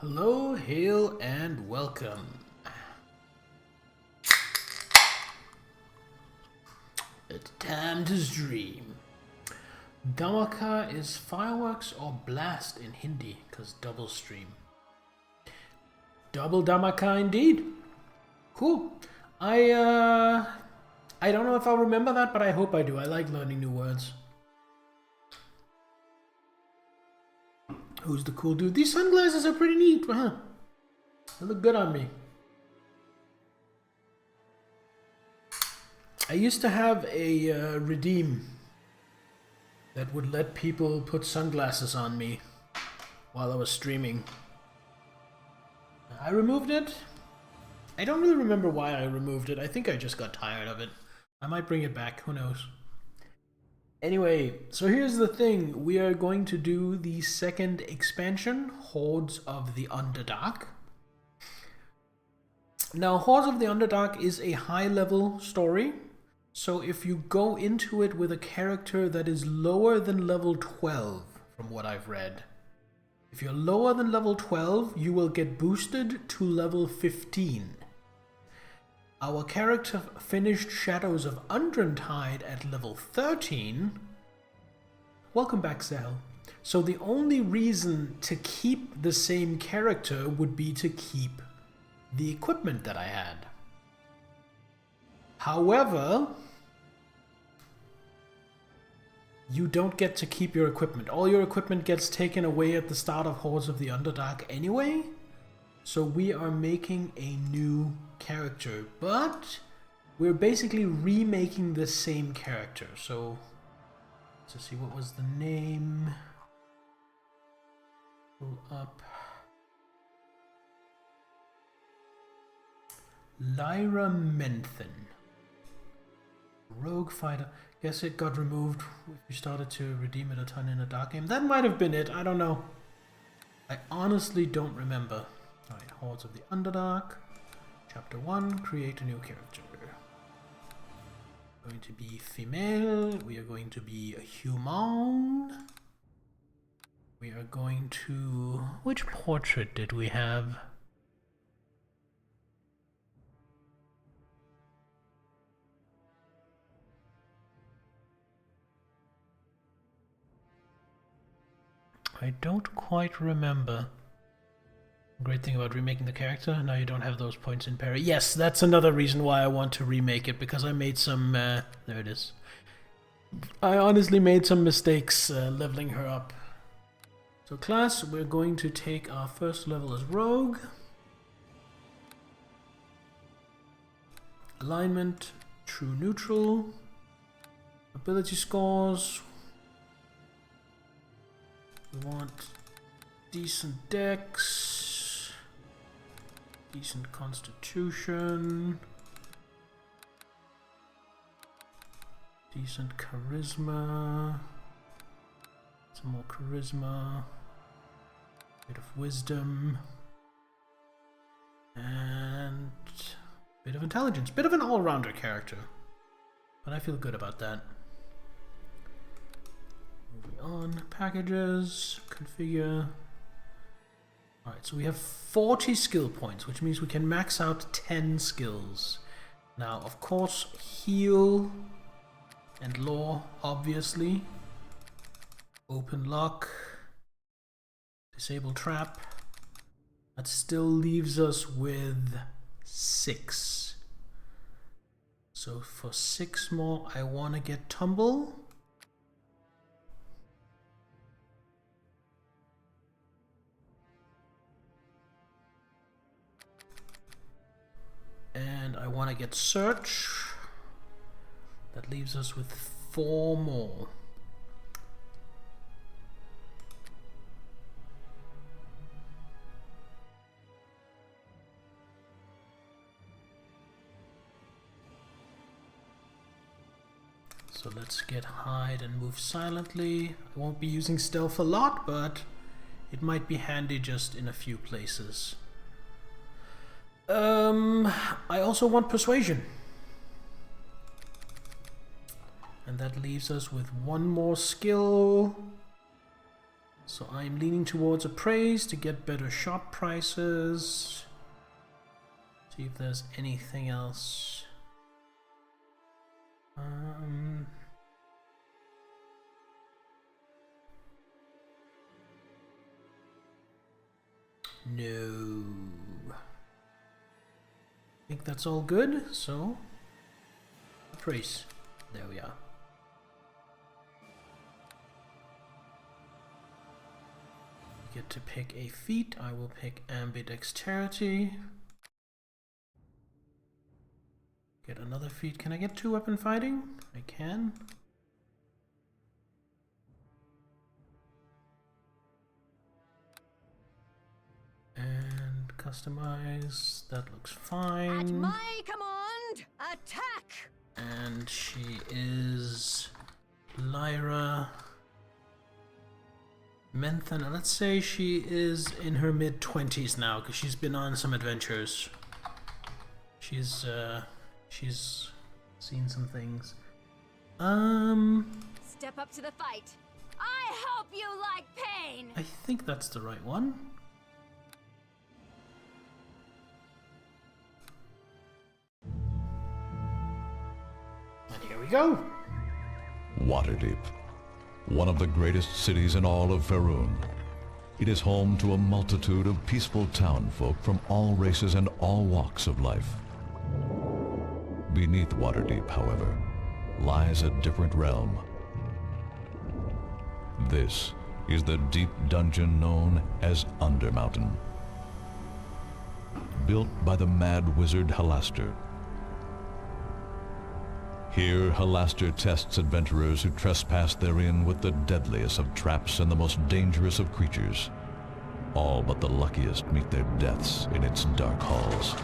Hello, hail, and welcome. It's time to stream. Dhamaka is fireworks or blast in Hindi, because double stream. Double Dhamaka indeed. Cool. I don't know if I'll remember that, but I hope I do. I like learning new words. Who's the cool dude? These sunglasses are pretty neat, huh? They look good on me. I used to have a redeem that would let people put sunglasses on me while I was streaming. I removed it. I don't really remember why I removed it. I think I just got tired of it. I might bring it back, who knows. Anyway, so here's the thing. We are going to do the second expansion, Hordes of the Underdark. Now, Hordes of the Underdark is a high-level story. So if you go into it with a character that is lower than level 12, from what I've read, if you're lower than level 12, you will get boosted to level 15. Our character finished Shadows of Undrentide at level 13. Welcome back, Sal. So the only reason to keep the same character would be to keep the equipment that I had. However, you don't get to keep your equipment. All your equipment gets taken away at the start of Hordes of the Underdark anyway. So we are making a new character, but we're basically remaking the same character. So let's see, what was the name? Pull up. Lyra Menthen. Rogue fighter. Guess it got removed if you started to redeem it a ton in a dark game. That might have been it. I don't know. I honestly don't remember. Alright, Hordes of the Underdark. Chapter 1, create a new character. Going to be female. We are going to be a human. We are going to... Which portrait did we have? I don't quite remember. Great thing about remaking the character, now you don't have those points in parry. Yes, that's another reason why I want to remake it, because I made some... there it is. I honestly made some mistakes leveling her up. So class, we're going to take our first level as Rogue. Alignment, True Neutral. Ability scores. We want decent dex, decent constitution, decent charisma, some more charisma, bit of wisdom, and a bit of intelligence. Bit of an all-rounder character, but I feel good about that. Moving on, packages, configure. Alright, so we have 40 skill points, which means we can max out 10 skills. Now, of course, heal and lore, obviously. Open lock, disable trap. That still leaves us with 6. So for 6 more, I want to get tumble. And I want to get search. That leaves us with 4 more. So let's get hide and move silently. I won't be using stealth a lot, but it might be handy just in a few places. I also want persuasion. And that leaves us with 1 more skill. So I'm leaning towards appraise to get better shop prices. See if there's anything else. No. I think that's all good, so appraise. There we are. You get to pick a feat. I will pick ambidexterity. Get another feat. Can I get 2 weapon fighting? I can. And customize. That looks fine. At my command, attack! And she is Lyra Menthan. Let's say she is in her mid-20s now, because she's been on some adventures. She's seen some things. Step up to the fight. I hope you like pain. I think that's the right one. And here we go. Waterdeep, one of the greatest cities in all of Faerun. It is home to a multitude of peaceful townfolk from all races and all walks of life. Beneath Waterdeep, however, lies a different realm. This is the deep dungeon known as Undermountain. Built by the mad wizard Halaster. Here, Halaster tests adventurers who trespass therein with the deadliest of traps and the most dangerous of creatures. All but the luckiest meet their deaths in its dark halls.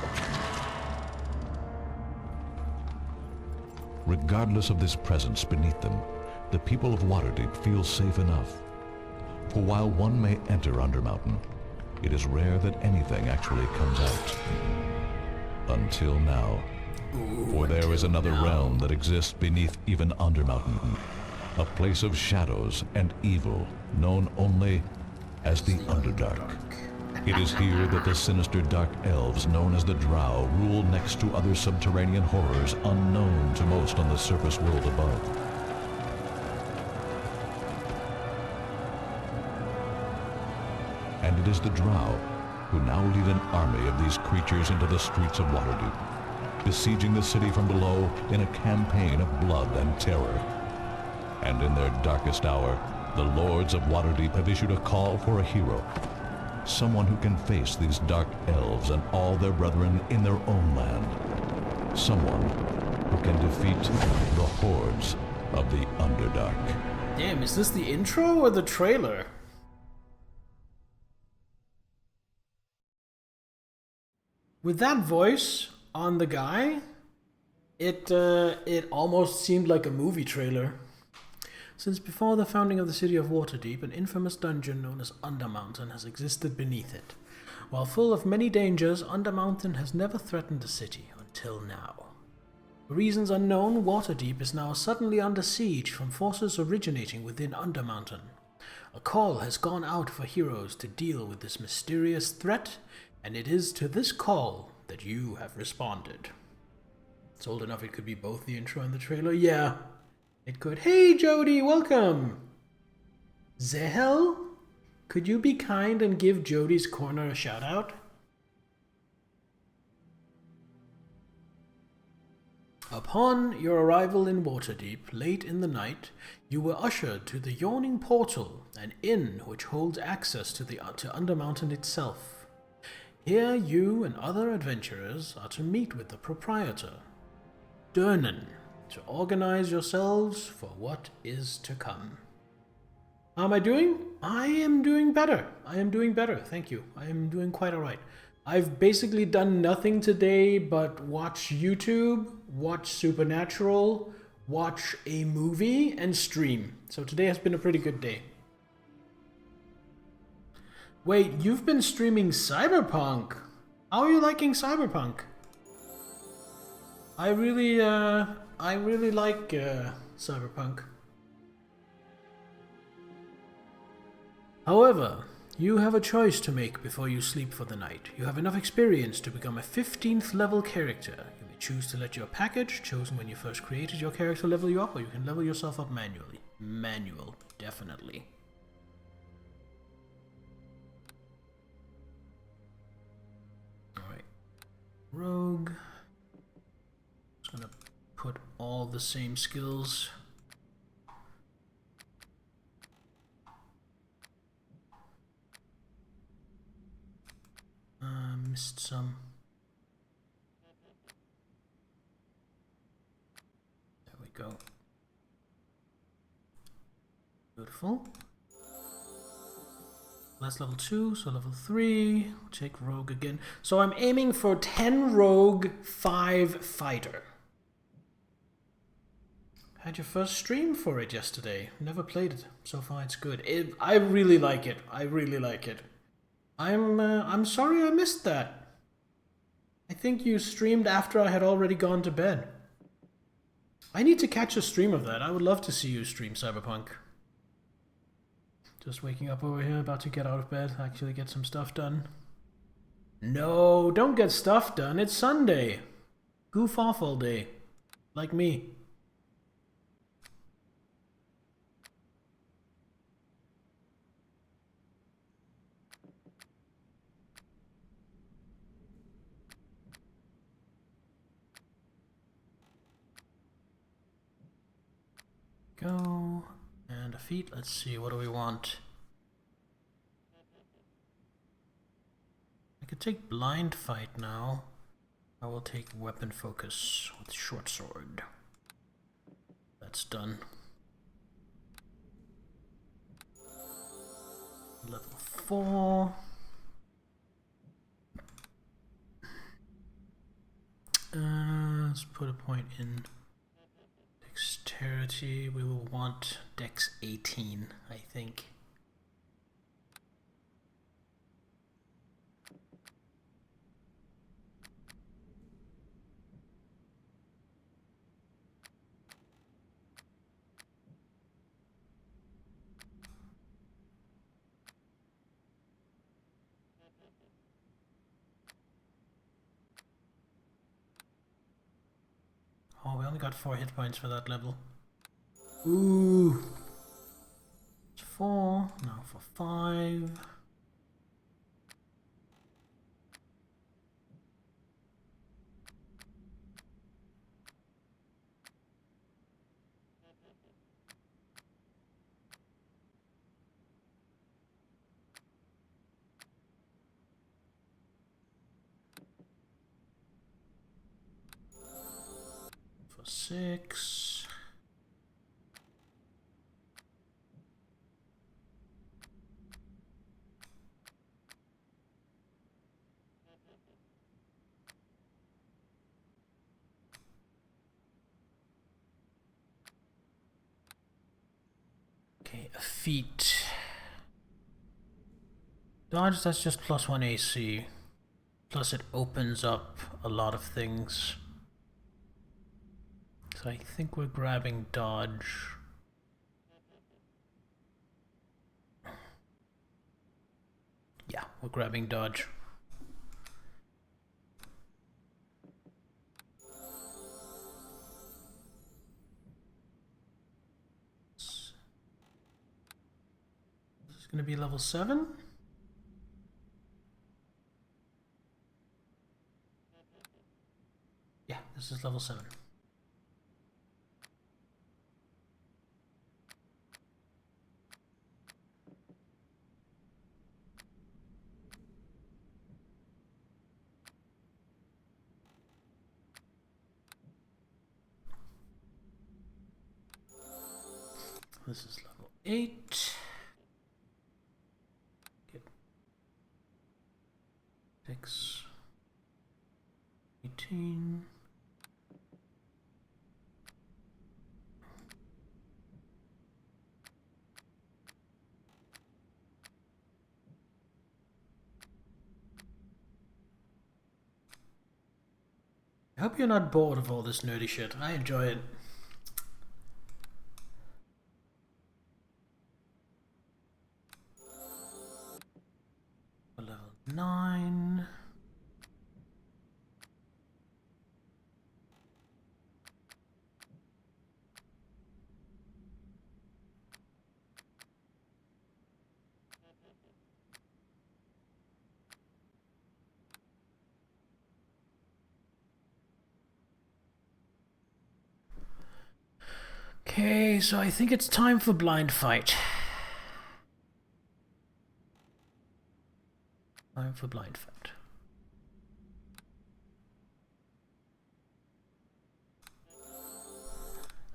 Regardless of this presence beneath them, the people of Waterdeep feel safe enough. For while one may enter Undermountain, it is rare that anything actually comes out. Until now. For there is another realm that exists beneath even Undermountain. A place of shadows and evil, known only as the Underdark. It is here that the sinister dark elves known as the Drow rule next to other subterranean horrors unknown to most on the surface world above. And it is the Drow who now lead an army of these creatures into the streets of Waterdeep, besieging the city from below in a campaign of blood and terror. And in their darkest hour, the lords of Waterdeep have issued a call for a hero. Someone who can face these dark elves and all their brethren in their own land. Someone who can defeat the hordes of the Underdark. Damn, is this the intro or the trailer? With that voice on the guy, it almost seemed like a movie trailer. Since before the founding of the city of Waterdeep, an infamous dungeon known as Undermountain has existed beneath it. While full of many dangers, Undermountain has never threatened the city until now. For reasons unknown, Waterdeep is now suddenly under siege from forces originating within Undermountain. A call has gone out for heroes to deal with this mysterious threat, and it is to this call that you have responded. It's old enough it could be both the intro and the trailer? Yeah. It could. Hey Jody, welcome! Zehel? Could you be kind and give Jody's Corner a shout out? Upon your arrival in Waterdeep, late in the night, you were ushered to the Yawning Portal, an inn which holds access to Undermountain itself. Here you and other adventurers are to meet with the proprietor, Durnan, to organize yourselves for what is to come. How am I doing? I am doing better. Thank you. I am doing quite alright. I've basically done nothing today but watch YouTube, watch Supernatural, watch a movie, and stream. So today has been a pretty good day. Wait, you've been streaming Cyberpunk? How are you liking Cyberpunk? I really like Cyberpunk. However, you have a choice to make before you sleep for the night. You have enough experience to become a 15th level character. You may choose to let your package, chosen when you first created your character, level you up, or you can level yourself up manually. Manual, definitely. Alright. Rogue. Just gonna put all the same skills. Missed some. There we go. Beautiful. That's level 2, so level 3. We'll take Rogue again. So I'm aiming for 10 Rogue, 5 Fighter. Had your first stream for it yesterday. Never played it. So far it's good. I really like it. I really like it. I'm sorry I missed that. I think you streamed after I had already gone to bed. I need to catch a stream of that. I would love to see you stream Cyberpunk. Just waking up over here, about to get out of bed, actually get some stuff done. No, don't get stuff done. It's Sunday. Goof off all day. Like me. Go. And a feat. Let's see, what do we want? I could take blind fight now. I will take weapon focus with short sword. That's done. Level 4. Let's put a point in dexterity. We will want dex 18, I think. Oh, we only got 4 hit points for that level. Ooh. It's 4, now for 5. For 6. Okay, a feat. Dodge, that's just +1 AC. Plus it opens up a lot of things. So I think we're grabbing dodge. Yeah, we're grabbing dodge. This is going to be level 7. Yeah, this is level 7. This is level 8. Get 6, 18. I hope you're not bored of all this nerdy shit. I enjoy it. 9. Okay, so I think it's time for blind fight. Time for blind fight.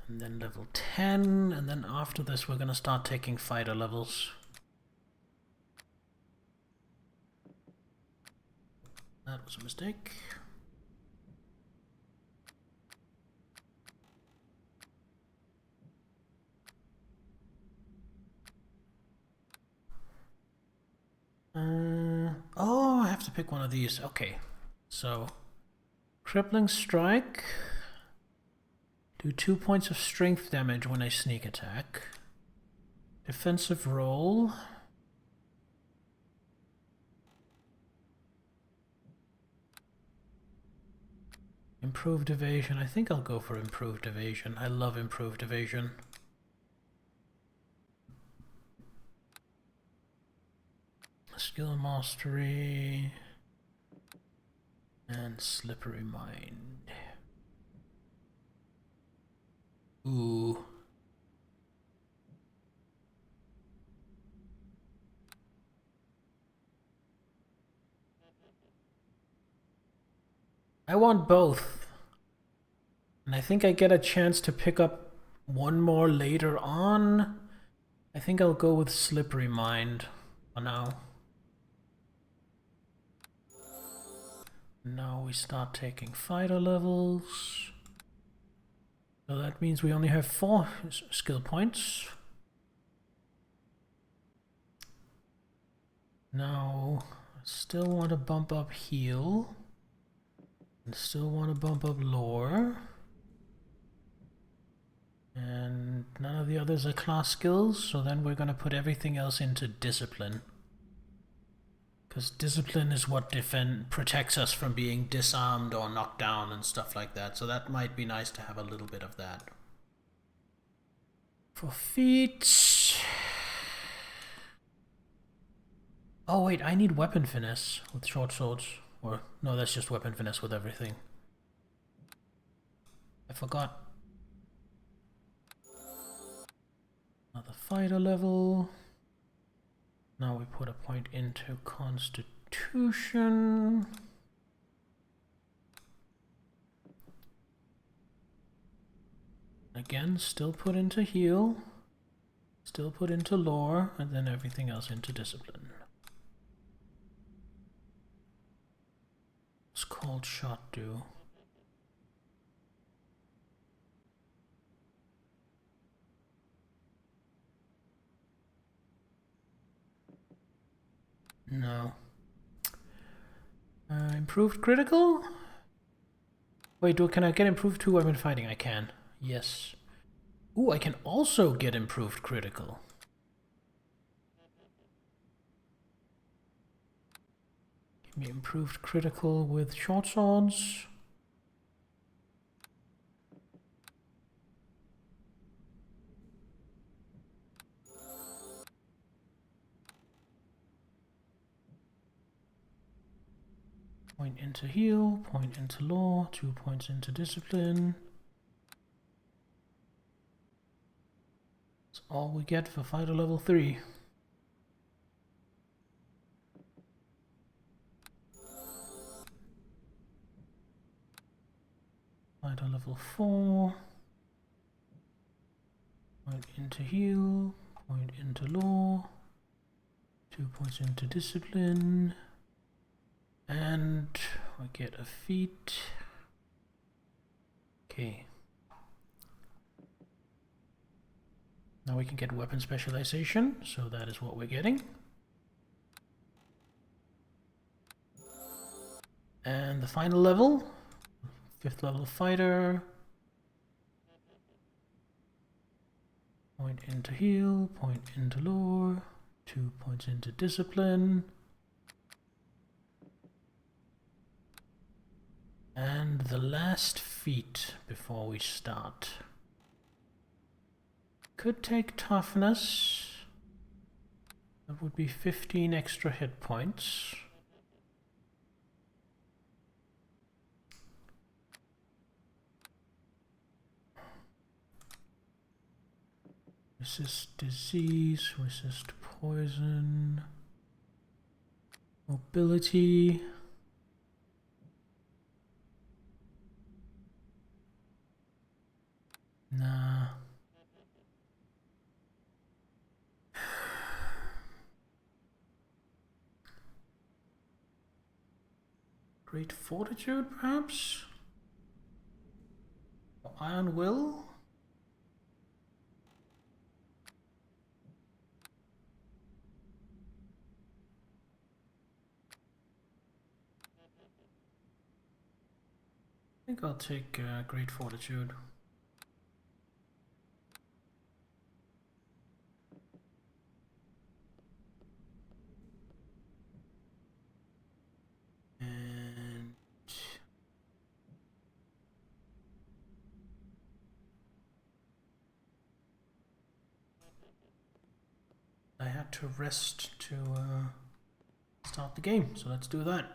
And then level 10, and then after this we're gonna start taking fighter levels. That was a mistake. Oh, I have to pick one of these. Okay, so crippling strike. Do 2 points of strength damage when I sneak attack. Defensive roll. Improved evasion. I think I'll go for improved evasion. I love improved evasion. Skill mastery. And slippery mind. Ooh. I want both. And I think I get a chance to pick up one more later on. I think I'll go with slippery mind for now. Now we start taking fighter levels. So that means we only have 4 skill points. Now, I still want to bump up heal. And still want to bump up lore. And none of the others are class skills, so then we're going to put everything else into discipline. Because discipline is what protects us from being disarmed or knocked down and stuff like that. So that might be nice to have a little bit of that. For feats... Oh wait, I need weapon finesse with short swords. Or, no, that's just weapon finesse with everything. I forgot. Another fighter level. Now we put a point into Constitution. Again, still put into heal. Still put into lore, and then everything else into discipline. What's cold shot do? No. Improved critical? Wait, can I get improved 2 weapon fighting? I can. Yes. Ooh, I can also get improved critical. Give me improved critical with short swords. Point into heal, point into lore, 2 points into discipline. That's all we get for fighter level 3. Fighter level 4. Point into heal, point into lore, 2 points into discipline. And I get a feat. Okay. Now we can get weapon specialization, so that is what we're getting. And the final level, 5th level fighter. Point into heal, point into lore, 2 points into discipline. And the last feat before we start. Could take toughness. That would be 15 extra hit points. Resist disease, resist poison, mobility. Nah. Great fortitude, perhaps? Or iron will? I think I'll take great fortitude. And I had to rest to start the game, so let's do that.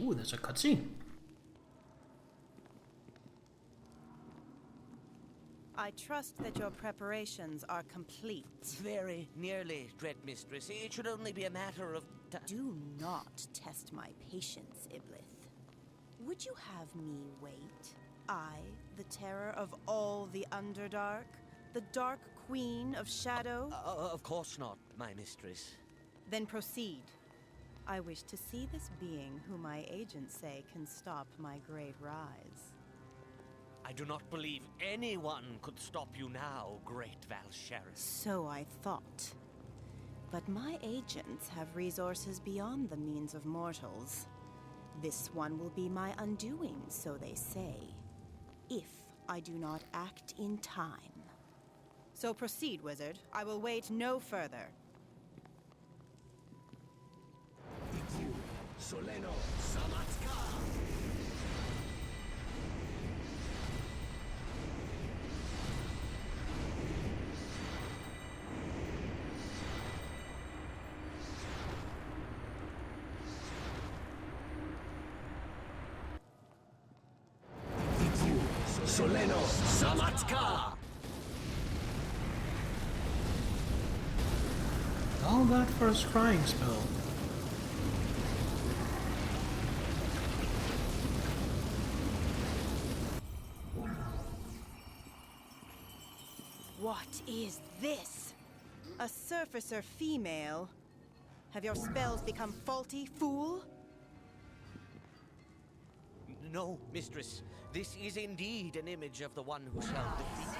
Ooh, there's a cutscene. I trust that your preparations are complete. Very nearly, Dread Mistress. It should only be a matter of Do not test my patience, Iblith. Would you have me wait? I, the terror of all the Underdark, the Dark Queen of Shadow? Of course not, my mistress. Then proceed. I wish to see this being who my agents say can stop my great rise. I do not believe anyone could stop you now, great Valsharis. So I thought. But my agents have resources beyond the means of mortals. This one will be my undoing, so they say, if I do not act in time. So proceed, wizard. I will wait no further. Soleno Samatska! Soleno Samatska! All that for a scrying spell. What is this? A surfacer female? Have your spells become faulty, fool? No, mistress. This is indeed an image of the one who shall defeat.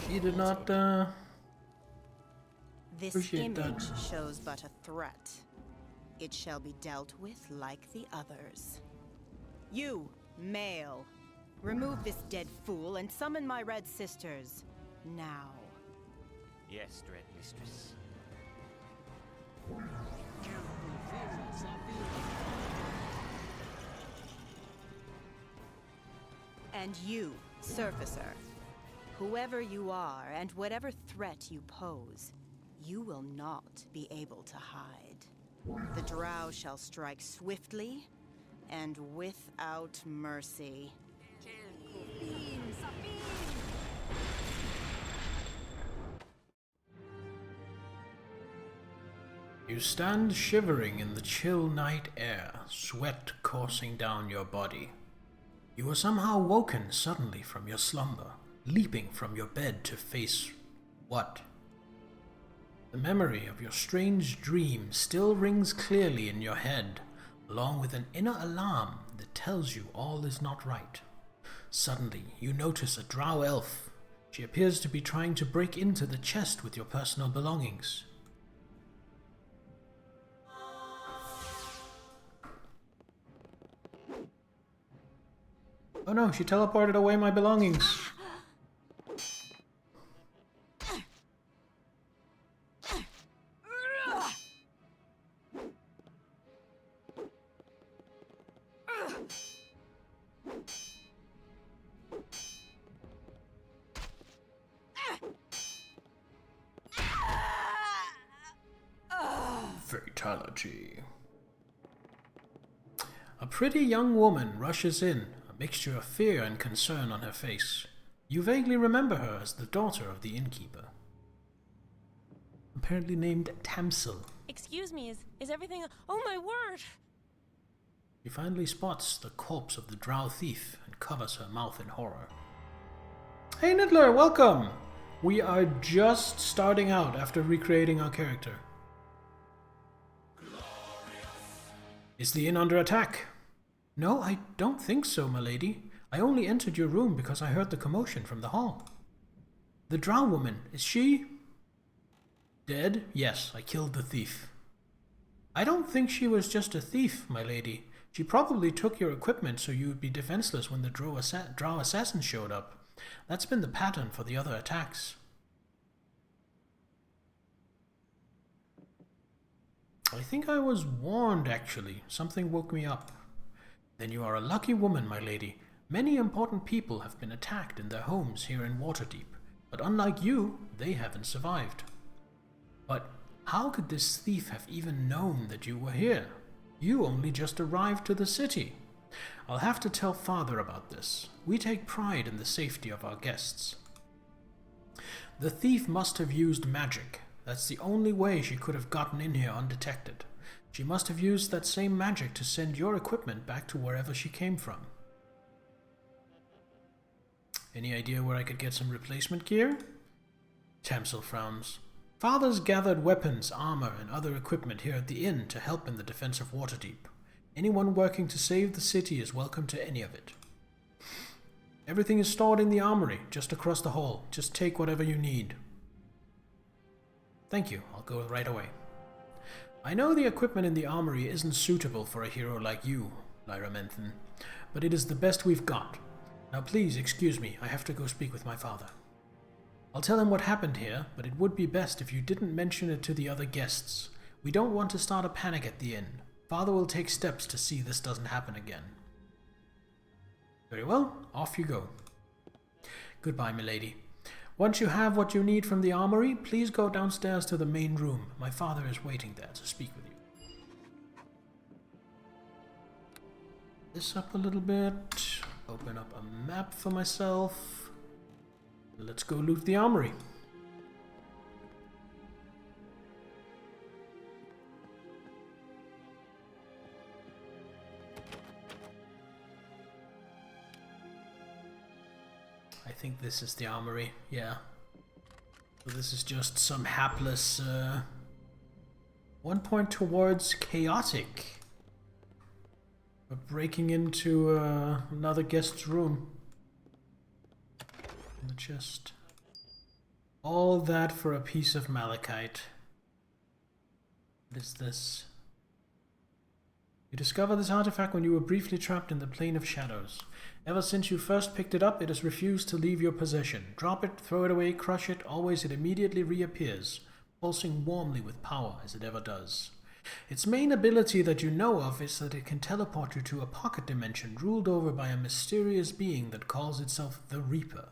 She did not This appreciate image that. shows but a threat. It shall be dealt with like the others. You, male, remove this dead fool and summon my red sisters. Now. Yes, Dread Mistress. And you, surfacer. Whoever you are and whatever threat you pose, you will not be able to hide. The drow shall strike swiftly and without mercy. You stand shivering in the chill night air, sweat coursing down your body. You are somehow woken suddenly from your slumber, leaping from your bed to face what? The memory of your strange dream still rings clearly in your head, along with an inner alarm that tells you all is not right. Suddenly, you notice a drow elf. She appears to be trying to break into the chest with your personal belongings. Oh no, she teleported away my belongings. Fatality. A pretty young woman rushes in, a mixture of fear and concern on her face. You vaguely remember her as the daughter of the innkeeper. Apparently named Tamsil. Excuse me, is everything... Oh my word! She finally spots the corpse of the drow thief and covers her mouth in horror. Hey Niddler, welcome! We are just starting out after recreating our character. Is the inn under attack? No, I don't think so, my lady. I only entered your room because I heard the commotion from the hall. The drow woman, is she... dead? Yes, I killed the thief. I don't think she was just a thief, my lady. She probably took your equipment so you would be defenseless when the drow assassin showed up. That's been the pattern for the other attacks. I think I was warned, actually. Something woke me up. Then you are a lucky woman, my lady. Many important people have been attacked in their homes here in Waterdeep, but unlike you, they haven't survived. But how could this thief have even known that you were here? You only just arrived to the city. I'll have to tell Father about this. We take pride in the safety of our guests. The thief must have used magic. That's the only way she could have gotten in here undetected. She must have used that same magic to send your equipment back to wherever she came from. Any idea where I could get some replacement gear? Tamsil frowns. Father's gathered weapons, armor, and other equipment here at the inn to help in the defense of Waterdeep. Anyone working to save the city is welcome to any of it. Everything is stored in the armory, just across the hall. Just take whatever you need. Thank you, I'll go right away. I know the equipment in the armory isn't suitable for a hero like you, Lyra Menthen, but it is the best we've got. Now please excuse me, I have to go speak with my father. I'll tell him what happened here, but it would be best if you didn't mention it to the other guests. We don't want to start a panic at the inn. Father will take steps to see this doesn't happen again. Very well, off you go. Goodbye, milady. Once you have what you need from the armory, please go downstairs to the main room. My father is waiting there to speak with you. This up a little bit. Open up a map for myself. Let's go loot the armory. I think this is the armory, yeah. So this is just some hapless, 1 point towards chaotic. We're breaking into another guest's room. In the chest. All that for a piece of malachite. What is this? You discovered this artifact when you were briefly trapped in the plane of shadows. Ever since you first picked it up, it has refused to leave your possession. Drop it, throw it away, crush it, always it immediately reappears, pulsing warmly with power as it ever does. Its main ability that you know of is that it can teleport you to a pocket dimension ruled over by a mysterious being that calls itself the Reaper.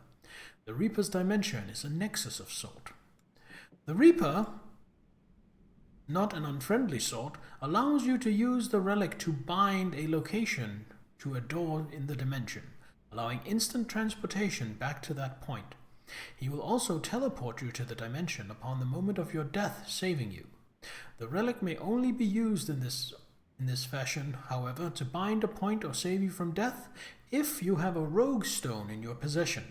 The Reaper's dimension is a nexus of sort. The Reaper, not an unfriendly sort, allows you to use the relic to bind a location to a door in the dimension, allowing instant transportation back to that point. He will also teleport you to the dimension upon the moment of your death, saving you. The relic may only be used in this fashion, however, to bind a point or save you from death if you have a rogue stone in your possession.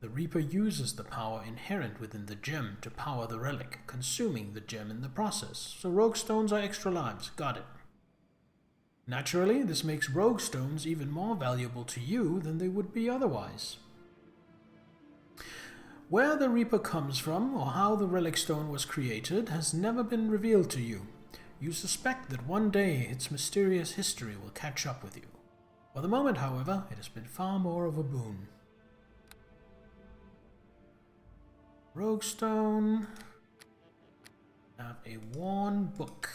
The Reaper uses the power inherent within the gem to power the relic, consuming the gem in the process. So rogue stones are extra lives. Got it. Naturally, this makes rogue stones even more valuable to you than they would be otherwise. Where the Reaper comes from, or how the relic stone was created, has never been revealed to you. You suspect that one day its mysterious history will catch up with you. For the moment, however, it has been far more of a boon. Rogue stone. Have a worn book.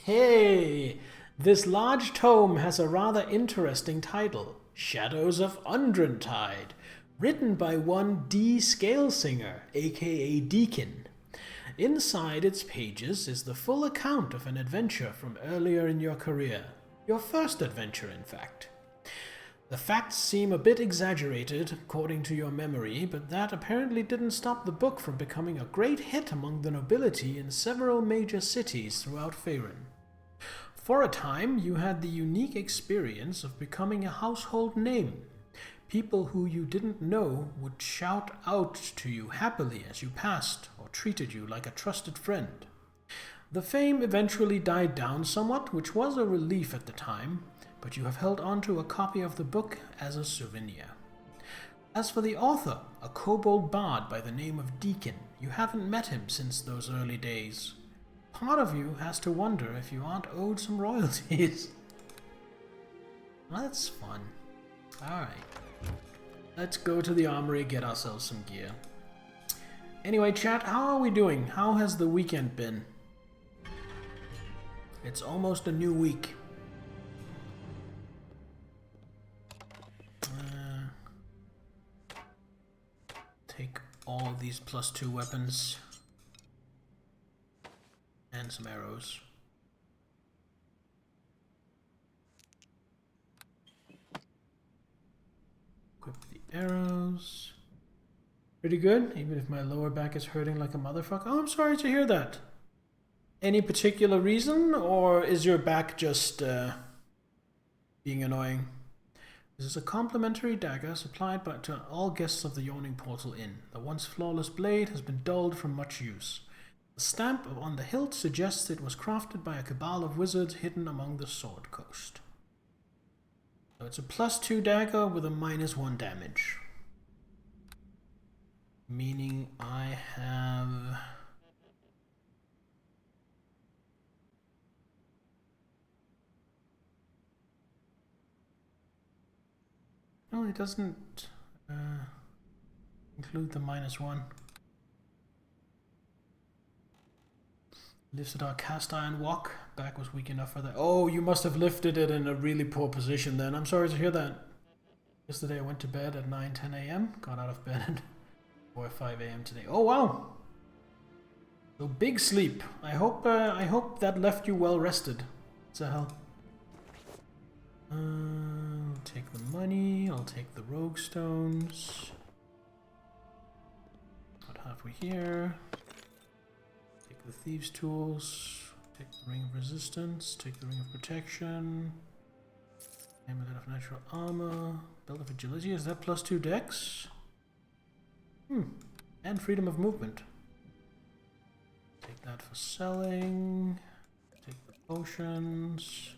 Hey! This large tome has a rather interesting title, Shadows of Underdark. Written by one D. Scalesinger, aka Deacon. Inside its pages is the full account of an adventure from earlier in your career. Your first adventure, in fact. The facts seem a bit exaggerated, according to your memory, but that apparently didn't stop the book from becoming a great hit among the nobility in several major cities throughout Faerun. For a time, you had the unique experience of becoming a household name. People who you didn't know would shout out to you happily as you passed, or treated you like a trusted friend. The fame eventually died down somewhat, which was a relief at the time, but you have held on to a copy of the book as a souvenir. As for the author, a kobold bard by the name of Deacon, you haven't met him since those early days. Part of you has to wonder if you aren't owed some royalties. Well, that's fun. Alright. Let's go to the armory, get ourselves some gear. Anyway, chat, how are we doing? How has the weekend been? It's almost a new week. Take all these +2 weapons. And some arrows. Equip the arrows. Pretty good, even if my lower back is hurting like a motherfucker. Oh, I'm sorry to hear that. Any particular reason, or is your back just being annoying? This is a complimentary dagger supplied to all guests of the Yawning Portal Inn. The once flawless blade has been dulled from much use. The stamp on the hilt suggests it was crafted by a cabal of wizards hidden among the Sword Coast. So it's a +2 dagger with a -1 damage. Meaning I have... No, it doesn't include the -1. Lifted our cast iron wok. Back was weak enough for that. Oh, you must have lifted it in a really poor position then. I'm sorry to hear that. Yesterday I went to bed at 9-10 a.m. Got out of bed at 4 or 5 a.m. today. Oh wow! So big sleep. I hope that left you well rested. What the hell? I'll take the money. I'll take the rogue stones. What have we here? Take the thieves' tools. Take the ring of resistance. Take the ring of protection. Amulet of natural armor. Belt of agility. Is that +2 dex? And freedom of movement. Take that for selling. Take the potions.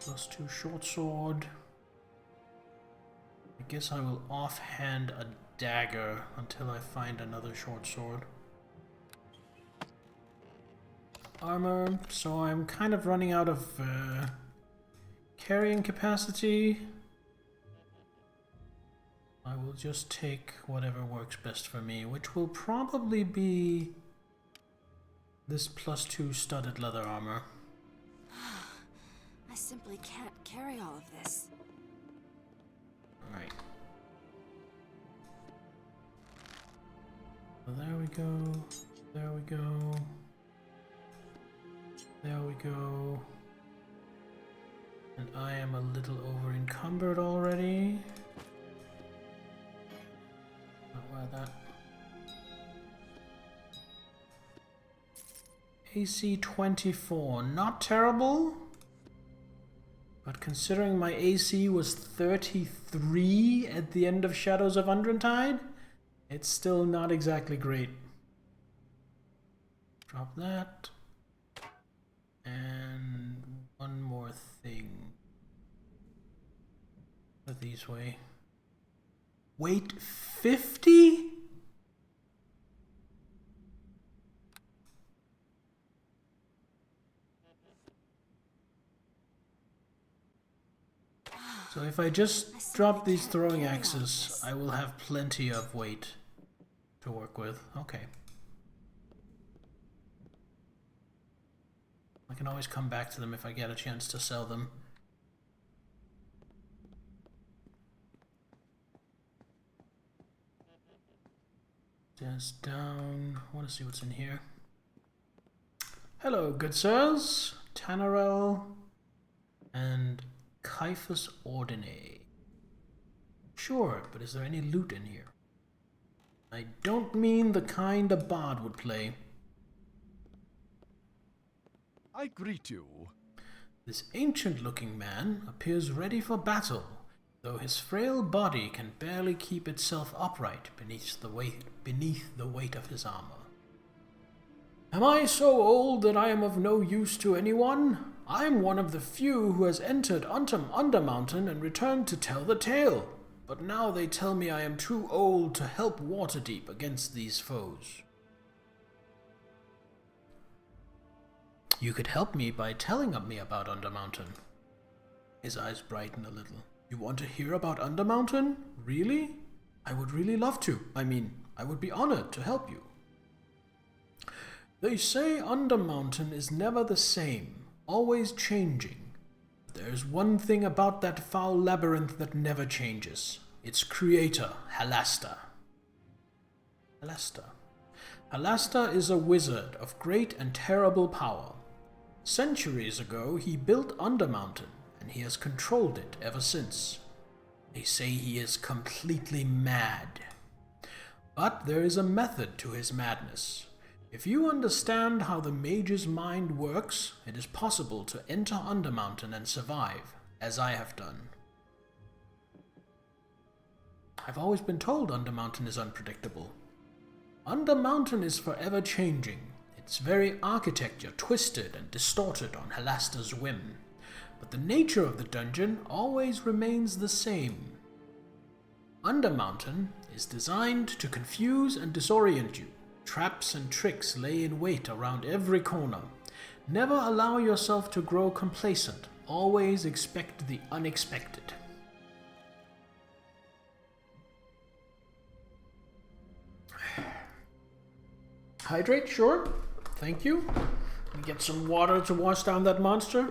+2 short sword. I guess I will offhand a dagger until I find another short sword. Armor, so I'm kind of running out of carrying capacity. I will just take whatever works best for me, which will probably be this +2 studded leather armor. I simply can't carry all of this. Alright. So there we go. There we go. There we go. And I am a little over encumbered already. Not wear that. AC 24, not terrible. But considering my AC was 33 at the end of Shadows of Underdark, it's still not exactly great. Drop that. And one more thing. Put these way. Weight 50? So if I just drop these throwing axes, I will have plenty of weight to work with. Okay. I can always come back to them if I get a chance to sell them. Just down. I want to see what's in here. Hello, good sirs. Tanarel and Caiaphas Ordine. Sure, but is there any loot in here? I don't mean the kind a bard would play. I greet you. This ancient-looking man appears ready for battle, though his frail body can barely keep itself upright beneath the weight of his armor. Am I so old that I am of no use to anyone? I am one of the few who has entered Undermountain and returned to tell the tale. But now they tell me I am too old to help Waterdeep against these foes. You could help me by telling me about Undermountain. His eyes brighten a little. You want to hear about Undermountain? Really? I would really love to. I mean, I would be honored to help you. They say Undermountain is never the same, always changing. But there's one thing about that foul labyrinth that never changes. Its creator, Halasta. Halasta is a wizard of great and terrible power. Centuries ago, he built Undermountain, and he has controlled it ever since. They say he is completely mad. But there is a method to his madness. If you understand how the mage's mind works, it is possible to enter Undermountain and survive, as I have done. I've always been told Undermountain is unpredictable. Undermountain is forever changing, its very architecture twisted and distorted on Halasta's whim. But the nature of the dungeon always remains the same. Undermountain is designed to confuse and disorient you. Traps and tricks lay in wait around every corner. Never allow yourself to grow complacent. Always expect the unexpected. Hydrate, sure. Thank you. Let me get some water to wash down that monster.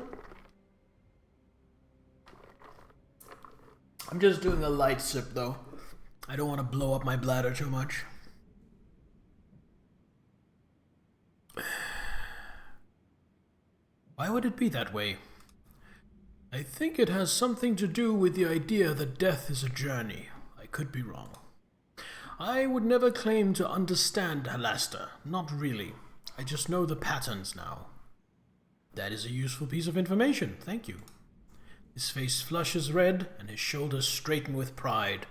I'm just doing a light sip though. I don't want to blow up my bladder too much. Why would it be that way? I think it has something to do with the idea that death is a journey. I could be wrong. I would never claim to understand Halasta. Not really. I just know the patterns now. That is a useful piece of information. Thank you. His face flushes red and his shoulders straighten with pride.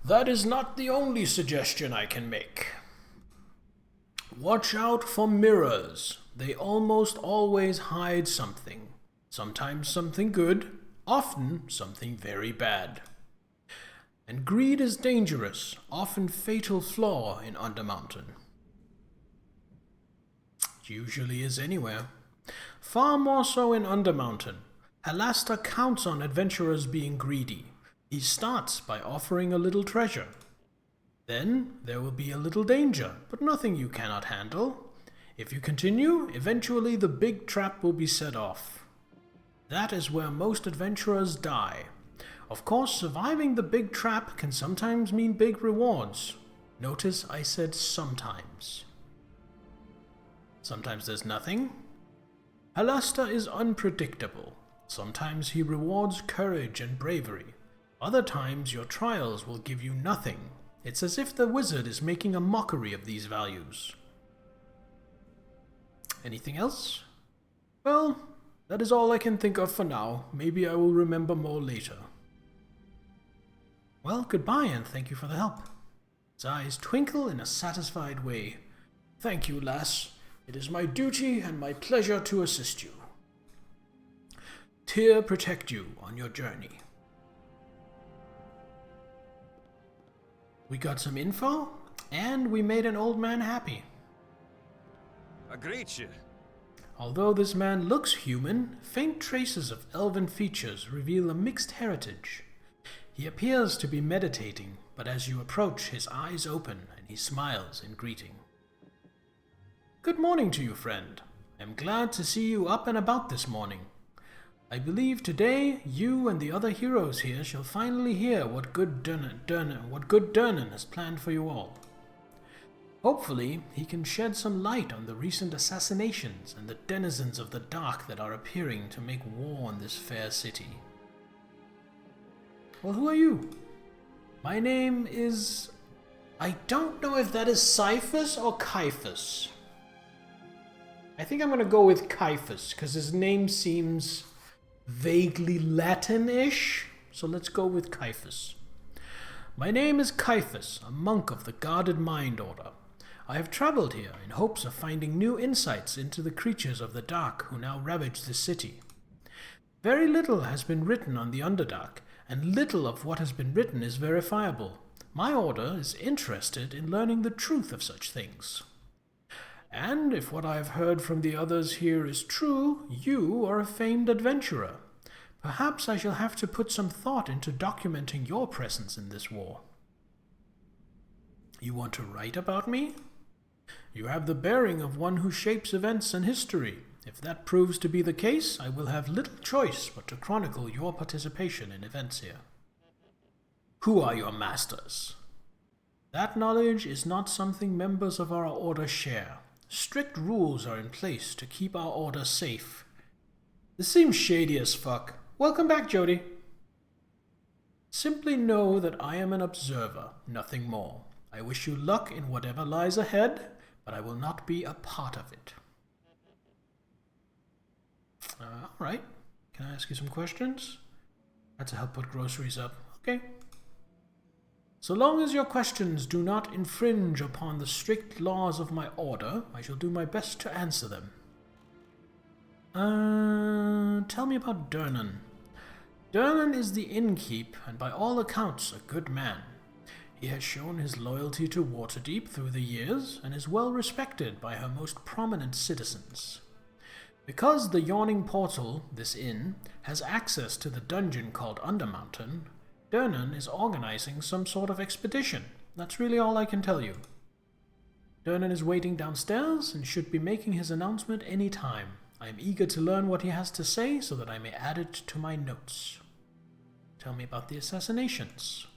That is not the only suggestion I can make. Watch out for mirrors. They almost always hide something. Sometimes something good, often something very bad. And greed is dangerous, often fatal flaw in Undermountain. It usually is anywhere. Far more so in Undermountain. Halasta counts on adventurers being greedy. He starts by offering a little treasure. Then there will be a little danger, but nothing you cannot handle. If you continue, eventually the big trap will be set off. That is where most adventurers die. Of course, surviving the big trap can sometimes mean big rewards. Notice I said sometimes. Sometimes there's nothing. Halasta is unpredictable. Sometimes he rewards courage and bravery. Other times your trials will give you nothing. It's as if the wizard is making a mockery of these values. Anything else? Well, that is all I can think of for now. Maybe I will remember more later. Well, goodbye and thank you for the help. His eyes twinkle in a satisfied way. Thank you, lass. It is my duty and my pleasure to assist you. Tyr protect you on your journey. We got some info, and we made an old man happy. I greet you. Although this man looks human, faint traces of elven features reveal a mixed heritage. He appears to be meditating, but as you approach, his eyes open and he smiles in greeting. Good morning to you, friend. I am glad to see you up and about this morning. I believe today you and the other heroes here shall finally hear what good Durnan has planned for you all. Hopefully, he can shed some light on the recent assassinations and the denizens of the dark that are appearing to make war on this fair city. Well, who are you? My name is... I don't know if that is Cyphus or Caiaphas. I think I'm going to go with Caiaphas, because his name seems vaguely Latin-ish. So let's go with Caiaphas. My name is Caiaphas, a monk of the Guarded Mind Order. I have traveled here in hopes of finding new insights into the creatures of the dark who now ravage this city. Very little has been written on the Underdark, and little of what has been written is verifiable. My order is interested in learning the truth of such things. And if what I have heard from the others here is true, you are a famed adventurer. Perhaps I shall have to put some thought into documenting your presence in this war. You want to write about me? You have the bearing of one who shapes events and history. If that proves to be the case, I will have little choice but to chronicle your participation in events here. Who are your masters? That knowledge is not something members of our order share. Strict rules are in place to keep our order safe. This seems shady as fuck. Welcome back, Jody. Simply know that I am an observer, nothing more. I wish you luck in whatever lies ahead, but I will not be a part of it. Alright. Can I ask you some questions? That's to help put groceries up. Okay. So long as your questions do not infringe upon the strict laws of my order, I shall do my best to answer them. Tell me about Durnan. Durnan is the innkeep, and by all accounts a good man. He has shown his loyalty to Waterdeep through the years, and is well respected by her most prominent citizens. Because the Yawning Portal, this inn, has access to the dungeon called Undermountain, Durnan is organizing some sort of expedition. That's really all I can tell you. Durnan is waiting downstairs and should be making his announcement any time. I am eager to learn what he has to say so that I may add it to my notes. Tell me about the assassinations.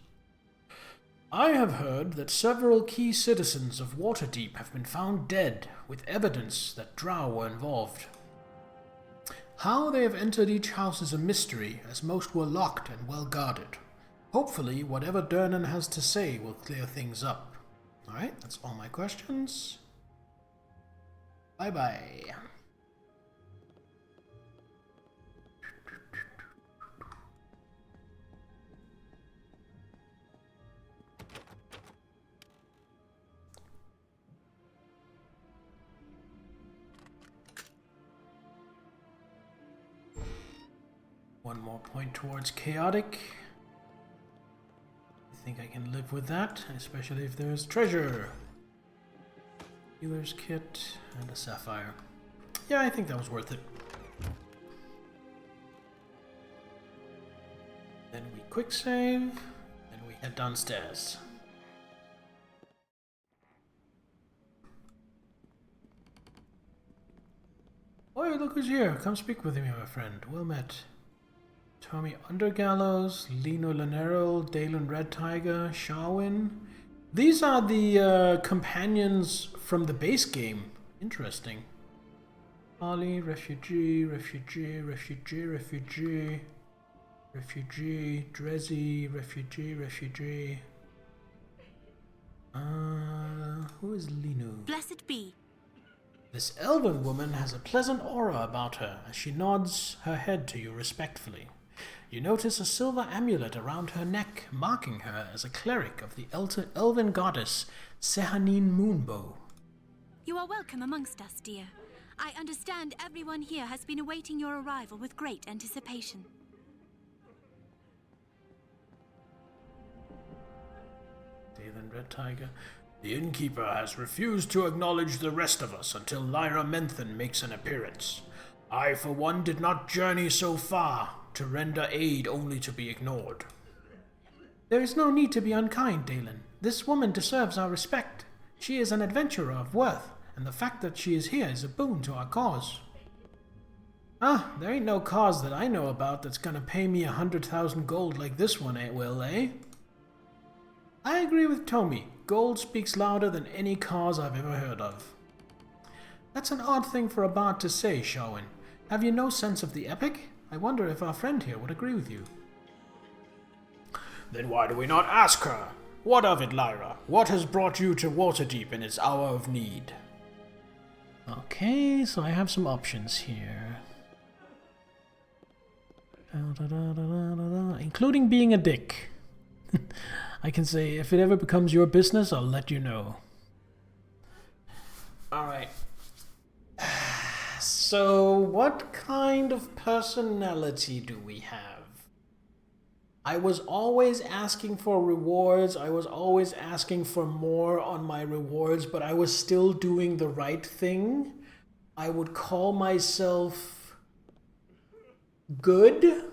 I have heard that several key citizens of Waterdeep have been found dead, with evidence that drow were involved. How they have entered each house is a mystery, as most were locked and well guarded. Hopefully, whatever Durnan has to say will clear things up. Alright, that's all my questions. Bye-bye. One more point towards chaotic. I think I can live with that, especially if there's treasure. Healer's kit and a sapphire. Yeah, I think that was worth it. Then we quick save, then we head downstairs. Oh, look who's here. Come speak with me, my friend. Well met. Tommy Undergallows, Lino Lanero, Dalen Red Tiger, Sharwin. These are the companions from the base game. Interesting. Ollie, refugee, refugee, refugee, refugee, refugee, Drezzy, refugee, refugee. Who is Lino? Blessed be. This elven woman has a pleasant aura about her as she nods her head to you respectfully. You notice a silver amulet around her neck, marking her as a cleric of the elven goddess Sehanine Moonbow. You are welcome amongst us, dear. I understand everyone here has been awaiting your arrival with great anticipation. Dalen Red Tiger. The innkeeper has refused to acknowledge the rest of us until Lyra Menthan makes an appearance. I, for one, did not journey so far to render aid only to be ignored. There is no need to be unkind, Dalen. This woman deserves our respect. She is an adventurer of worth, and the fact that she is here is a boon to our cause. Ah, there ain't no cause that I know about that's gonna pay me 100,000 gold like this one, will, eh? I agree with Tommy. Gold speaks louder than any cause I've ever heard of. That's an odd thing for a bard to say, Sharwin. Have you no sense of the epic? I wonder if our friend here would agree with you. Then why do we not ask her? What of it, Lyra? What has brought you to Waterdeep in its hour of need? Okay, so I have some options here. Including being a dick. I can say, if it ever becomes your business, I'll let you know. Alright. So, what kind of personality do we have? I was always asking for rewards. I was always asking for more on my rewards, but I was still doing the right thing. I would call myself good,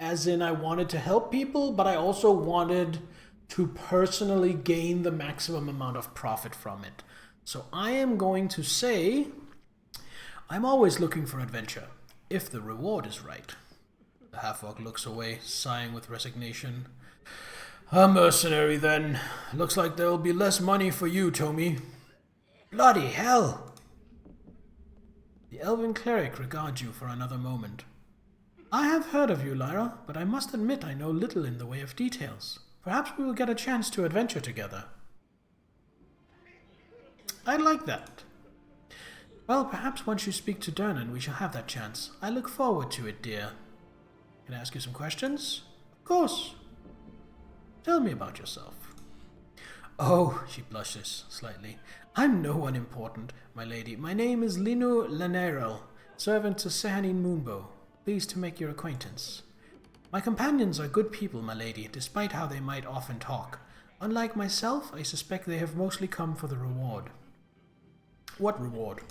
as in I wanted to help people, but I also wanted to personally gain the maximum amount of profit from it. So I am going to say I'm always looking for adventure, if the reward is right. The half-orc looks away, sighing with resignation. A mercenary, then. Looks like there'll be less money for you, Tommy. Bloody hell! The elven cleric regards you for another moment. I have heard of you, Lyra, but I must admit I know little in the way of details. Perhaps we will get a chance to adventure together. I like that. Well, perhaps once you speak to Dernan, we shall have that chance. I look forward to it, dear. Can I ask you some questions? Of course. Tell me about yourself. Oh, she blushes slightly. I'm no one important, my lady. My name is Linu Lanerel, servant to Sehanin Moonbow. Pleased to make your acquaintance. My companions are good people, my lady, despite how they might often talk. Unlike myself, I suspect they have mostly come for the reward. What reward?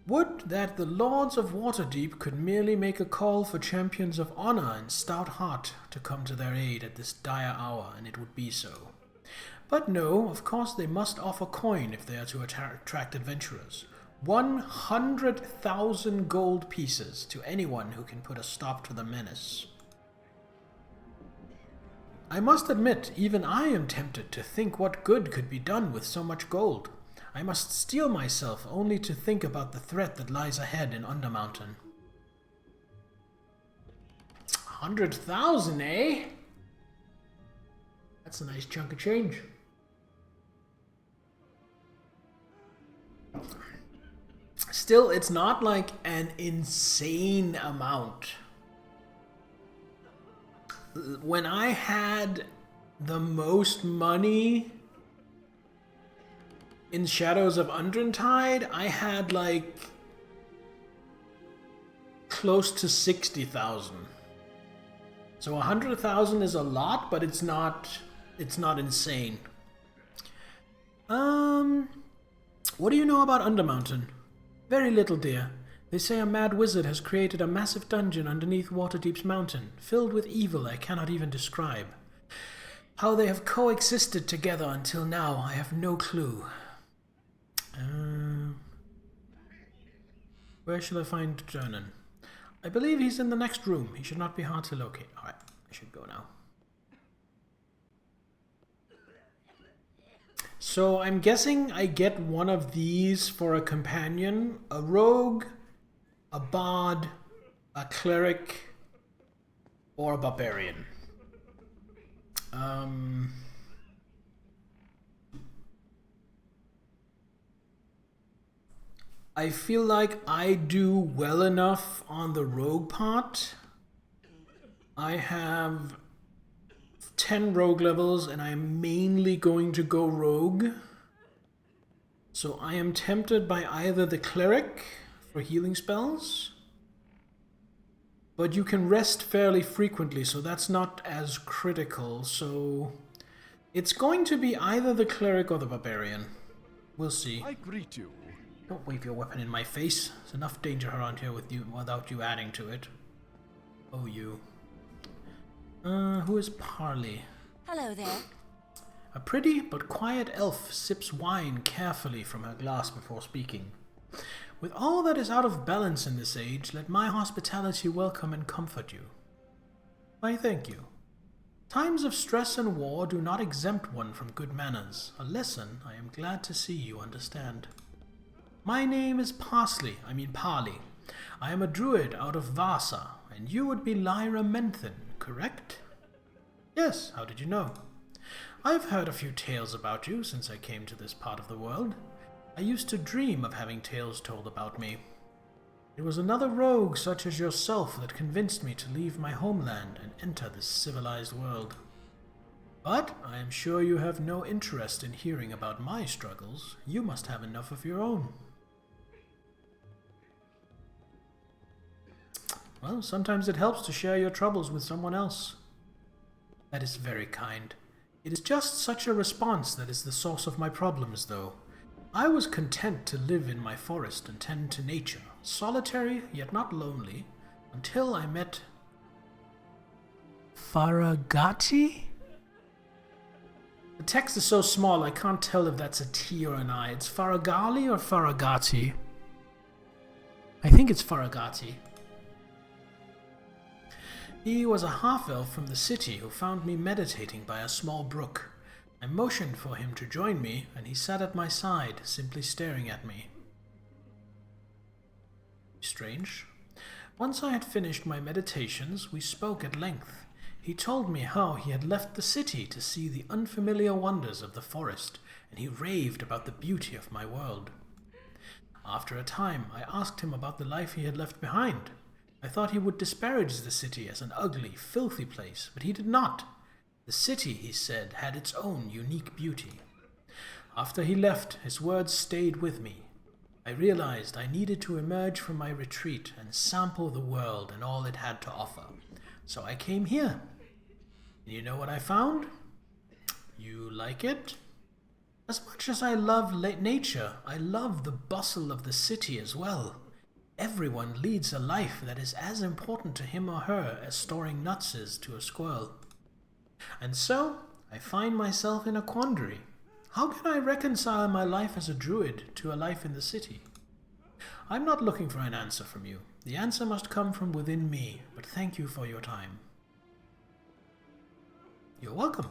Would that the Lords of Waterdeep could merely make a call for champions of honor and stout heart to come to their aid at this dire hour, and it would be so. But no, of course they must offer coin if they are to attract adventurers. 100,000 gold pieces to anyone who can put a stop to the menace. I must admit, even I am tempted to think what good could be done with so much gold. I must steel myself only to think about the threat that lies ahead in Undermountain. 100,000, eh? That's a nice chunk of change. Still, it's not like an insane amount. When I had the most money in Shadows of Undertide, I had like close to 60,000. So 100,000 is a lot, but it's not insane. What do you know about Undermountain? Very little, dear. They say a mad wizard has created a massive dungeon underneath Waterdeep's mountain, filled with evil I cannot even describe. How they have coexisted together until now, I have no clue. Where shall I find Dernan? I believe he's in the next room. He should not be hard to locate. Alright, I should go now. So I'm guessing I get one of these for a companion, a rogue, a bard, a cleric, or a barbarian. I feel like I do well enough on the rogue part. I have 10 rogue levels and I am mainly going to go rogue. So I am tempted by either the cleric for healing spells, but you can rest fairly frequently, so that's not as critical. So it's going to be either the cleric or the barbarian. We'll see. I greet you. Don't wave your weapon in my face. There's enough danger around here with you without you adding to it. Oh, you. Who is Parley? Hello there. A pretty but quiet elf sips wine carefully from her glass before speaking. With all that is out of balance in this age, let my hospitality welcome and comfort you. Why, thank you. Times of stress and war do not exempt one from good manners, a lesson I am glad to see you understand. My name is Pali. I am a druid out of Vasa, and you would be Lyra Menthin, correct? Yes, how did you know? I've heard a few tales about you since I came to this part of the world. I used to dream of having tales told about me. It was another rogue such as yourself that convinced me to leave my homeland and enter this civilized world. But I am sure you have no interest in hearing about my struggles. You must have enough of your own. Well, sometimes it helps to share your troubles with someone else. That is very kind. It is just such a response that is the source of my problems, though. I was content to live in my forest and tend to nature, solitary yet not lonely, until I met Faragati? The text is so small I can't tell if that's a T or an I. It's Faragali or Faragati? I think it's Faragati. He was a half-elf from the city who found me meditating by a small brook. I motioned for him to join me, and he sat at my side, simply staring at me. Strange. Once I had finished my meditations, we spoke at length. He told me how he had left the city to see the unfamiliar wonders of the forest, and he raved about the beauty of my world. After a time, I asked him about the life he had left behind. I thought he would disparage the city as an ugly, filthy place, but he did not. The city, he said, had its own unique beauty. After he left, his words stayed with me. I realized I needed to emerge from my retreat and sample the world and all it had to offer. So I came here. And you know what I found? You like it? As much as I love nature, I love the bustle of the city as well. Everyone leads a life that is as important to him or her as storing nuts is to a squirrel. And so, I find myself in a quandary. How can I reconcile my life as a druid to a life in the city? I'm not looking for an answer from you. The answer must come from within me, but thank you for your time. You're welcome.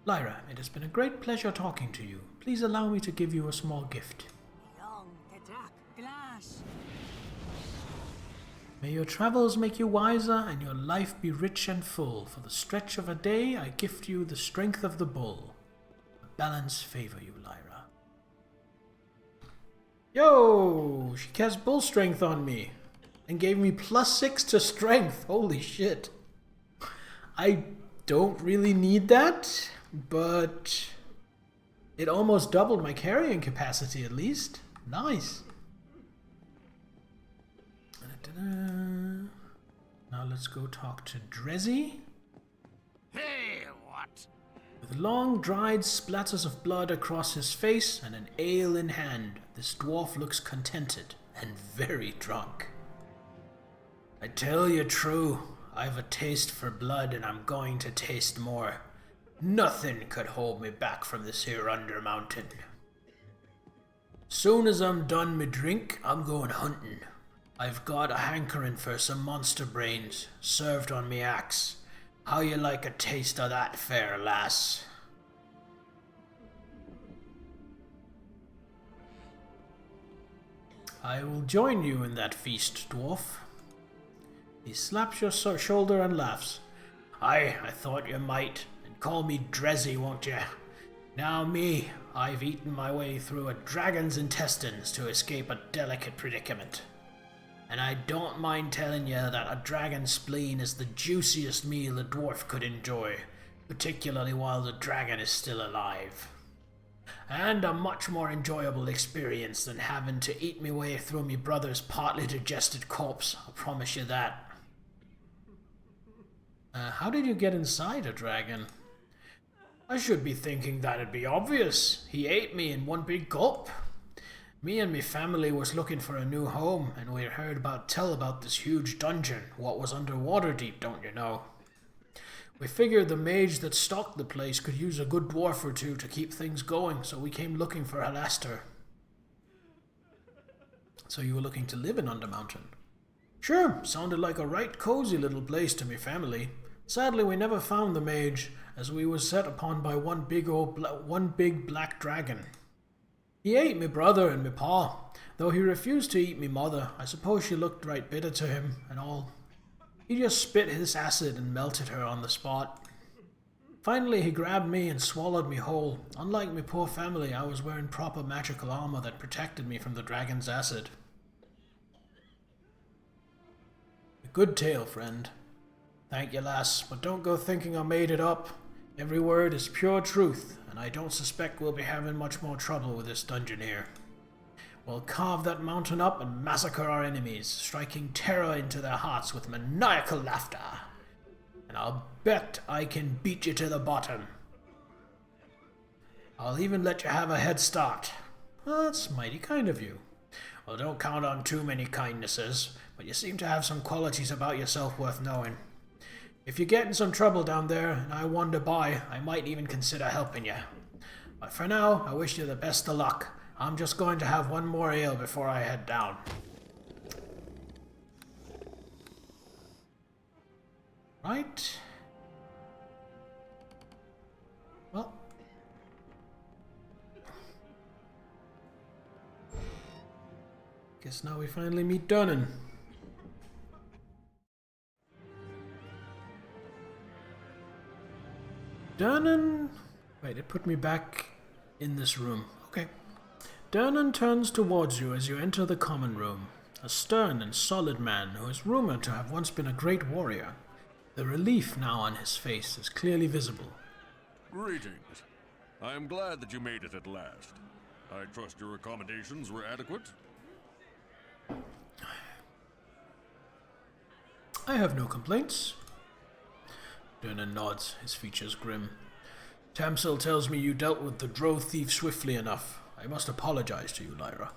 Lyra, it has been a great pleasure talking to you. Please allow me to give you a small gift. May your travels make you wiser and your life be rich and full. For the stretch of a day, I gift you the strength of the bull. The balance favor you, Lyra. Yo! She cast bull strength on me and gave me +6 to strength. Holy shit. I don't really need that, but it almost doubled my carrying capacity at least. Nice. Now let's go talk to Drezzy. Hey, what? With long dried splatters of blood across his face and an ale in hand, this dwarf looks contented and very drunk. I tell you true, I've a taste for blood and I'm going to taste more. Nothing could hold me back from this here Undermountain. Soon as I'm done me drink, I'm going hunting. I've got a hankering for some monster brains, served on me axe. How you like a taste of that, fair lass? I will join you in that feast, dwarf. He slaps your shoulder and laughs. Aye, I thought you might. And call me Drezzy, won't you? Now me, I've eaten my way through a dragon's intestines to escape a delicate predicament. And I don't mind telling you that a dragon spleen is the juiciest meal a dwarf could enjoy, particularly while the dragon is still alive. And a much more enjoyable experience than having to eat me way through me brother's partly digested corpse, I promise you that. How did you get inside a dragon? I should be thinking that'd be obvious. He ate me in one big gulp. Me and me family was looking for a new home, and we heard tell about this huge dungeon, what was underwater deep, don't you know? We figured the mage that stalked the place could use a good dwarf or two to keep things going, so we came looking for Halaster. So you were looking to live in Undermountain? Sure, sounded like a right cozy little place to me family. Sadly, we never found the mage, as we was set upon by one big black dragon. He ate me brother and me pa, though he refused to eat me mother. I suppose she looked right bitter to him and all. He just spit his acid and melted her on the spot. Finally, he grabbed me and swallowed me whole. Unlike me poor family, I was wearing proper magical armor that protected me from the dragon's acid. A good tale, friend. Thank you, lass, but don't go thinking I made it up. Every word is pure truth, and I don't suspect we'll be having much more trouble with this dungeon here. We'll carve that mountain up and massacre our enemies, striking terror into their hearts with maniacal laughter. And I'll bet I can beat you to the bottom. I'll even let you have a head start. Well, that's mighty kind of you. Well, don't count on too many kindnesses, but you seem to have some qualities about yourself worth knowing. If you get in some trouble down there and I wander by, I might even consider helping you. But for now, I wish you the best of luck. I'm just going to have one more ale before I head down. Right. Well. Guess now we finally meet Durnan. Durnan... Wait, it put me back in this room. Okay. Durnan turns towards you as you enter the common room. A stern and solid man who is rumored to have once been a great warrior. The relief now on his face is clearly visible. Greetings. I am glad that you made it at last. I trust your accommodations were adequate? I have no complaints. Durnan nods, his features grim. Tamsil tells me you dealt with the drow thief swiftly enough. I must apologize to you, Lyra.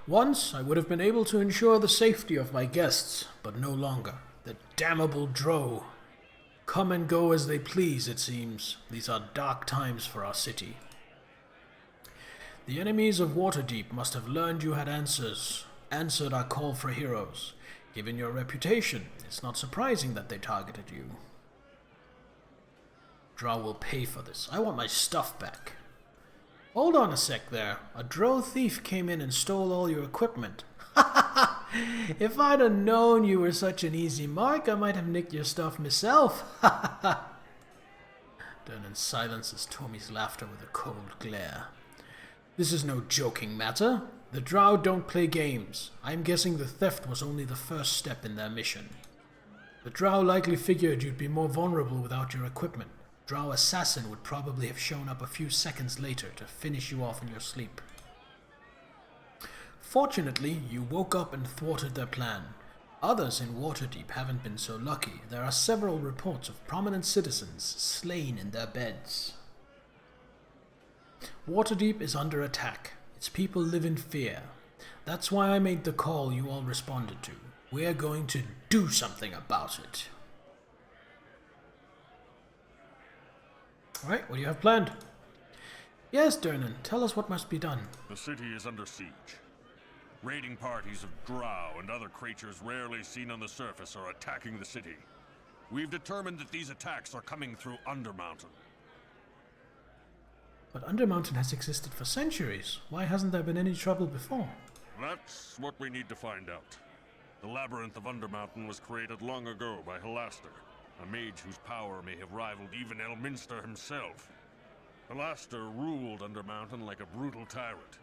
Once I would have been able to ensure the safety of my guests, but no longer. The damnable drow. Come and go as they please, it seems. These are dark times for our city. The enemies of Waterdeep must have learned you had answered our call for heroes. Given your reputation, it's not surprising that they targeted you. Drow will pay for this. I want my stuff back. Hold on a sec there. A drow thief came in and stole all your equipment. If I'd have known you were such an easy mark, I might have nicked your stuff myself. Durnan silences Tommy's laughter with a cold glare. This is no joking matter. The drow don't play games. I'm guessing the theft was only the first step in their mission. The drow likely figured you'd be more vulnerable without your equipment. Drow assassin would probably have shown up a few seconds later to finish you off in your sleep. Fortunately, you woke up and thwarted their plan. Others in Waterdeep haven't been so lucky. There are several reports of prominent citizens slain in their beds. Waterdeep is under attack. Its people live in fear. That's why I made the call you all responded to. We're going to do something about it. Alright, what do you have planned? Yes, Durnan, tell us what must be done. The city is under siege. Raiding parties of drow and other creatures rarely seen on the surface are attacking the city. We've determined that these attacks are coming through Undermountain. But Undermountain has existed for centuries. Why hasn't there been any trouble before? That's what we need to find out. The Labyrinth of Undermountain was created long ago by Halaster, a mage whose power may have rivaled even Elminster himself. Halaster ruled Undermountain like a brutal tyrant.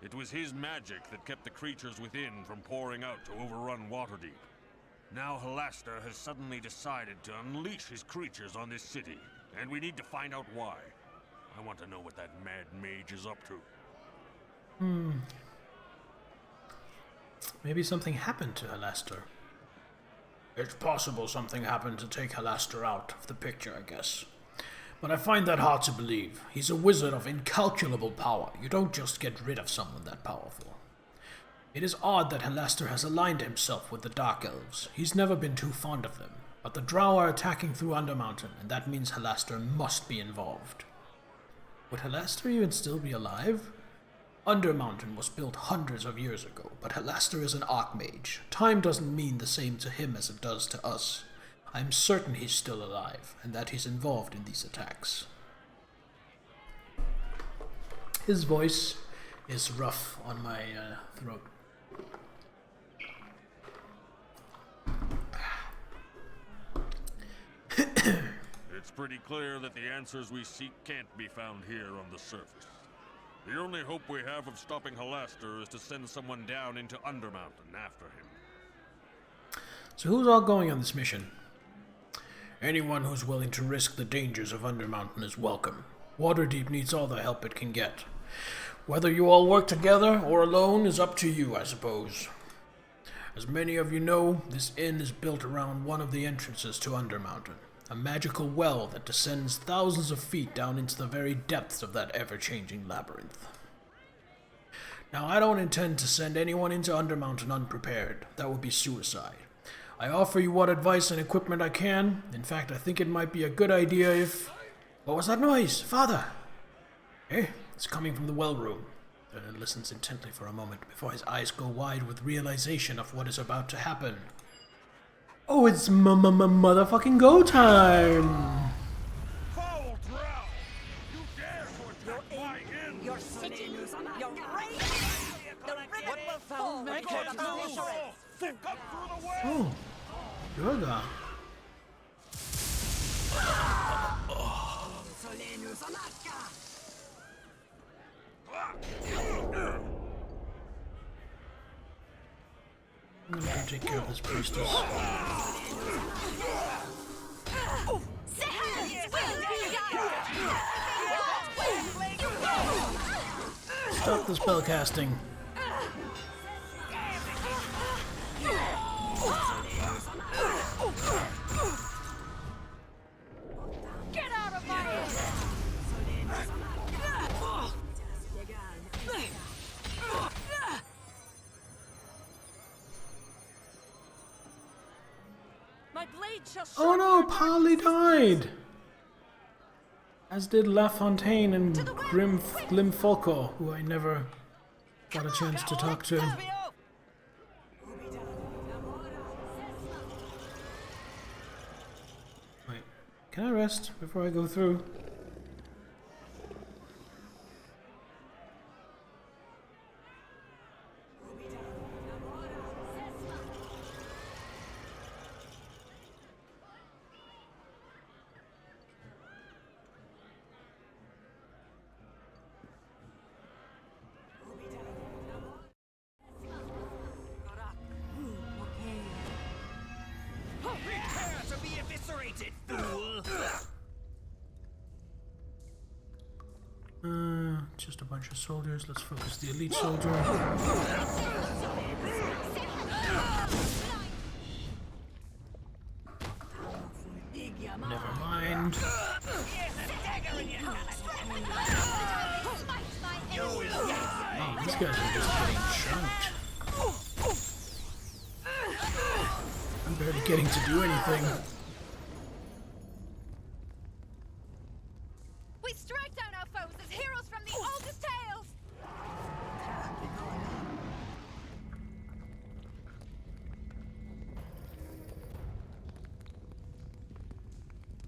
It was his magic that kept the creatures within from pouring out to overrun Waterdeep. Now Halaster has suddenly decided to unleash his creatures on this city, and we need to find out why. I want to know what that mad mage is up to. Maybe something happened to Halaster. It's possible something happened to take Halaster out of the picture, I guess. But I find that hard to believe. He's a wizard of incalculable power. You don't just get rid of someone that powerful. It is odd that Halaster has aligned himself with the Dark Elves. He's never been too fond of them. But the Drow are attacking through Undermountain, and that means Halaster must be involved. Would Halaster even still be alive? Undermountain was built hundreds of years ago, but Halaster is an Archmage. Time doesn't mean the same to him as it does to us. I'm certain he's still alive, and that he's involved in these attacks. His voice is rough on my throat. It's pretty clear that the answers we seek can't be found here on the surface. The only hope we have of stopping Halaster is to send someone down into Undermountain after him. So who's all going on this mission? Anyone who's willing to risk the dangers of Undermountain is welcome. Waterdeep needs all the help it can get. Whether you all work together or alone is up to you, I suppose. As many of you know, this inn is built around one of the entrances to Undermountain, a magical well that descends thousands of feet down into the very depths of that ever-changing labyrinth. Now, I don't intend to send anyone into Undermountain unprepared. That would be suicide. I offer you what advice and equipment I can. In fact, I think it might be a good idea if... What was that noise? Father! Eh? It's coming from the well room. Bernard listens intently for a moment before his eyes go wide with realization of what is about to happen. Oh, it's motherfucking go time! Foul drow! You dare to attack my inn! You're sitting, you're right. The ribbon will fall. Make it move! Come through the way! Oh, yoga. I'm gonna go take care of this priestess. Stop the spell casting. Get out of my way! My blade shall Oh no, Polly died! As did La Fontaine and Grimfolko, who I never got a chance to talk to. Wait, can I rest before I go through? Prepare to be eviscerated, fool! Just a bunch of soldiers. Let's focus the elite soldier. Never mind. Oh, these guys are just getting chunked. I'm barely getting to do anything. We strike down our foes as heroes from the oldest tales!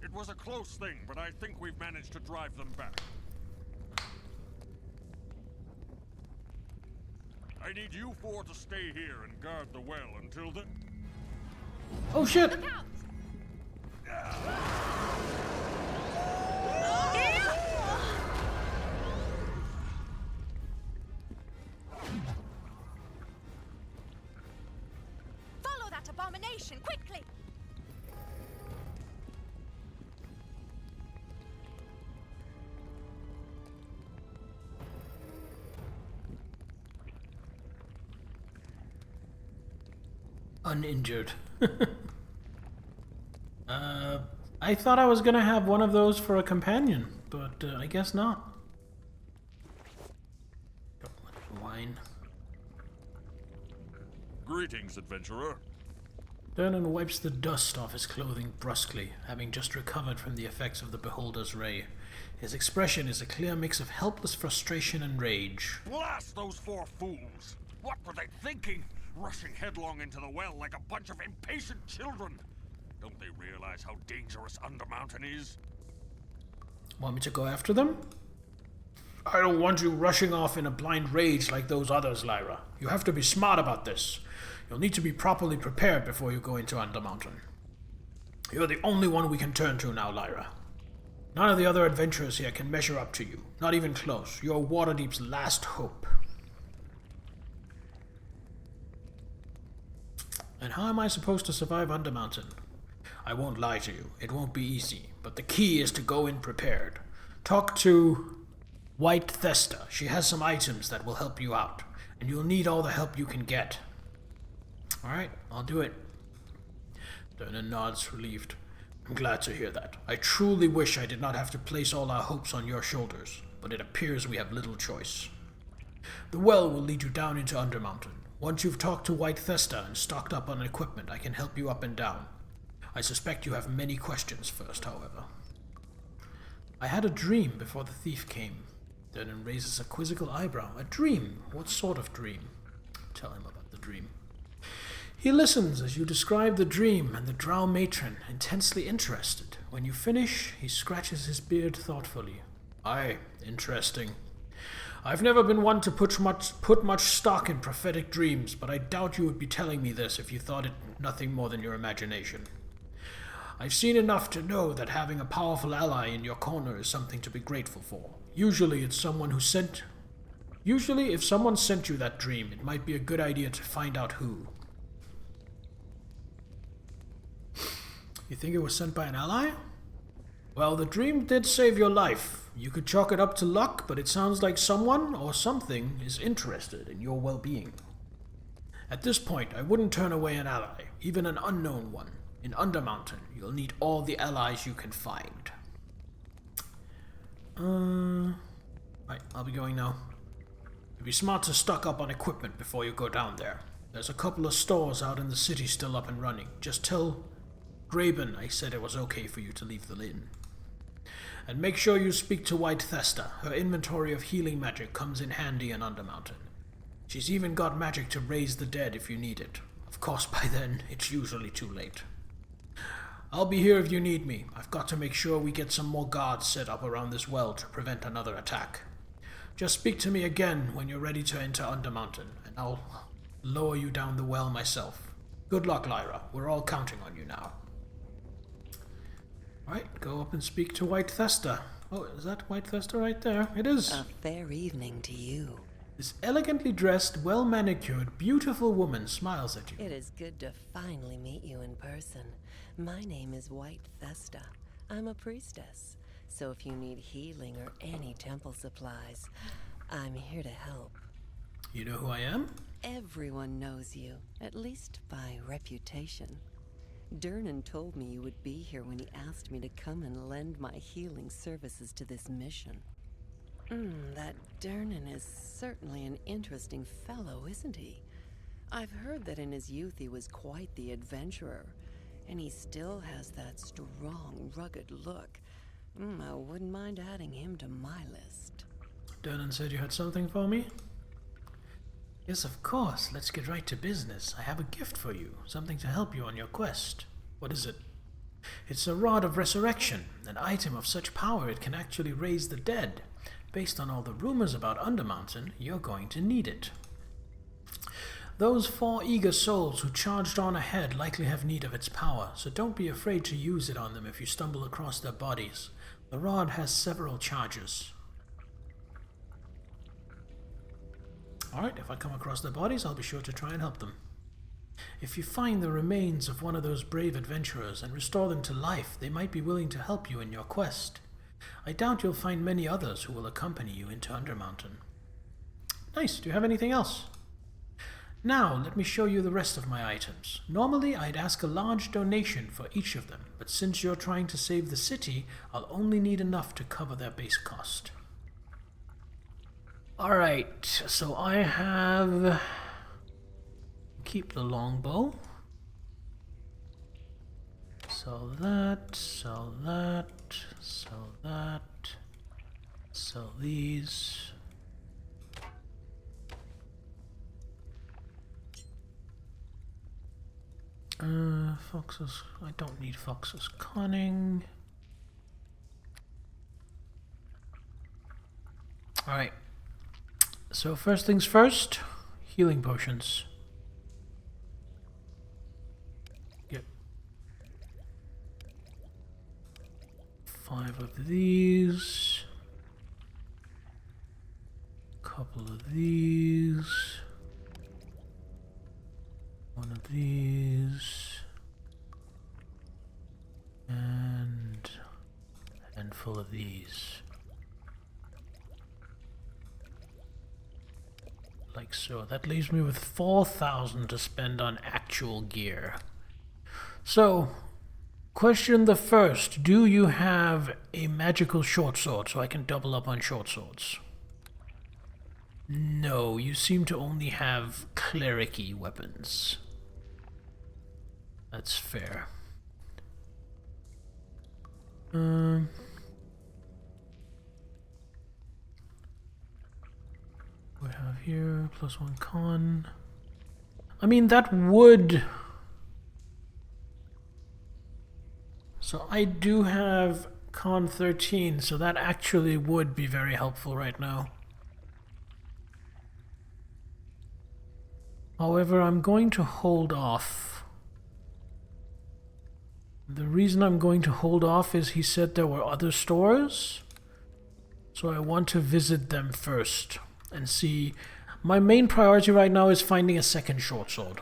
It was a close thing, but I think we've managed to drive them back. I need you four to stay here and guard the well until then. Oh shit! Look out! Follow that abomination, quickly! Uninjured. I thought I was gonna have one of those for a companion, but I guess not. Wine. Greetings, adventurer. Dernan wipes the dust off his clothing brusquely, having just recovered from the effects of the Beholder's ray. His expression is a clear mix of helpless frustration and rage. Blast those 4 fools! What were they thinking? Rushing headlong into the well like a bunch of impatient children! Don't they realize how dangerous Undermountain is? Want me to go after them? I don't want you rushing off in a blind rage like those others, Lyra. You have to be smart about this. You'll need to be properly prepared before you go into Undermountain. You're the only one we can turn to now, Lyra. None of the other adventurers here can measure up to you. Not even close. You're Waterdeep's last hope. And how am I supposed to survive Undermountain? I won't lie to you. It won't be easy. But the key is to go in prepared. Talk to White Thesta. She has some items that will help you out. And you'll need all the help you can get. Alright, I'll do it. Dernan nods, relieved. I'm glad to hear that. I truly wish I did not have to place all our hopes on your shoulders, but it appears we have little choice. The well will lead you down into Undermountain. Once you've talked to White Thesta and stocked up on equipment, I can help you up and down. I suspect you have many questions first, however. I had a dream before the thief came. Dernan raises a quizzical eyebrow. A dream? What sort of dream? Tell him about the dream. He listens as you describe the dream and the Drow matron, intensely interested. When you finish, he scratches his beard thoughtfully. Aye, interesting. I've never been one to put much stock in prophetic dreams, but I doubt you would be telling me this if you thought it nothing more than your imagination. I've seen enough to know that having a powerful ally in your corner is something to be grateful for. Usually, if someone sent you that dream, it might be a good idea to find out who. You think it was sent by an ally? Well, the dream did save your life. You could chalk it up to luck, but it sounds like someone or something is interested in your well-being. At this point, I wouldn't turn away an ally, even an unknown one. In Undermountain, you'll need all the allies you can find. Right, I'll be going now. It'd be smart to stock up on equipment before you go down there. There's a couple of stores out in the city still up and running. Just tell Graben I said it was okay for you to leave the inn. And make sure you speak to White Thesta. Her inventory of healing magic comes in handy in Undermountain. She's even got magic to raise the dead if you need it. Of course, by then, it's usually too late. I'll be here if you need me. I've got to make sure we get some more guards set up around this well to prevent another attack. Just speak to me again when you're ready to enter Undermountain, and I'll lower you down the well myself. Good luck, Lyra. We're all counting on you now. Alright, go up and speak to White Thesta. Oh, is that White Thesta right there? It is. A fair evening to you. This elegantly dressed, well-manicured, beautiful woman smiles at you. It is good to finally meet you in person. My name is White Thesta. I'm a priestess, so if you need healing or any temple supplies, I'm here to help. You know who I am? Everyone knows you, at least by reputation. Dernan told me you would be here when he asked me to come and lend my healing services to this mission. That Dernan is certainly an interesting fellow, isn't he? I've heard that in his youth he was quite the adventurer, and he still has that strong, rugged look. I wouldn't mind adding him to my list. Dernan said you had something for me? Yes, of course. Let's get right to business. I have a gift for you, something to help you on your quest. What is it? It's a Rod of Resurrection, an item of such power it can actually raise the dead. Based on all the rumors about Undermountain, you're going to need it. Those 4 eager souls who charged on ahead likely have need of its power, so don't be afraid to use it on them if you stumble across their bodies. The rod has several charges. Alright, if I come across their bodies, I'll be sure to try and help them. If you find the remains of one of those brave adventurers and restore them to life, they might be willing to help you in your quest. I doubt you'll find many others who will accompany you into Undermountain. Nice, do you have anything else? Now, let me show you the rest of my items. Normally, I'd ask a large donation for each of them, but since you're trying to save the city, I'll only need enough to cover their base cost. Alright, so I have... keep the longbow. Sell that, sell that, sell that, sell these. Fox's, I don't need Fox's cunning. Alright. So first things first, healing potions. Yep. 5 of these. Couple of these. 1 of these. And a handful of these. Like so. That leaves me with 4,000 to spend on actual gear. So, question the first. Do you have a magical short sword so I can double up on short swords? No, you seem to only have cleric-y weapons. That's fair. We have here +1 con. I mean, that would. So I do have con 13, so that actually would be very helpful right now. However, I'm going to hold off. The reason I'm going to hold off is he said there were other stores. So I want to visit them first and see. My main priority right now is finding a second short sword.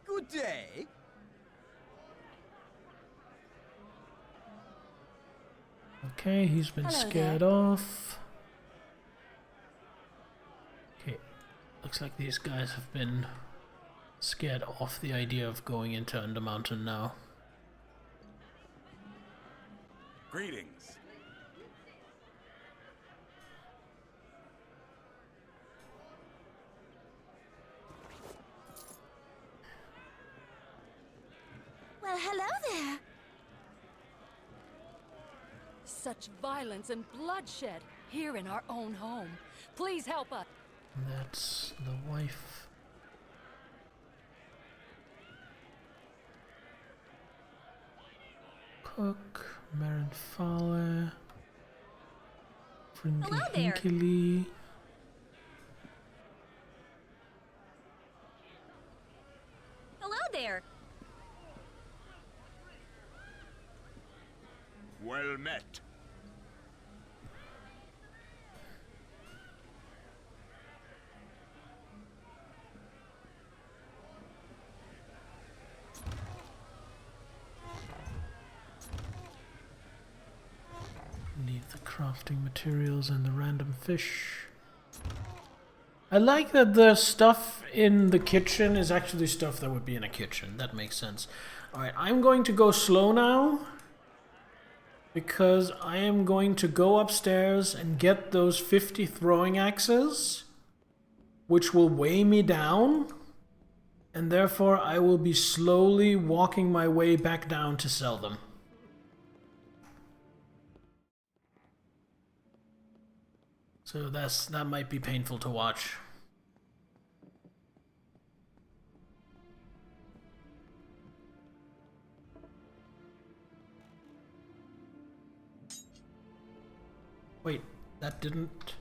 Good day. Okay, he's been scared off. Okay, looks like these guys have been scared off the idea of going into Undermountain now. Greetings. Well, hello there. Such violence and bloodshed here in our own home. Please help us. That's the wife. Cook, Marin Fowler, Friendly Hello there. Hinkily. Hello there. Well met. Need the crafting materials and the random fish. I like that the stuff in the kitchen is actually stuff that would be in a kitchen. That makes sense. Alright, I'm going to go slow now, because I am going to go upstairs and get those 50 throwing axes, which will weigh me down, and therefore I will be slowly walking my way back down to sell them. So that might be painful to watch. Wait, that didn't...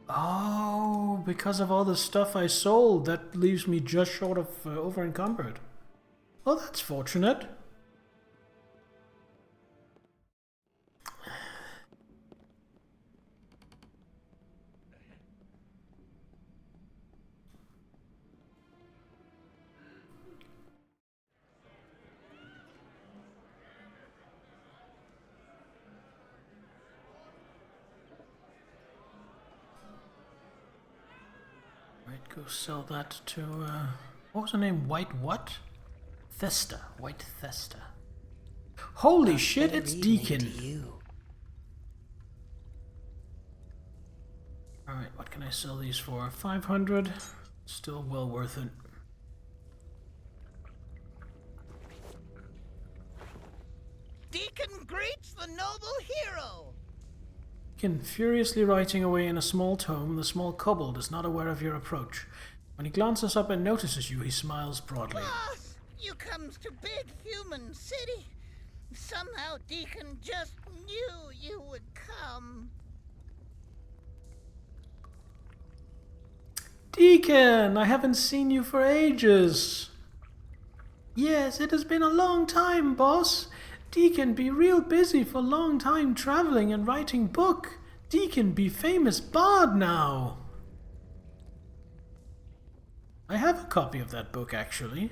Oh, because of all the stuff I sold, that leaves me just short of over encumbered. Oh, that's fortunate. Go sell that to, what was her name? White what? Thesta. White Thesta. Holy shit, it's Deacon. Alright, what can I sell these for? 500? Still well worth it. Deacon, furiously writing away in a small tome, the small kobold is not aware of your approach. When he glances up and notices you, he smiles broadly. Boss, you comes to big human city. Somehow Deacon just knew you would come. Deacon, I haven't seen you for ages. Yes, it has been a long time, boss. Deacon be real busy for long time traveling and writing book. Deacon be famous bard now. I have a copy of that book, actually.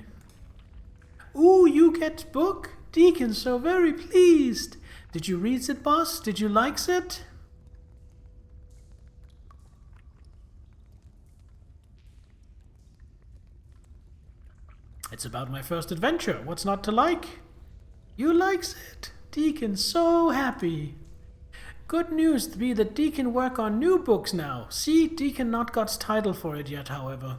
Ooh, you get book? Deacon so very pleased. Did you read it, boss? Did you likes it? It's about my first adventure. What's not to like? You likes it. Deacon so happy. Good news to be that Deacon work on new books now. See, Deacon not got's title for it yet, however.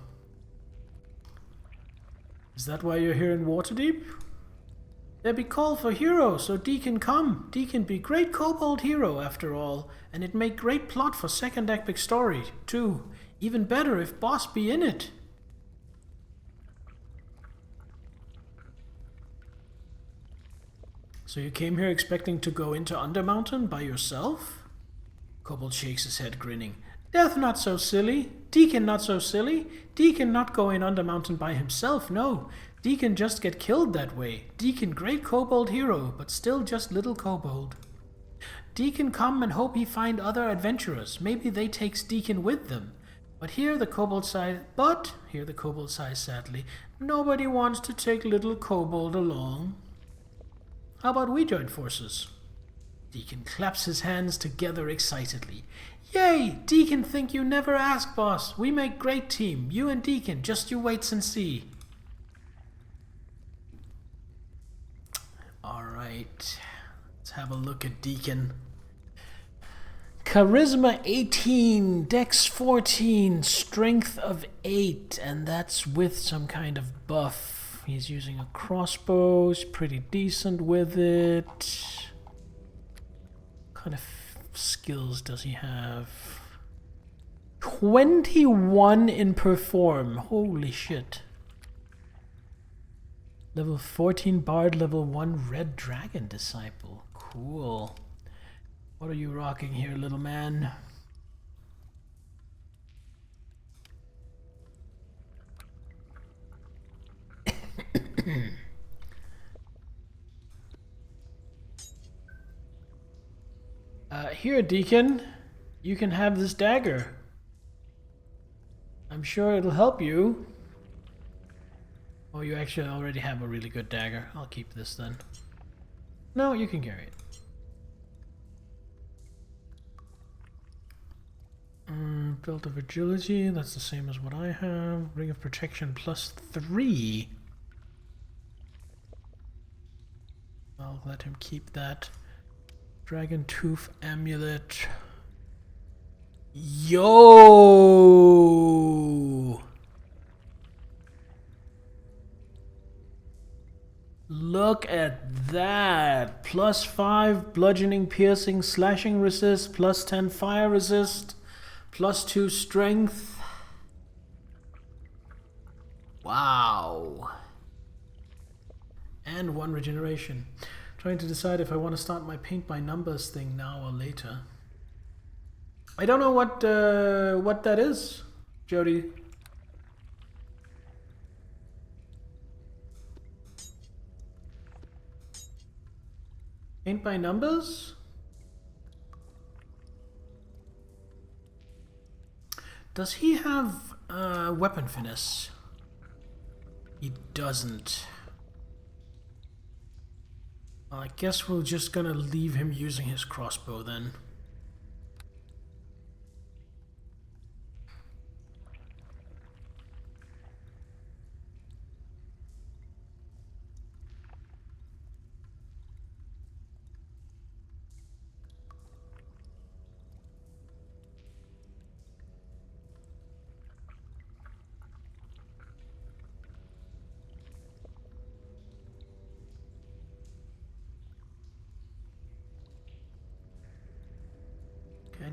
Is that why you're here in Waterdeep? There be call for hero, so Deacon come. Deacon be great kobold hero after all, and it make great plot for second epic story, too. Even better if boss be in it. So you came here expecting to go into Undermountain by yourself? Kobold shakes his head, grinning. Death not so silly. Deacon not so silly. Deacon not go in Undermountain by himself, no. Deacon just get killed that way. Deacon great kobold hero, but still just little kobold. Deacon come and hope he find other adventurers. Maybe they takes Deacon with them. But here the kobold sighs sadly. Nobody wants to take little kobold along. How about we join forces? Deacon claps his hands together excitedly. Yay! Deacon think you never ask, boss. We make great team. You and Deacon, just you waits and see. Alright. Let's have a look at Deacon. Charisma 18, Dex 14, Strength of 8, and that's with some kind of buff. He's using a crossbow, he's pretty decent with it. What kind of skills does he have? 21 in perform, holy shit. Level 14 bard, level 1 red dragon disciple, cool. What are you rocking here, little man? Here, Deacon, you can have this dagger. I'm sure it'll help you. Oh, you actually already have a really good dagger. I'll keep this then. No, you can carry it. Belt of agility, that's the same as what I have. Ring of protection +3. I'll let him keep that. Dragon Tooth Amulet. Yo! Look at that! +5 bludgeoning, piercing, slashing resist, +10 fire resist, +2 strength. Wow! And 1 regeneration. Trying to decide if I want to start my paint by numbers thing now or later. I don't know what that is, Jody. Paint by numbers? Does he have weapon finesse? He doesn't. I guess we're just gonna leave him using his crossbow then.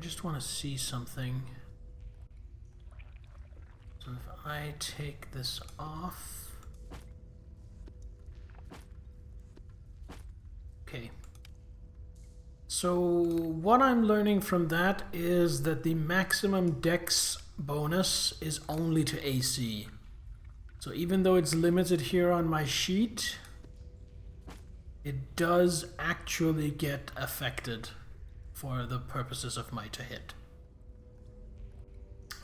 just want to see something. So if I take this off... Okay. So what I'm learning from that is that the maximum dex bonus is only to AC. So even though it's limited here on my sheet, it does actually get affected for the purposes of my to hit.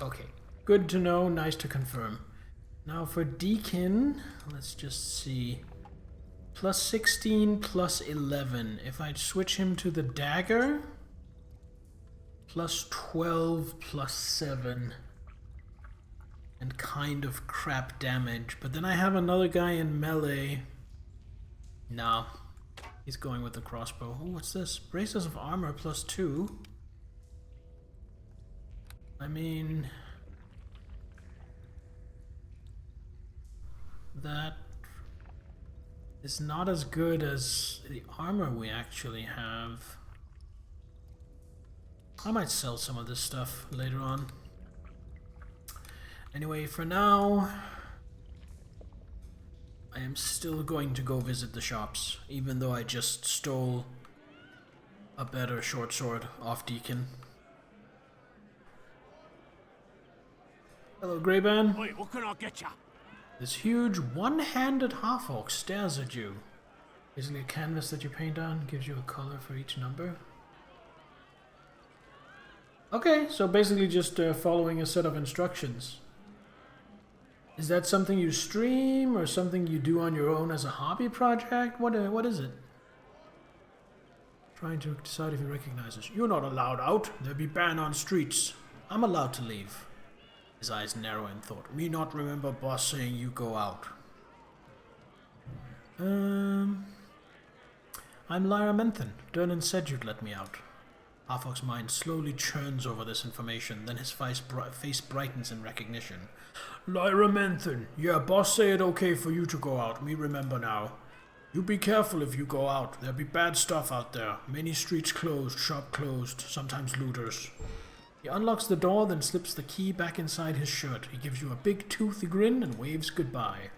Okay, good to know, nice to confirm. Now for Deacon, let's just see. Plus 16, plus 11. If I switch him to the dagger, plus 12, plus 7. And kind of crap damage. But then I have another guy in melee. Nah, he's going with the crossbow. Oh, what's this? Braces of armor, plus 2. I mean... that... is not as good as the armor we actually have. I might sell some of this stuff later on. Anyway, for now, I am still going to go visit the shops, even though I just stole a better short sword off Deacon. Hello, Greyban. Wait, what can I get ya? This huge one-handed half-orc stares at you. Basically a canvas that you paint on, gives you a color for each number. Okay, so basically just following a set of instructions. Is that something you stream or something you do on your own as a hobby project? What is it? Trying to decide if he recognizes. You're not allowed out. There'll be ban on streets. I'm allowed to leave. His eyes narrow in thought. Me not remember boss saying you go out. I'm Lyra Menthan. Durnan said you'd let me out. Halforc's mind slowly churns over this information, then his face brightens in recognition. Lyra Menthan. Yeah, boss say it okay for you to go out. Me remember now. You be careful if you go out. There'll be bad stuff out there. Many streets closed, shop closed, sometimes looters. He unlocks the door, then slips the key back inside his shirt. He gives you a big toothy grin and waves goodbye.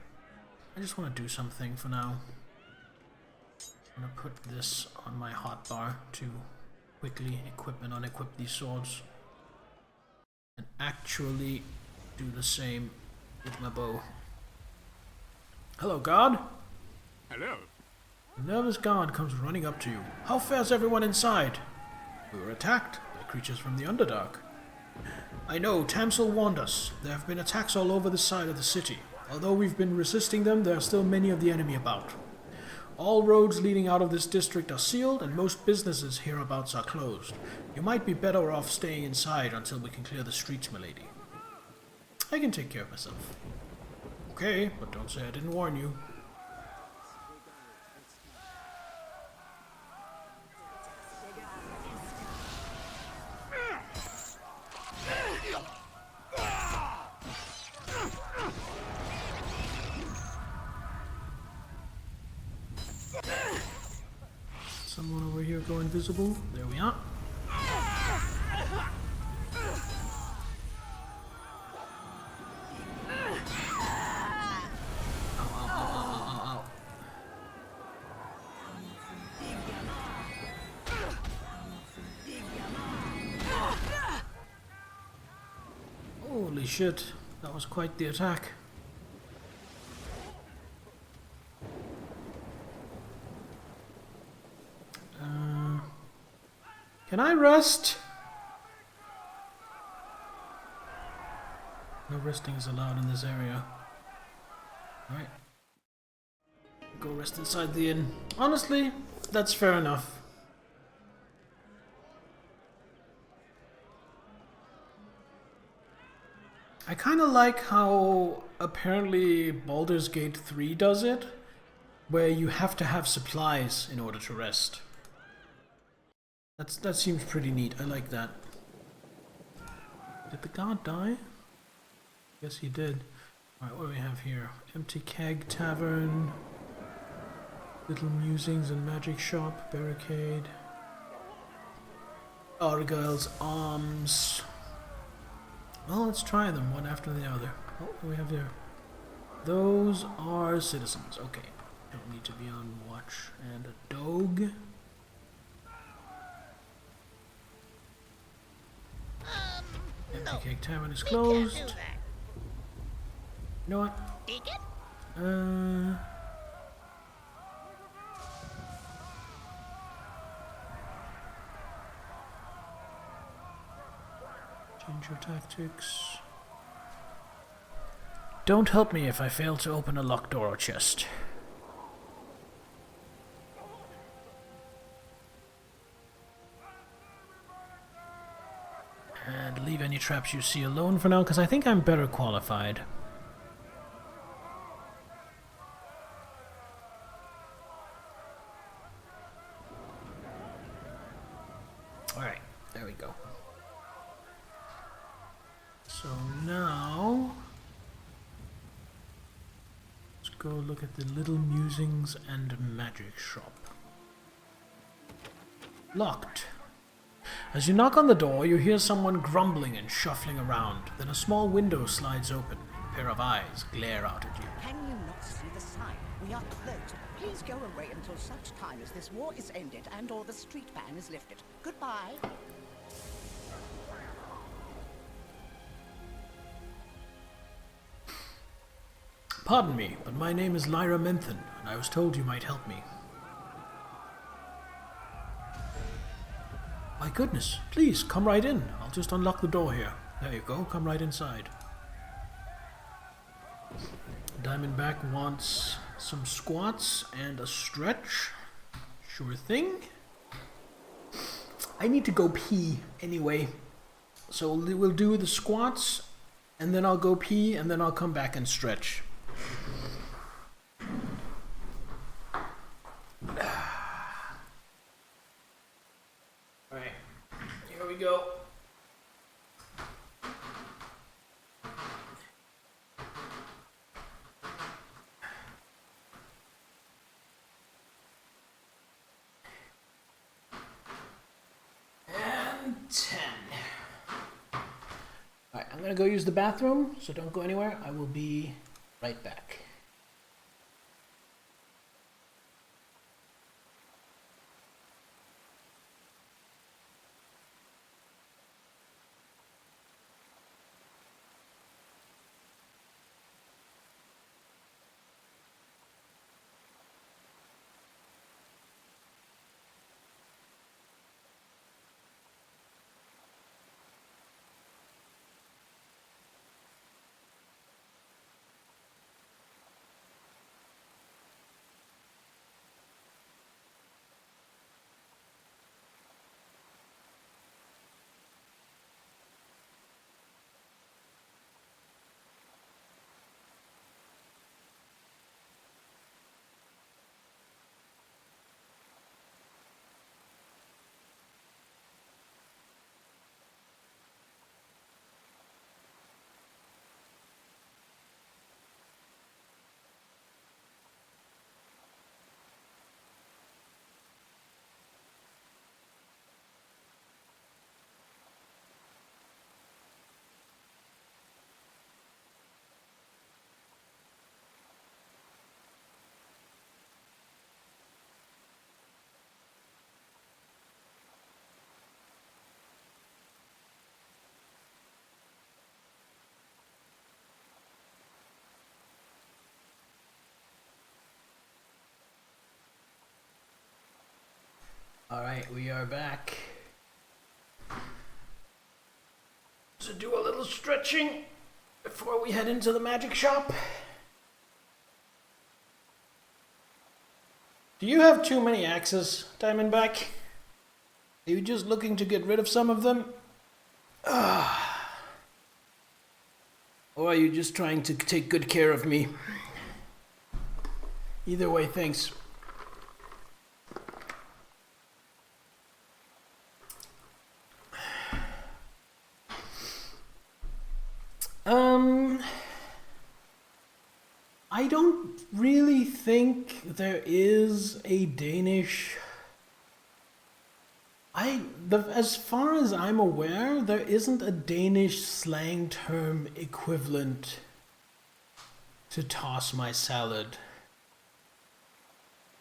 I just want to do something for now. I'm going to put this on my hotbar to quickly equip and unequip these swords. And actually do the same with my bow. Hello, guard. Hello. The nervous guard comes running up to you. How fares everyone inside? We were attacked by creatures from the Underdark. I know, Tamsil warned us. There have been attacks all over the side of the city. Although we've been resisting them, there are still many of the enemy about. All roads leading out of this district are sealed, and most businesses hereabouts are closed. You might be better off staying inside until we can clear the streets, milady. I can take care of myself. Okay, but don't say I didn't warn you. Someone over here go invisible. There we are. Ow. Holy shit, that was quite the attack. Can I rest? No resting is allowed in this area. Alright. Go rest inside the inn. Honestly, that's fair enough. I kinda like how apparently Baldur's Gate 3 does it, where you have to have supplies in order to rest. That seems pretty neat. I like that. Did the guard die? Yes, he did. Alright, what do we have here? Empty Keg Tavern. Little Musings and Magic Shop. Barricade. Argyle's arms. Well, let's try them one after the other. Oh, what do we have there? Those are citizens. Okay. Don't need to be on watch. And a dog. Empty cake tavern is closed. You know what? Change your tactics. Don't help me if I fail to open a locked door or chest. And leave any traps you see alone for now, because I think I'm better qualified. Alright, there we go. So now, let's go look at the Little Musings and Magic Shop. Locked. As you knock on the door, you hear someone grumbling and shuffling around. Then a small window slides open. A pair of eyes glare out at you. Can you not see the sign? We are closed. Please go away until such time as this war is ended and or the street ban is lifted. Goodbye. Pardon me, but my name is Lyra Menthan, and I was told you might help me. My goodness, please, come right in. I'll just unlock the door here. There you go, come right inside. Diamondback wants some squats and a stretch. Sure thing. I need to go pee anyway. So we'll do the squats, and then I'll go pee, and then I'll come back and stretch. Alright, here we go. And 10. Alright, I'm gonna go use the bathroom, so don't go anywhere. I will be right back. Alright, we are back. So do a little stretching before we head into the magic shop. Do you have too many axes, Diamondback? Are you just looking to get rid of some of them? Or are you just trying to take good care of me? Either way, thanks. I don't really think there is a Danish... As far as I'm aware, there isn't a Danish slang term equivalent to toss my salad.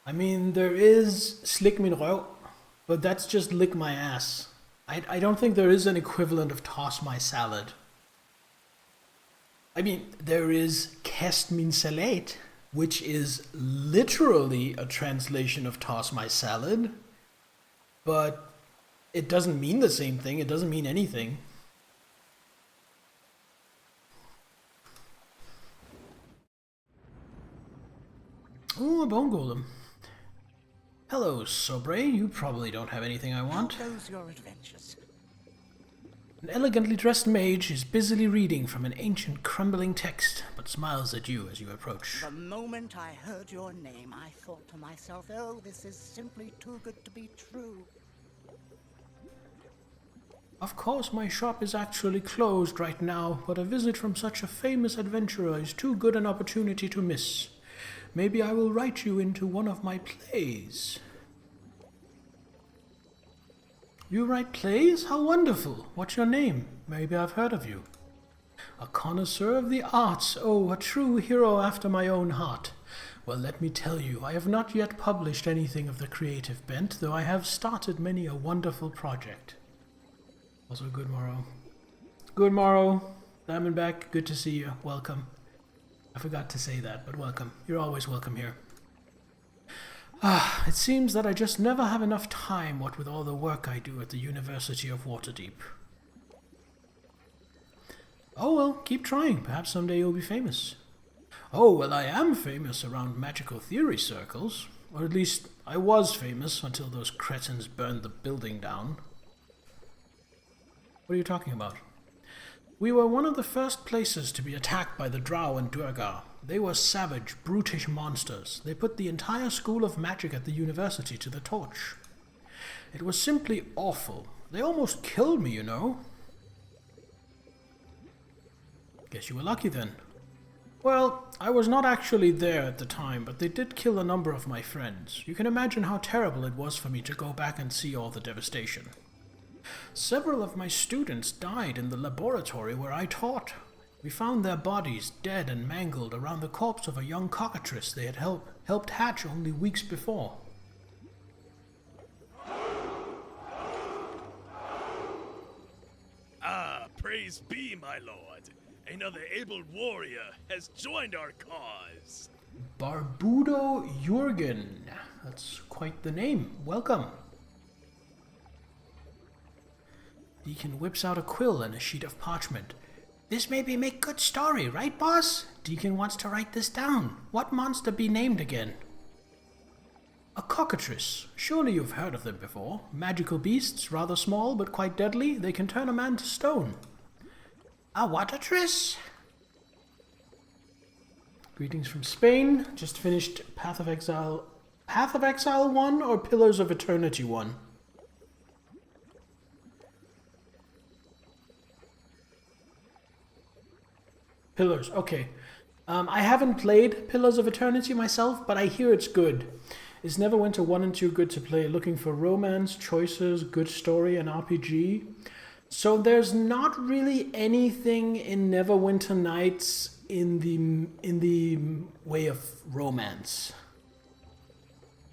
I mean, there is slik min røv, but that's just lick my ass. I don't think there is an equivalent of toss my salad. I mean, there is kast min salat, which is literally a translation of toss my salad, but it doesn't mean the same thing. It doesn't mean anything. Oh, a bone golem. Hello, Sobre. You probably don't have anything I want. How goes your adventures? An elegantly dressed mage is busily reading from an ancient crumbling text, but smiles at you as you approach. The moment I heard your name, I thought to myself, oh, this is simply too good to be true. Of course, my shop is actually closed right now, but a visit from such a famous adventurer is too good an opportunity to miss. Maybe I will write you into one of my plays. You write plays? How wonderful! What's your name? Maybe I've heard of you. A connoisseur of the arts. Oh, a true hero after my own heart. Well, let me tell you, I have not yet published anything of the creative bent, though I have started many a wonderful project. Also, good morrow. Good morrow. Diamondback, good to see you. Welcome. I forgot to say that, but welcome. You're always welcome here. It seems that I just never have enough time, what with all the work I do at the University of Waterdeep. Oh well, keep trying. Perhaps someday you'll be famous. Oh, well, I am famous around magical theory circles. Or at least, I was famous until those cretins burned the building down. What are you talking about? We were one of the first places to be attacked by the Drow and Duergar. They were savage, brutish monsters. They put the entire school of magic at the university to the torch. It was simply awful. They almost killed me, you know. Guess you were lucky then. Well, I was not actually there at the time, but they did kill a number of my friends. You can imagine how terrible it was for me to go back and see all the devastation. Several of my students died in the laboratory where I taught. We found their bodies dead and mangled around the corpse of a young cockatrice they had helped hatch only weeks before. Ah, praise be, my lord. Another able warrior has joined our cause. Barbudo Jurgen. That's quite the name. Welcome. Deacon whips out a quill and a sheet of parchment. This maybe make good story, right, boss? Deacon wants to write this down. What monster be named again? A cockatrice. Surely you've heard of them before. Magical beasts, rather small but quite deadly. They can turn a man to stone. A watatrice? Greetings from Spain. Just finished Path of Exile. Path of Exile 1 or Pillars of Eternity 1? Pillars, okay. I haven't played Pillars of Eternity myself, but I hear it's good. Is Neverwinter 1 and 2 good to play? Looking for romance, choices, good story, and RPG? So there's not really anything in Neverwinter Nights in the way of romance.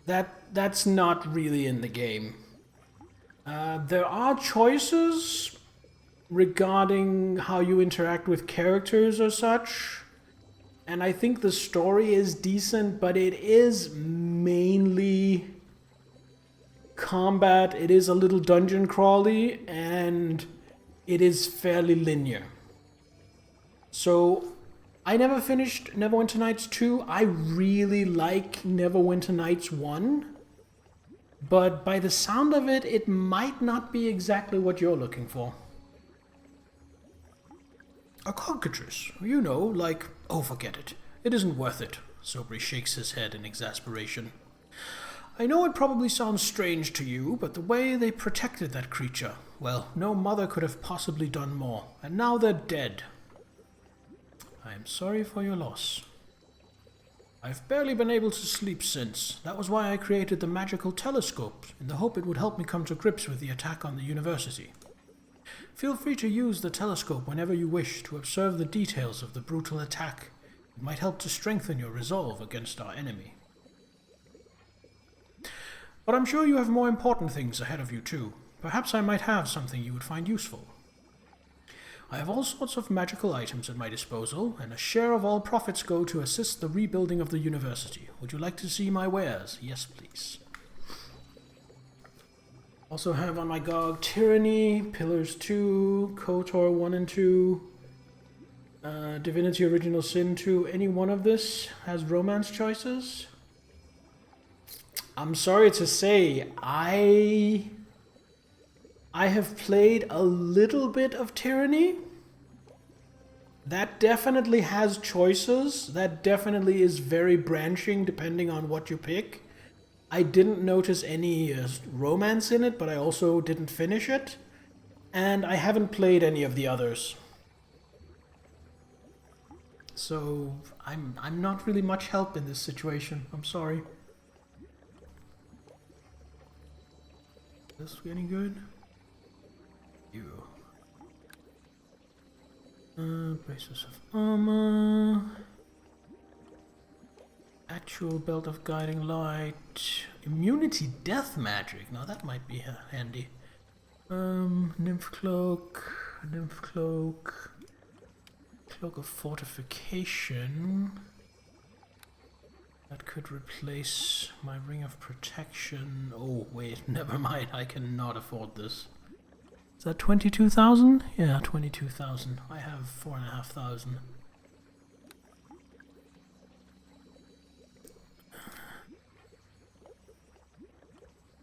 That's not really in the game. There are choices regarding how you interact with characters or such, and I think the story is decent, but it is mainly combat. It is a little dungeon crawly, and it is fairly linear. So I never finished Neverwinter Nights 2. I really like Neverwinter Nights 1, but by the sound of it, it might not be exactly what you're looking for. A cockatrice, you know, like, oh, forget it. It isn't worth it. Sobri shakes his head in exasperation. I know it probably sounds strange to you, but the way they protected that creature, well, no mother could have possibly done more, and now they're dead. I am sorry for your loss. I've barely been able to sleep since. That was why I created the magical telescope, in the hope it would help me come to grips with the attack on the university. Feel free to use the telescope whenever you wish to observe the details of the brutal attack. It might help to strengthen your resolve against our enemy. But I'm sure you have more important things ahead of you too. Perhaps I might have something you would find useful. I have all sorts of magical items at my disposal, and a share of all profits go to assist the rebuilding of the university. Would you like to see my wares? Yes, please. Also have on my GOG Tyranny, Pillars 2, KOTOR 1 and 2, Divinity Original Sin 2. Any one of this has romance choices? I'm sorry to say, I have played a little bit of Tyranny. That definitely has choices. That definitely is very branching depending on what you pick. I didn't notice any romance in it, but I also didn't finish it. And I haven't played any of the others. So I'm not really much help in this situation. I'm sorry. Is this any good? You. Braces of armor. Actual belt of guiding light. Immunity death magic. Now that might be handy. Nymph cloak. Nymph cloak. Cloak of fortification. That could replace my ring of protection. Oh wait, never mind. I cannot afford this. Is that 22,000? Yeah, 22,000. I have 4,500.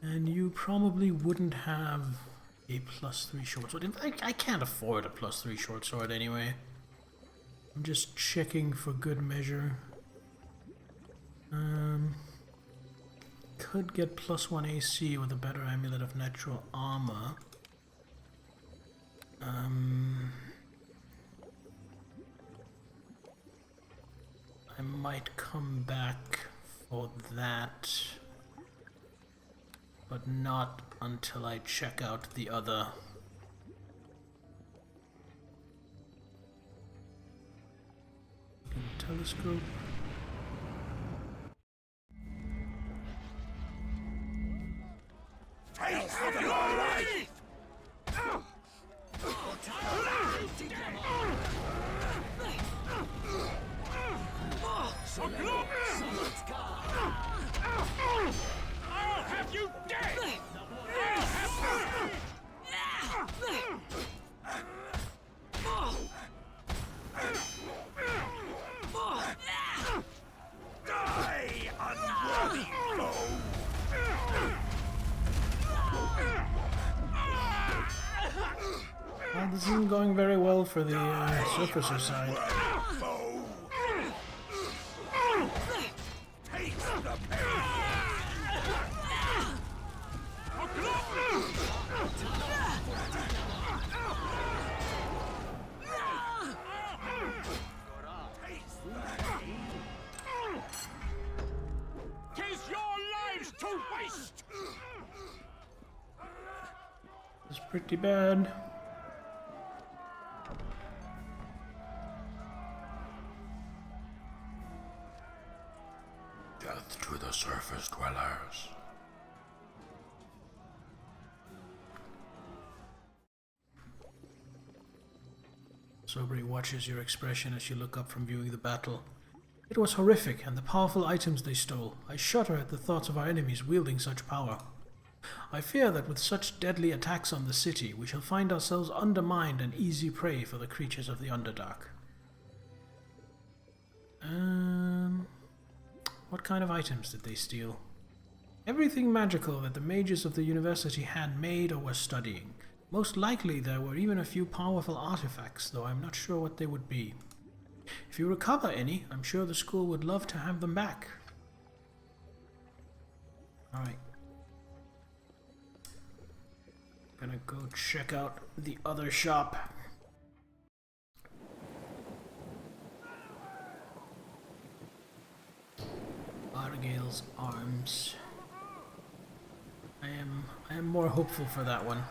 And you probably wouldn't have a +3 short sword. In fact, I can't afford a +3 short sword anyway. I'm just checking for good measure. Could get +1 AC with a better amulet of natural armor. I might come back for that, but not until I check out the other. Telescope. I'll have you dead! Die, unworthy foe! Well, this isn't going very well for the surfacer side. Tis your lives to waste! It's pretty bad. Death to the surface dwellers. Sobri watches your expression as you look up from viewing the battle. It was horrific, and the powerful items they stole. I shudder at the thoughts of our enemies wielding such power. I fear that with such deadly attacks on the city, we shall find ourselves undermined and easy prey for the creatures of the Underdark. What kind of items did they steal? Everything magical that the mages of the university had made or were studying. Most likely there were even a few powerful artifacts, though I'm not sure what they would be. If you recover any, I'm sure the school would love to have them back. Alright. Gonna go check out the other shop. Argyle's arms. I am more hopeful for that one.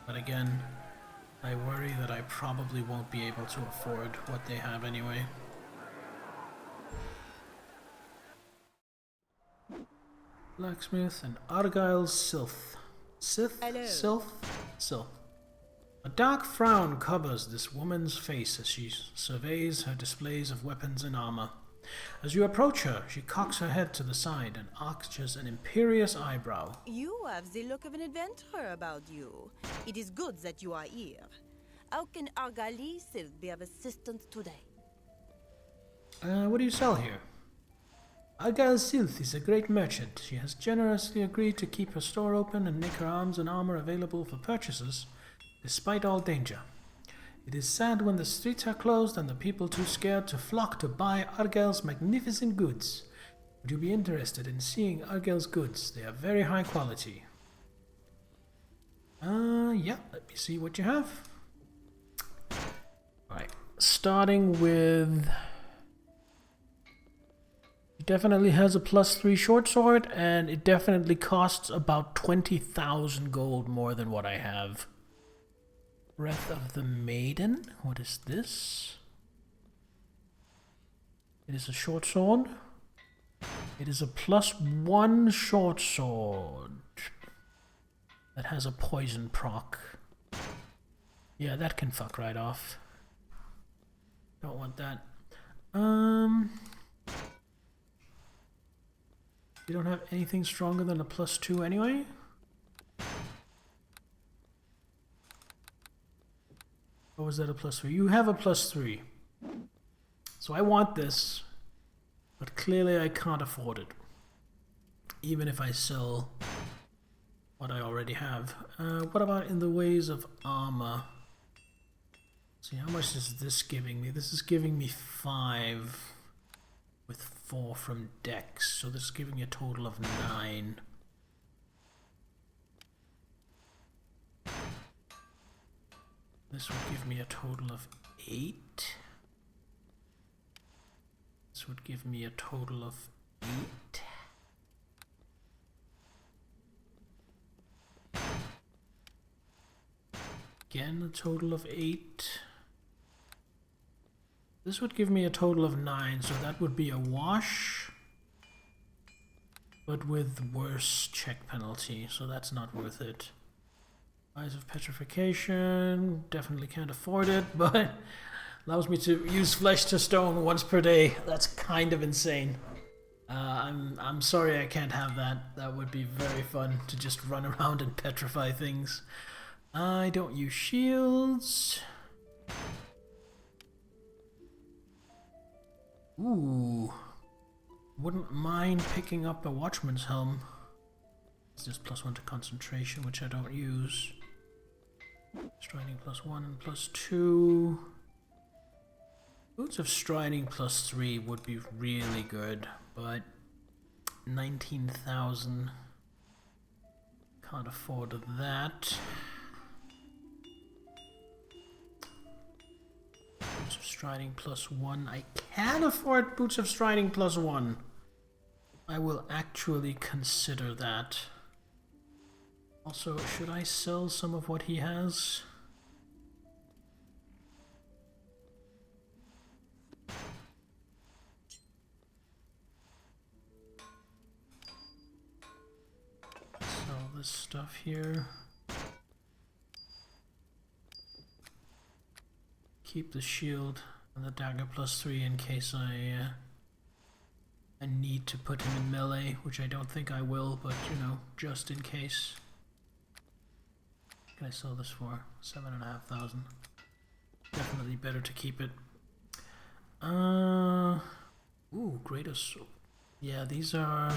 But again, I worry that I probably won't be able to afford what they have anyway. Blacksmith and Argyle's Sylph. Sylph. A dark frown covers this woman's face as she surveys her displays of weapons and armor. As you approach her, she cocks her head to the side and arches an imperious eyebrow. You have the look of an adventurer about you. It is good that you are here. How can Argyle Sylph be of assistance today? What do you sell here? Argyle Sylph is a great merchant. She has generously agreed to keep her store open and make her arms and armor available for purchases, despite all danger. It is sad when the streets are closed and the people too scared to flock to buy Argyle's magnificent goods. Would you be interested in seeing Argyle's goods? They are very high quality. Yeah, let me see what you have. Alright, starting with... It definitely has a +3 short sword, and it definitely costs about 20,000 gold more than what I have. Breath of the Maiden? What is this? It is a short sword. It is a +1 short sword that has a poison proc. Yeah, that can fuck right off. Don't want that. You don't have anything stronger than a +2 anyway? Or was that a +3? You have a +3. So I want this, but clearly I can't afford it. Even if I sell what I already have. What about in the ways of armor? Let's see, how much is this giving me? This is giving me 5 with 4 from Dex, so this is giving me a total of 9. This would give me a total of 8. This would give me a total of 8. Again, a total of 8. This would give me a total of 9, so that would be a wash, but with worse check penalty, so that's not worth it. Eyes of Petrification, definitely can't afford it, but allows me to use flesh to stone once per day. That's kind of insane. I'm sorry I can't have that. That would be very fun to just run around and petrify things. I don't use shields. Ooh, wouldn't mind picking up a Watchman's Helm. It's just +1 to concentration, which I don't use. Striding +1 and +2. Boots of Striding +3 would be really good, but 19,000. Can't afford that. Boots of Striding +1. I can afford Boots of Striding +1. I will actually consider that. Also, should I sell some of what he has? Sell this stuff here. Keep the shield and the dagger +3 in case I need to put him in melee, which I don't think I will, but you know, just in case. What can I sell this for? 7,500. Definitely better to keep it. Ooh, greatest. Yeah, these are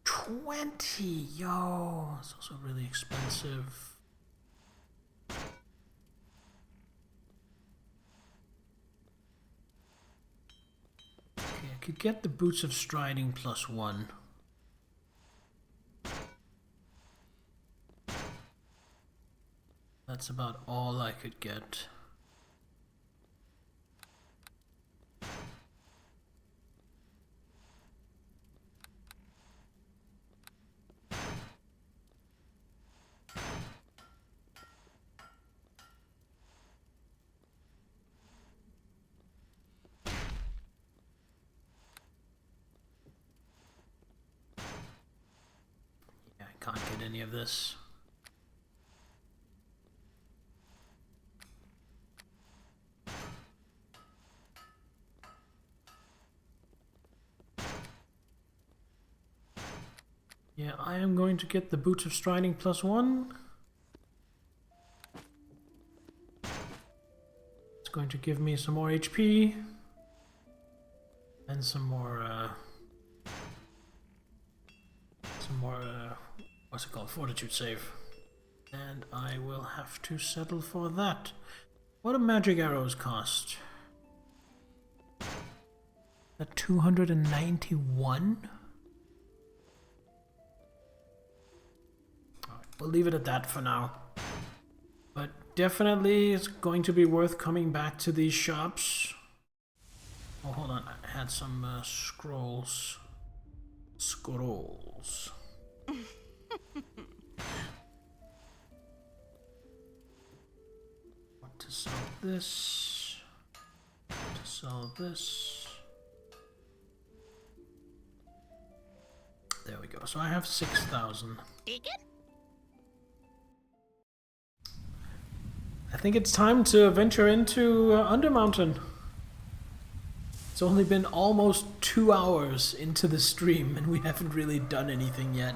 20. Yo, it's also really expensive. Okay, I could get the Boots of Striding +1. That's about all I could get. any of this. Yeah, I am going to get the Boots of Striding +1. It's going to give me some more HP. And some more, what's it called? Fortitude save. And I will have to settle for that. What do magic arrows cost? At 291? We'll leave it at that for now. But definitely it's going to be worth coming back to these shops. Oh, hold on. I had some scrolls. Scrolls. Want to sell this. Want to sell this. There we go. So I have 6,000. Deacon? I think it's time to venture into Undermountain. It's only been almost 2 hours into the stream and we haven't really done anything yet.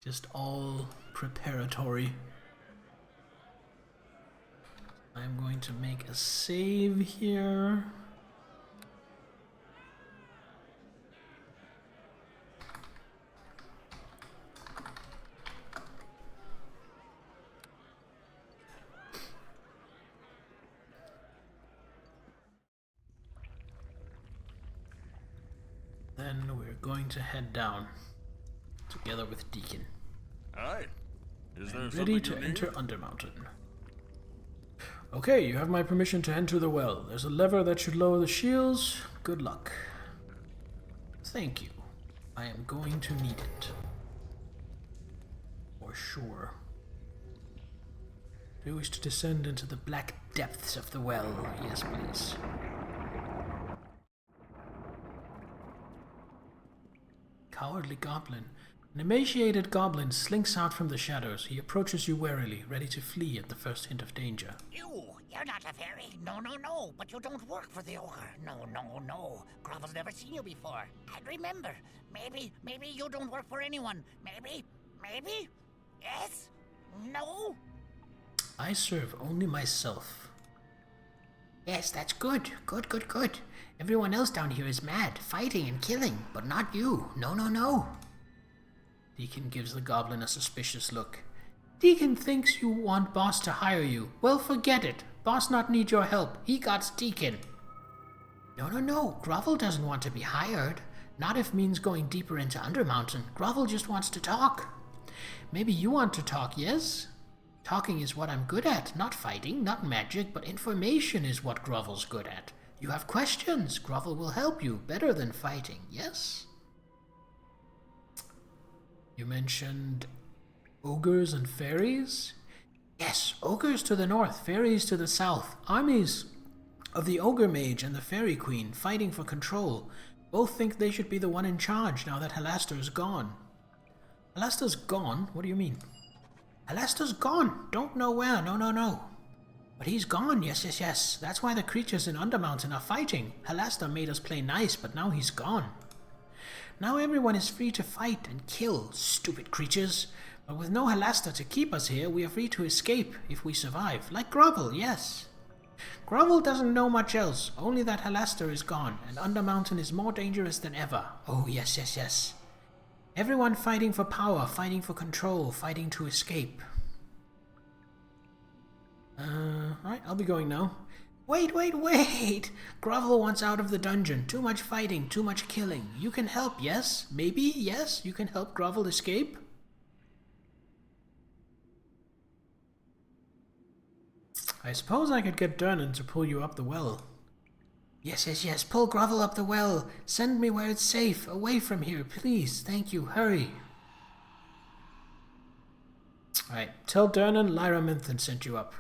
Just all preparatory. I'm going to make a save here. Then we're going to head down together with Deacon. Aye. Is there Ready to enter Undermountain. Okay, you have my permission to enter the well. There's a lever that should lower the shields. Good luck. Thank you. I am going to need it. For sure. Do you wish to descend into the black depths of the well? Yes, please. Cowardly goblin. An emaciated goblin slinks out from the shadows. He approaches you warily, ready to flee at the first hint of danger. You're not a fairy. No. But you don't work for the ogre. No. Grovel's never seen you before. And remember, maybe you don't work for anyone. Maybe? Yes? No? I serve only myself. Yes, that's good. Good. Everyone else down here is mad, fighting and killing, but not you. No. Deacon gives the goblin a suspicious look. Deacon thinks you want boss to hire you. Well, forget it. Boss not need your help. He got Deacon. No. Grovel doesn't want to be hired. Not if means going deeper into Undermountain. Grovel just wants to talk. Maybe you want to talk, yes? Talking is what I'm good at. Not fighting, not magic, but information is what Grovel's good at. You have questions. Grovel will help you. Better than fighting, yes? You mentioned ogres and fairies? Yes, ogres to the north, fairies to the south. Armies of the ogre mage and the fairy queen fighting for control. Both think they should be the one in charge now that Halaster's gone. Halaster's gone? What do you mean? Halaster's gone. Don't know where. No. But he's gone, yes. That's why the creatures in Undermountain are fighting. Halaster made us play nice, but now he's gone. Now everyone is free to fight and kill, stupid creatures. But with no Halaster to keep us here, we are free to escape if we survive. Like Grovel, yes. Grovel doesn't know much else, only that Halaster is gone, and Undermountain is more dangerous than ever. Oh, yes. Everyone fighting for power, fighting for control, fighting to escape. Right, I'll be going now. Wait! Grovel wants out of the dungeon. Too much fighting, too much killing. You can help, yes? Maybe, yes? You can help Grovel escape? I suppose I could get Durnan to pull you up the well. Yes. Pull Grovel up the well. Send me where it's safe. Away from here, please. Thank you. Hurry. Alright, tell Durnan Lyra Minthin sent you up.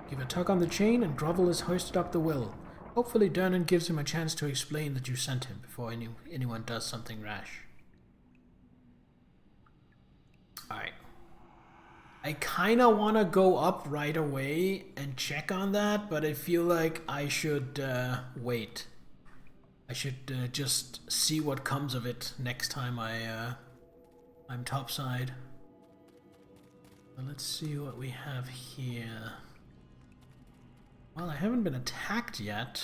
Give a tug on the chain and Grovel is hoisted up the well. Hopefully Dernan gives him a chance to explain that you sent him before anyone does something rash. Alright. I kinda wanna go up right away and check on that, but I feel like I should wait. I should just see what comes of it next time I'm topside. Let's see what we have here. Well, I haven't been attacked yet.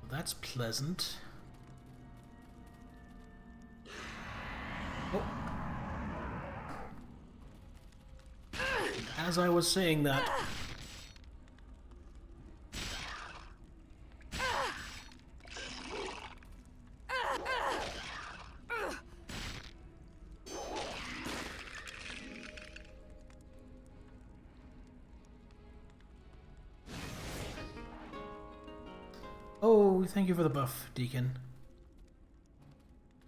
Well, that's pleasant. Oh. As I was saying that... Oh, thank you for the buff, Deacon.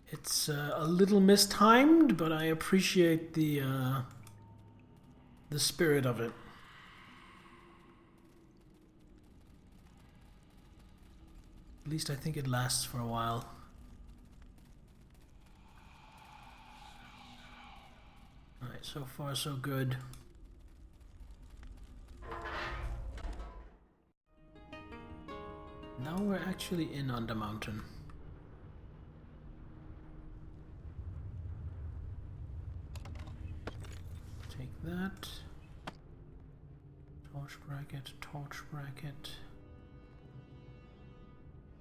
It's a little mistimed, but I appreciate the spirit of it. At least I think it lasts for a while. Alright, so far so good. Now we're actually in Undermountain. Take that. Torch bracket, torch bracket.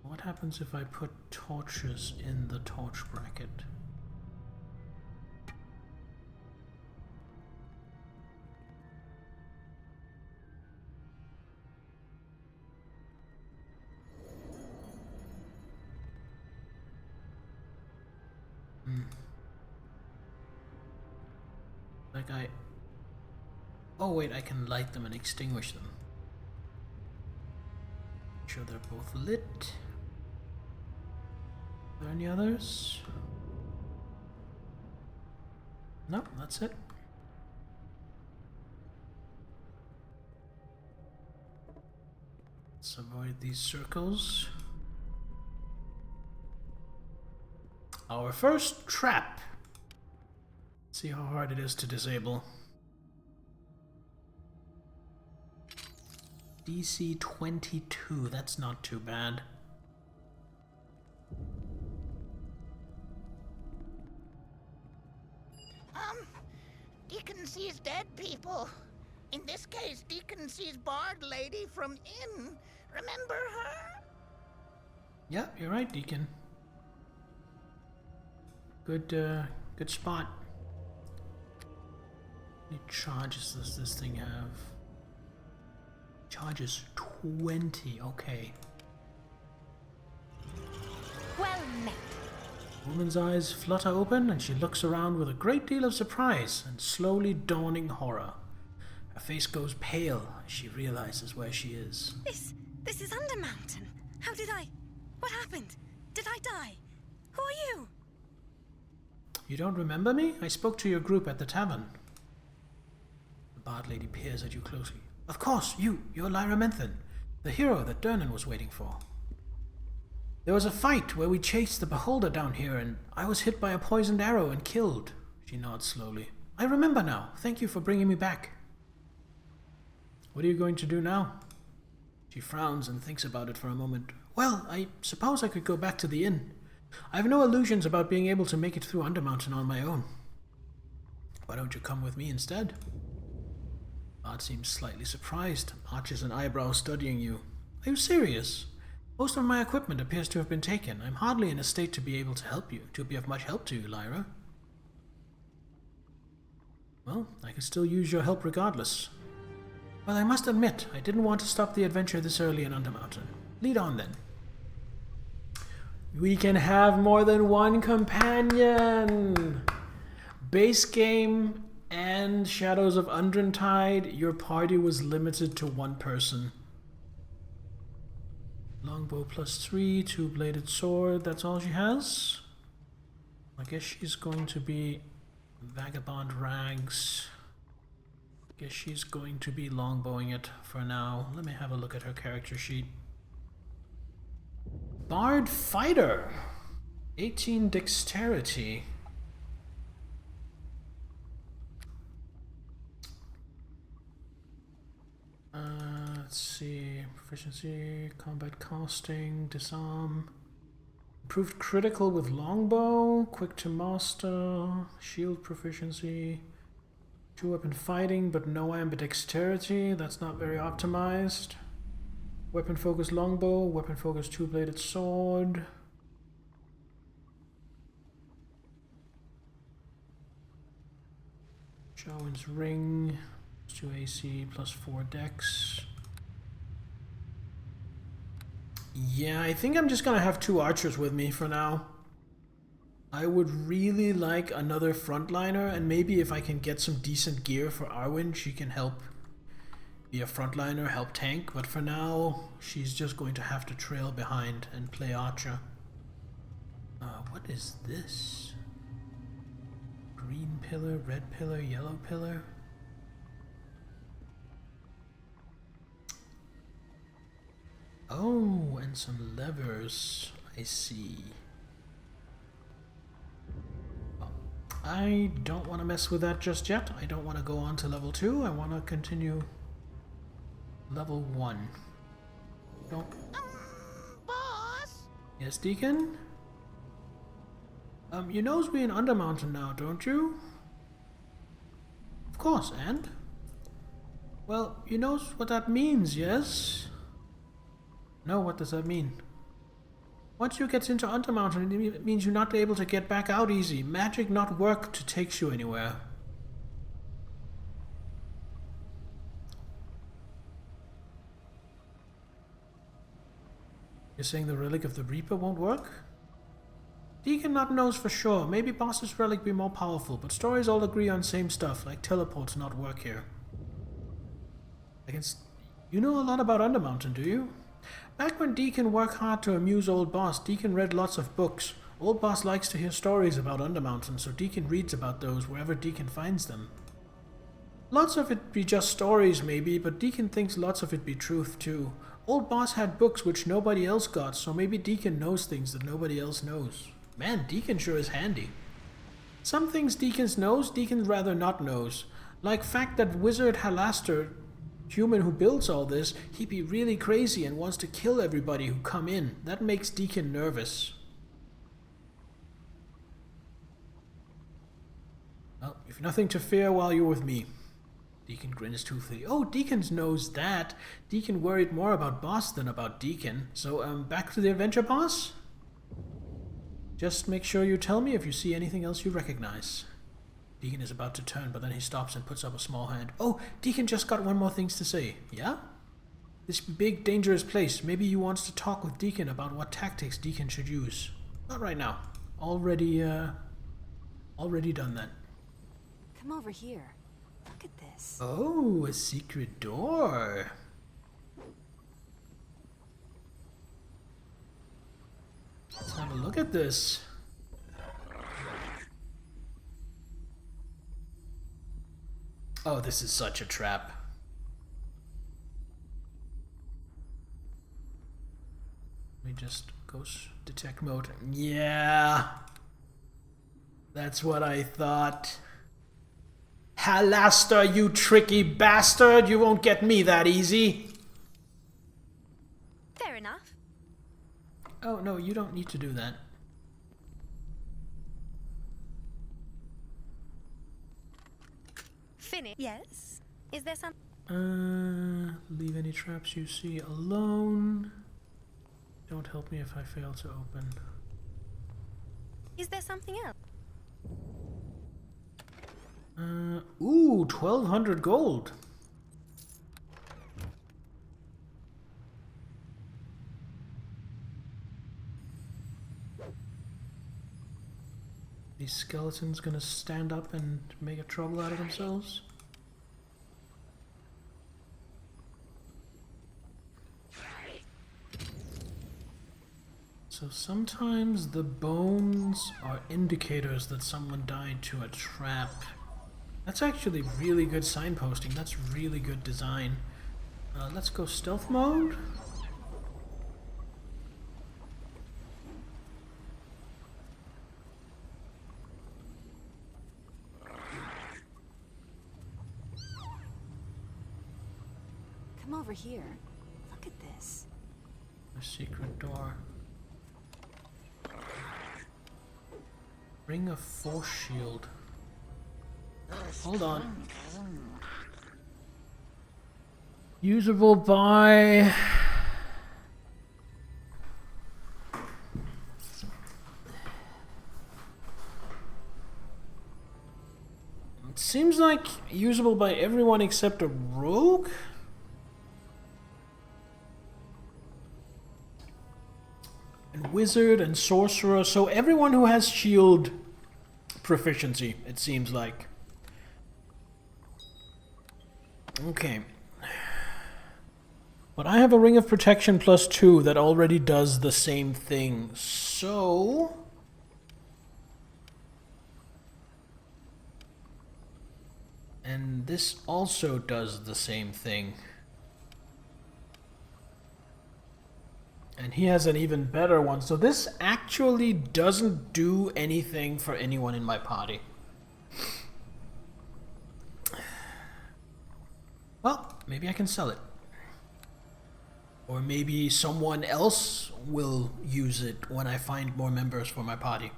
What happens if I put torches in the torch bracket? Like oh wait, I can light them and extinguish them. Make sure they're both lit. Are there any others? No, that's it. Let's avoid these circles. Our first trap. See how hard it is to disable. DC 22, that's not too bad. Deacon sees dead people. In this case, Deacon sees Bard Lady from Inn. Remember her? Yeah, you're right, Deacon. Good spot. How many charges does this thing have? Charges 20, okay. Well met. Woman's eyes flutter open and she looks around with a great deal of surprise and slowly dawning horror. Her face goes pale as she realizes where she is. This is Undermountain. How did I... What happened? Did I die? Who are you? You don't remember me? I spoke to your group at the tavern. The Bard Lady peers at you closely. Of course, you're Lyra Menthan, the hero that Dernan was waiting for. There was a fight where we chased the Beholder down here and I was hit by a poisoned arrow and killed. She nods slowly. I remember now. Thank you for bringing me back. What are you going to do now? She frowns and thinks about it for a moment. Well, I suppose I could go back to the inn. I have no illusions about being able to make it through Undermountain on my own. Why don't you come with me instead? Bard seems slightly surprised, arches an eyebrow studying you. Are you serious? Most of my equipment appears to have been taken. I'm hardly in a state to be able to help you, to be of much help to you, Lyra. Well, I could still use your help regardless. Well, I must admit, I didn't want to stop the adventure this early in Undermountain. Lead on, then. We can have more than one companion! Base game and Shadows of Undrentide, your party was limited to one person. Longbow +3, two-bladed sword, that's all she has? I guess she's going to be Vagabond Rags. Guess she's going to be longbowing it for now. Let me have a look at her character sheet. Bard Fighter. 18 Dexterity. Let's see. Proficiency, combat casting, disarm. Improved critical with longbow, quick to master, shield proficiency, 2-weapon fighting but no ambidexterity, that's not very optimized. Weapon focus longbow, weapon focus 2-bladed sword. Shawan's ring, +2 AC, +4 dex. Yeah, I think I'm just gonna have 2 archers with me for now. I would really like another frontliner, and maybe if I can get some decent gear for Arwen, she can help be a frontliner, help tank, but for now, she's just going to have to trail behind and play archer. What is this? Green pillar, red pillar, yellow pillar? Oh, and some levers. I see. I don't want to mess with that just yet. I don't want to go on to level 2. I want to continue level 1. Don't. Boss? Yes, Deacon? You knows we in Undermountain now, don't you? Of course, and? Well, you knows what that means, yes? No, what does that mean? Once you get into Undermountain, it means you're not able to get back out easy. Magic not work to take you anywhere. You're saying the Relic of the Reaper won't work? Deacon not knows for sure. Maybe Boss's Relic be more powerful, but stories all agree on same stuff, like teleports not work here. You know a lot about Undermountain, do you? Back when Deacon worked hard to amuse Old Boss, Deacon read lots of books. Old Boss likes to hear stories about Undermountain, so Deacon reads about those wherever Deacon finds them. Lots of it be just stories, maybe, but Deacon thinks lots of it be truth, too. Old Boss had books which nobody else got, so maybe Deacon knows things that nobody else knows. Man, Deacon sure is handy. Some things Deacons knows, Deacon rather not knows. Like fact that Wizard Halaster, human who builds all this, he be really crazy and wants to kill everybody who come in. That makes Deacon nervous. Well, you've nothing to fear while you're with me. Deacon grins toothily. Oh, Deacon knows that. Deacon worried more about Boss than about Deacon. So, back to the adventure, Boss? Just make sure you tell me if you see anything else you recognize. Deacon is about to turn, but then he stops and puts up a small hand. Oh, Deacon just got one more thing to say. Yeah? This big, dangerous place. Maybe you wants to talk with Deacon about what tactics Deacon should use. Not right now. Already done that. Come over here. Look at this. Oh, a secret door. Let's have a look at this. Oh, this is such a trap. Let me just go detect mode. Yeah. That's what I thought. Halaster, you tricky bastard! You won't get me that easy! Fair enough. Oh, no, you don't need to do that. Finish. Yes. Is there some? Leave any traps you see alone. Don't help me if I fail to open. Is there something else? Ooh, 1,200 gold. These skeletons gonna stand up and make a trouble out of themselves? So sometimes the bones are indicators that someone died to a trap. That's actually really good signposting. That's really good design. Let's go stealth mode. Come over here. Look at this. A secret door. Ring of Force Shield. Hold on. Usable by... It seems like usable by everyone except a rogue? And wizard and sorcerer, so everyone who has shield proficiency, it seems like. Okay. But I have a ring of protection +2 that already does the same thing, so... And this also does the same thing. And he has an even better one, so this actually doesn't do anything for anyone in my party. Well, maybe I can sell it. Or maybe someone else will use it when I find more members for my party.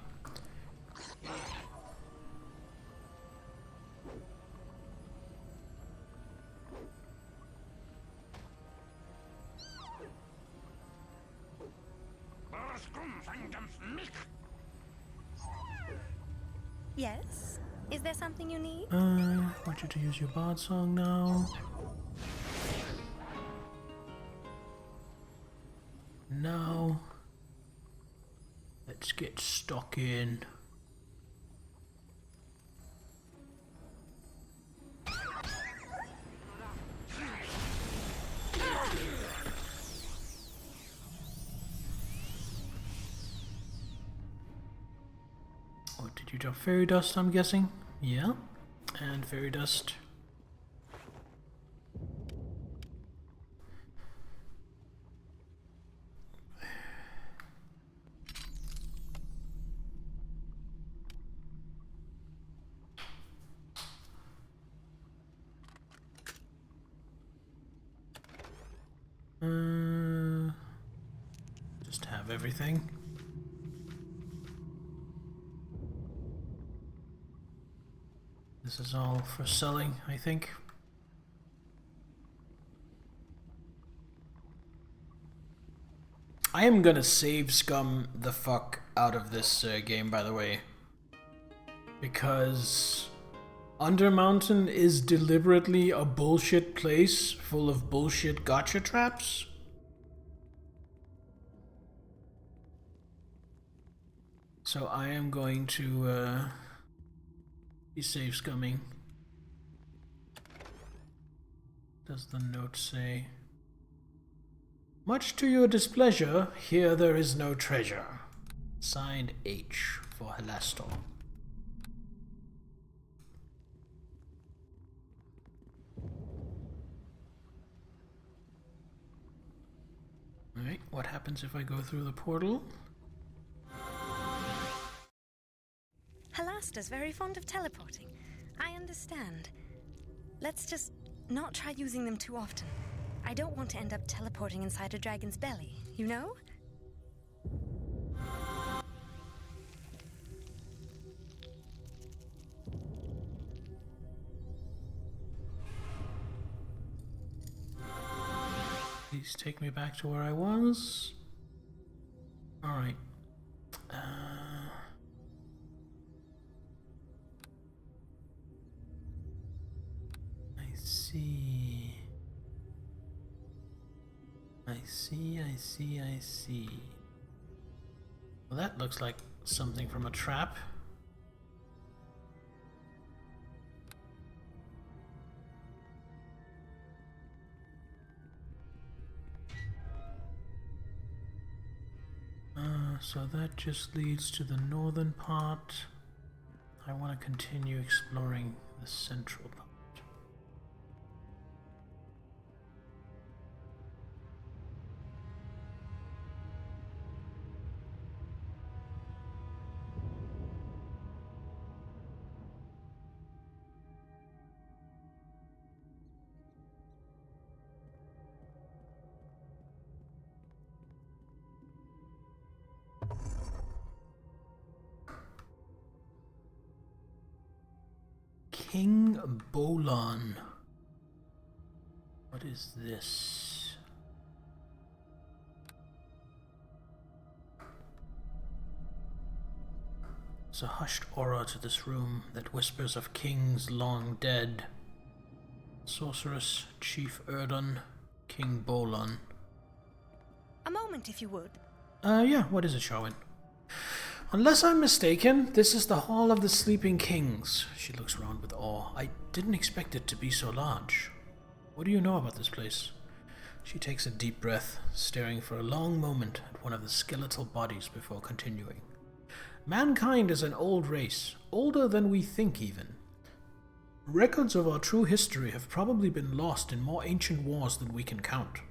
Yes? Is there something you need? I want you to use your bard song now. Now, let's get stuck in. What did you drop? Fairy dust, I'm guessing? Yeah. And fairy dust. Just have everything. This is all for selling, I think. I am gonna save scum the fuck out of this game, by the way. Because Undermountain is deliberately a bullshit place full of bullshit gotcha traps. So I am going to be save scumming. Does the note say? Much to your displeasure, here there is no treasure. Signed H for Helastor. Alright, what happens if I go through the portal? Helastor's very fond of teleporting. I understand. Let's just not try using them too often. I don't want to end up teleporting inside a dragon's belly, you know? Please take me back to where I was. Alright. I see. I see. Well, that looks like something from a trap. So that just leads to the northern part. I want to continue exploring the central part. King Bolon. What is this? There's a hushed aura to this room that whispers of kings long dead. Sorceress, Chief Erdon, King Bolon. A moment, if you would. Yeah, what is it, Sharwin? Unless I'm mistaken, this is the Hall of the Sleeping Kings. She looks around with awe. I didn't expect it to be so large. What do you know about this place? She takes a deep breath, staring for a long moment at one of the skeletal bodies before continuing. Mankind is an old race, older than we think even. Records of our true history have probably been lost in more ancient wars than we can count.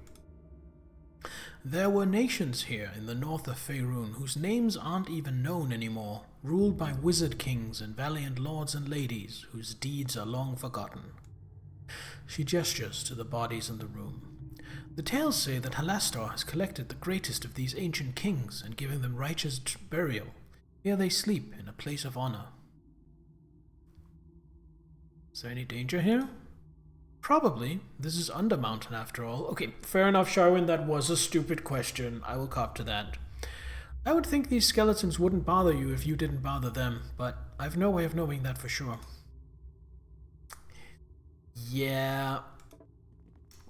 There were nations here in the north of Faerun whose names aren't even known anymore, ruled by wizard kings and valiant lords and ladies whose deeds are long forgotten. She gestures to the bodies in the room. The tales say that Halastar has collected the greatest of these ancient kings and given them righteous burial. Here they sleep in a place of honor. Is there any danger here? Probably. This is Undermountain after all. Okay, fair enough, Sharwin, that was a stupid question. I will cop to that. I would think these skeletons wouldn't bother you if you didn't bother them, but I've no way of knowing that for sure. Yeah.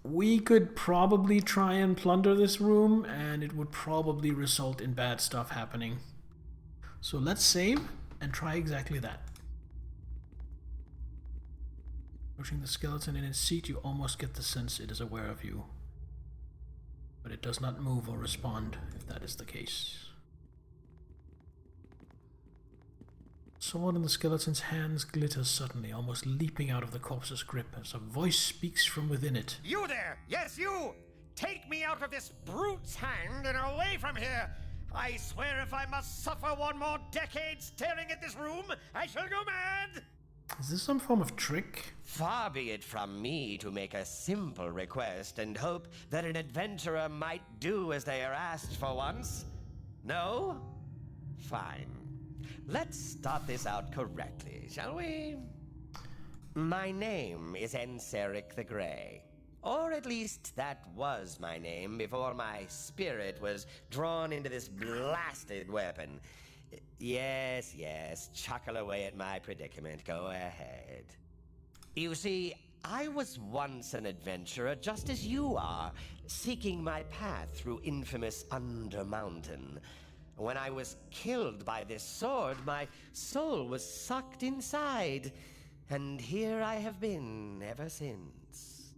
We could probably try and plunder this room, and it would probably result in bad stuff happening. So let's save and try exactly that. Pushing the skeleton in its seat, you almost get the sense it is aware of you. But it does not move or respond, if that is the case. Sword in the skeleton's hands glitters suddenly, almost leaping out of the corpse's grip as a voice speaks from within it. You there! Yes, you! Take me out of this brute's hand and away from here! I swear if I must suffer one more decade staring at this room, I shall go mad! Is this some form of trick? Far be it from me to make a simple request and hope that an adventurer might do as they are asked for once. No? Fine. Let's start this out correctly, shall we? My name is Enseric the Grey. Or at least that was my name before my spirit was drawn into this blasted weapon. Yes, chuckle away at my predicament. Go ahead. You see, I was once an adventurer just as you are, seeking my path through infamous Undermountain. When I was killed by this sword, my soul was sucked inside, and here I have been ever since.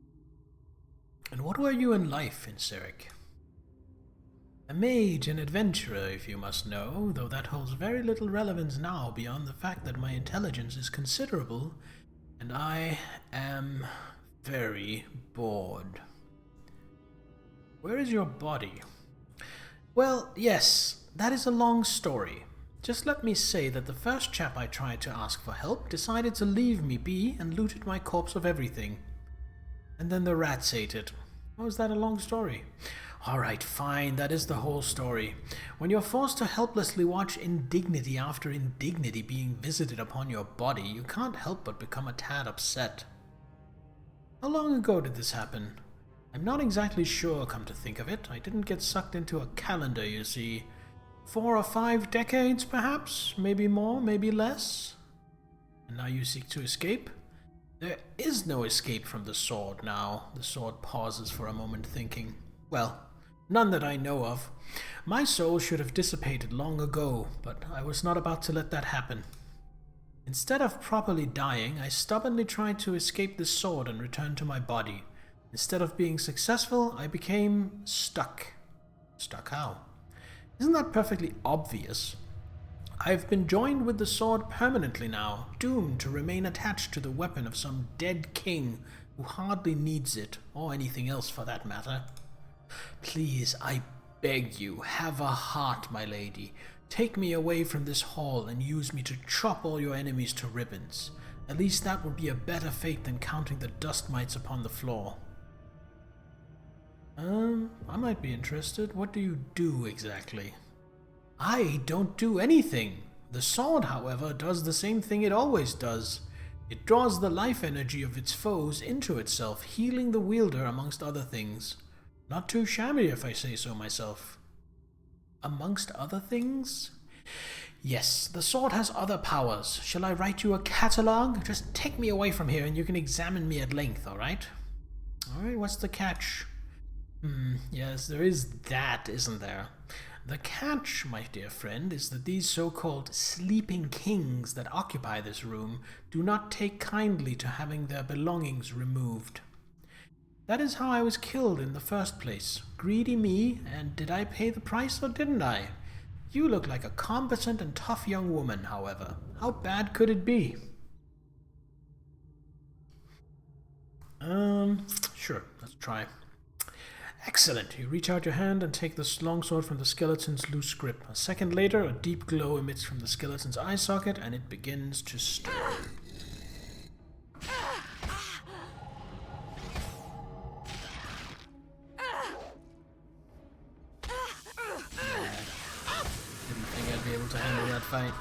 And what were you in life, Enseric? A mage and adventurer, if you must know, though that holds very little relevance now beyond the fact that my intelligence is considerable, and I am very bored. Where is your body? Well, yes, that is a long story. Just let me say that the first chap I tried to ask for help decided to leave me be and looted my corpse of everything. And then the rats ate it. How is that a long story? Alright, fine, that is the whole story. When you're forced to helplessly watch indignity after indignity being visited upon your body, you can't help but become a tad upset. How long ago did this happen? I'm not exactly sure, come to think of it. I didn't get sucked into a calendar, you see. 4 or 5 decades, perhaps? Maybe more, maybe less? And now you seek to escape? There is no escape from the sword now. The sword pauses for a moment, thinking. Well, none that I know of. My soul should have dissipated long ago, but I was not about to let that happen. Instead of properly dying, I stubbornly tried to escape the sword and return to my body. Instead of being successful, I became stuck. Stuck how? Isn't that perfectly obvious? I've been joined with the sword permanently now, doomed to remain attached to the weapon of some dead king who hardly needs it, or anything else for that matter. Please, I beg you, have a heart, my lady. Take me away from this hall and use me to chop all your enemies to ribbons. At least that would be a better fate than counting the dust mites upon the floor. I might be interested. What do you do exactly? I don't do anything. The sword, however, does the same thing it always does. It draws the life energy of its foes into itself, healing the wielder amongst other things. Not too shabby, if I say so myself. Amongst other things? Yes, the sword has other powers. Shall I write you a catalogue? Just take me away from here and you can examine me at length, alright? Alright, what's the catch? Yes, there is that, isn't there? The catch, my dear friend, is that these so-called sleeping kings that occupy this room do not take kindly to having their belongings removed. That is how I was killed in the first place. Greedy me, and did I pay the price or didn't I? You look like a competent and tough young woman, however. How bad could it be? Sure, let's try. Excellent. You reach out your hand and take the longsword from the skeleton's loose grip. A second later, a deep glow emits from the skeleton's eye socket and it begins to stir. Didn't think I'd be able to handle that fight.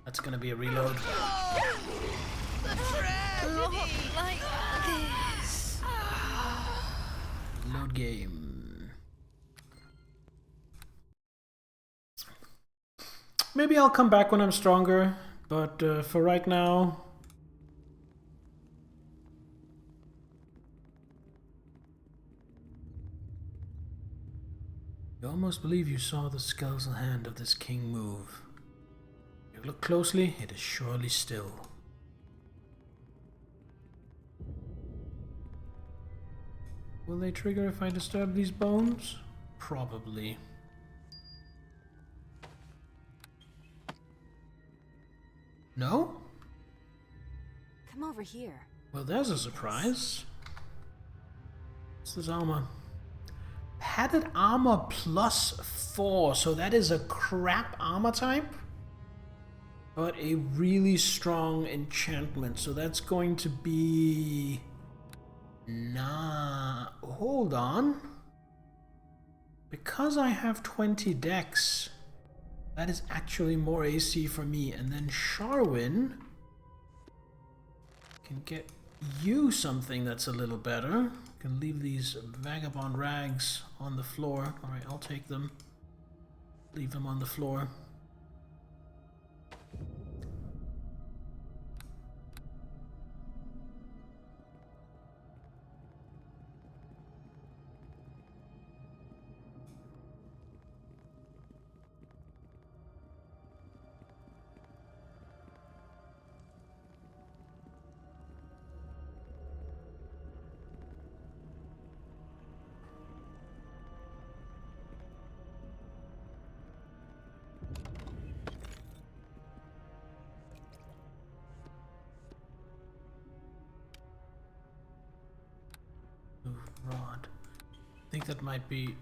That's gonna be a reload. Like this. Load game. Maybe I'll come back when I'm stronger, but for right now... You almost believe you saw the skeletal hand of this king move. If you look closely, it is surely still. Will they trigger if I disturb these bones? Probably. No? Come over here. Well, there's a surprise. What's this armor? Padded armor +4, so that is a crap armor type, but a really strong enchantment, so that's going to be... Nah, hold on. Because I have 20 dex, that is actually more AC for me, and then Sharwin can get you something that's a little better. Can leave these vagabond rags on the floor. Alright, I'll take them. Leave them on the floor. Rod. I think that might be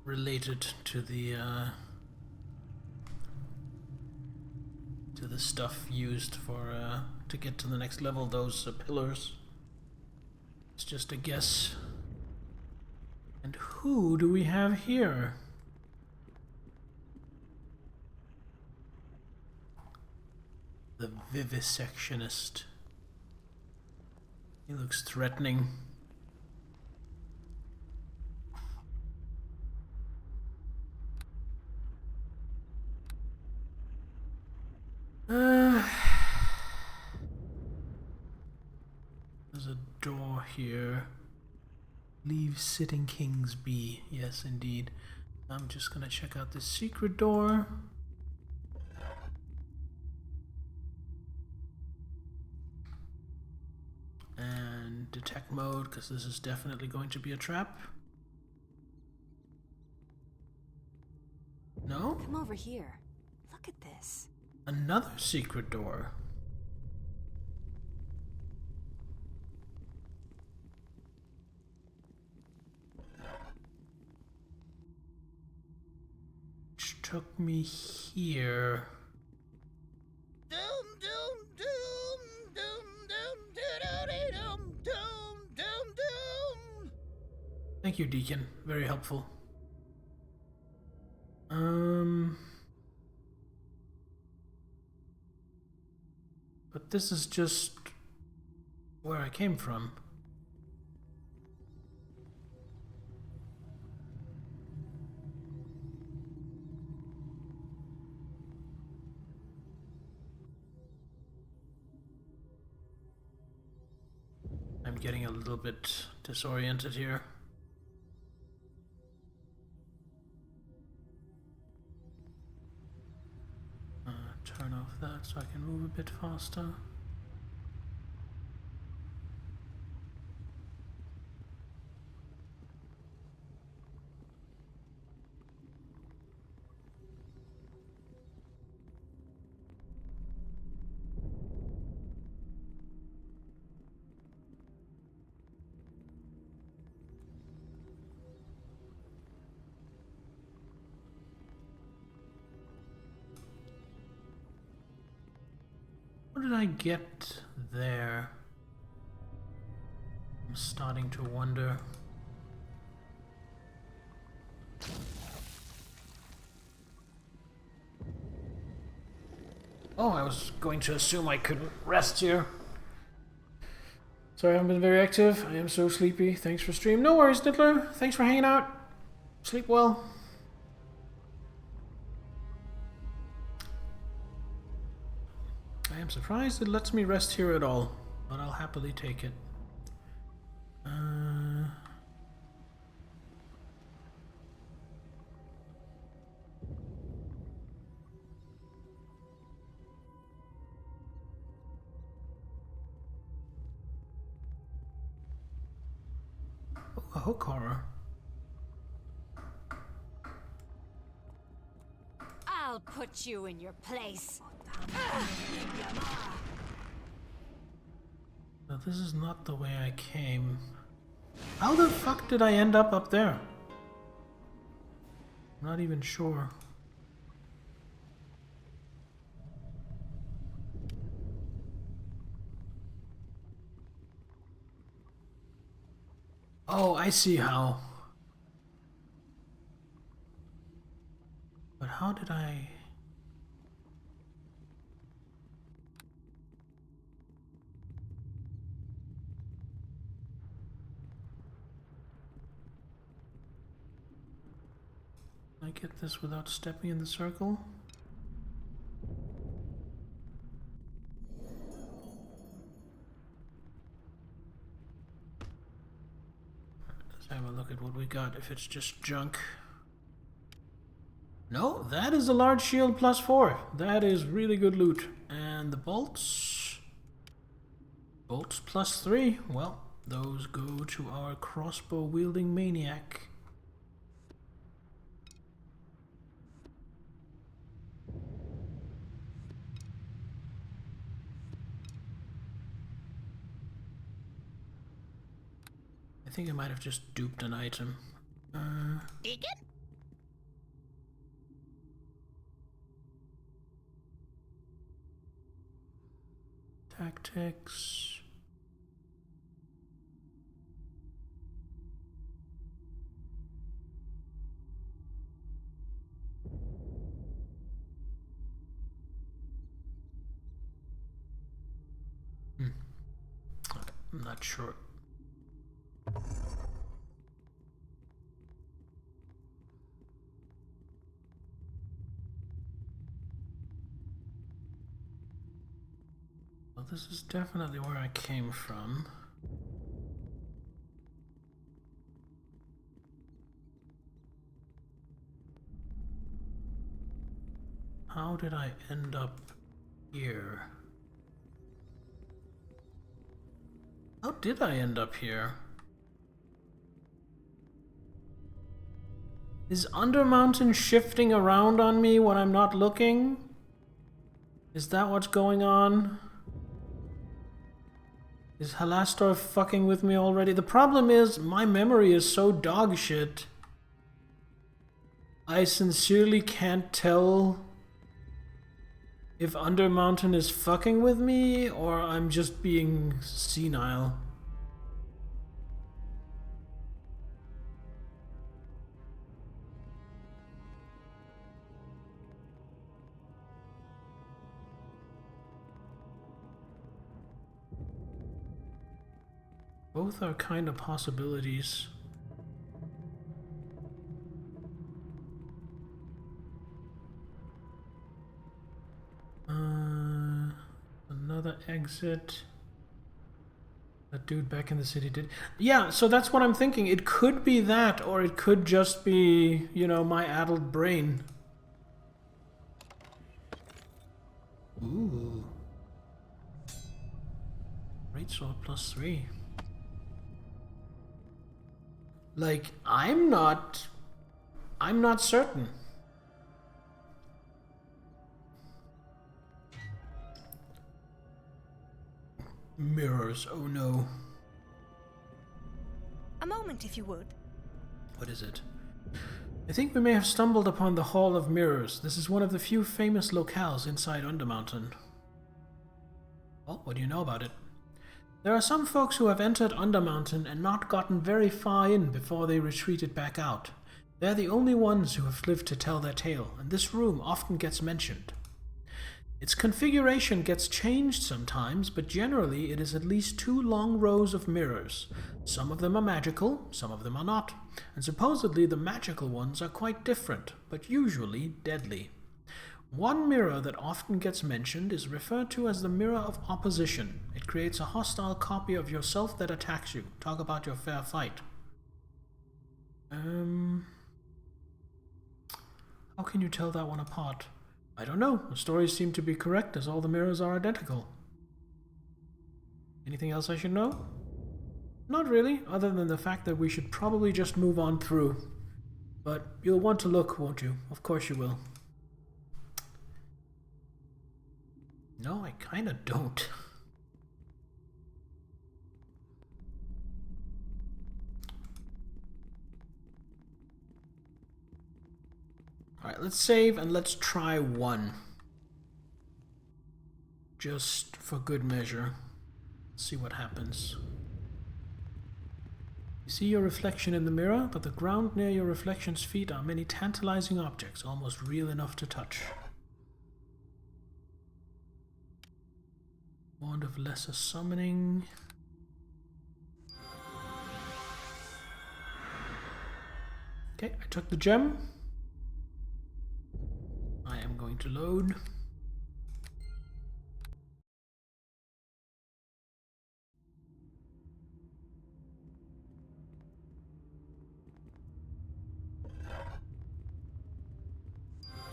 related to the stuff used for to get to the next level. Those pillars. It's just a guess. And who do we have here? The vivisectionist. He looks threatening. There's a door here. Leave sitting kings be. Yes, indeed. I'm just gonna check out this secret door. detect mode, because this is definitely going to be a trap. No? Come over here. Look at this. Another secret door. Which took me here. Doom, doom, doom, doom, doom, doom, doom, doom, doom. Thank you, Deacon. Very helpful. But this is just where I came from. I'm getting a little bit disoriented here. Turn off that so I can move a bit faster. What did I get there? I'm starting to wonder. Oh, I was going to assume I couldn't rest here. Sorry I haven't been very active. I am so sleepy. Thanks for stream. No worries, Diddler. Thanks for hanging out. Sleep well. I am surprised it lets me rest here at all, but I'll happily take it. Oh, a hook horror. I'll put you in your place. No, this is not the way I came. How the fuck did I end up there? I'm not even sure. Oh, I see how. But how did I... Can I get this without stepping in the circle? Let's have a look at what we got, if it's just junk. No, that is a large shield +4. That is really good loot. And the bolts? Bolts +3. Well, those go to our crossbow wielding maniac. I think I might have just duped an item. Deacon? Tactics. Okay, I'm not sure. Well, this is definitely where I came from. How did I end up here? How did I end up here? Is Undermountain shifting around on me when I'm not looking? Is that what's going on? Is Halastor fucking with me already? The problem is, my memory is so dog shit. I sincerely can't tell if Undermountain is fucking with me or I'm just being senile. Both are kind of possibilities. Another exit. That dude back in the city did. Yeah, so that's what I'm thinking. It could be that, or it could just be, you know, my addled brain. Ooh. Greatsword +3. Like, I'm not certain. Mirrors, oh no. A moment, if you would. What is it? I think we may have stumbled upon the Hall of Mirrors. This is one of the few famous locales inside Undermountain. Well, what do you know about it? There are some folks who have entered Undermountain and not gotten very far in before they retreated back out. They're the only ones who have lived to tell their tale, and this room often gets mentioned. Its configuration gets changed sometimes, but generally it is at least 2 long rows of mirrors. Some of them are magical, some of them are not, and supposedly the magical ones are quite different, but usually deadly. One mirror that often gets mentioned is referred to as the Mirror of Opposition. It creates a hostile copy of yourself that attacks you. Talk about your fair fight. How can you tell that one apart? I don't know. The stories seem to be correct as all the mirrors are identical. Anything else I should know? Not really, other than the fact that we should probably just move on through. But you'll want to look, won't you? Of course you will. No, I kinda don't. Alright, let's save and let's try 1. Just for good measure. Let's see what happens. You see your reflection in the mirror, but the ground near your reflection's feet are many tantalizing objects, almost real enough to touch. Wand of Lesser Summoning. Okay, I took the gem. I am going to load.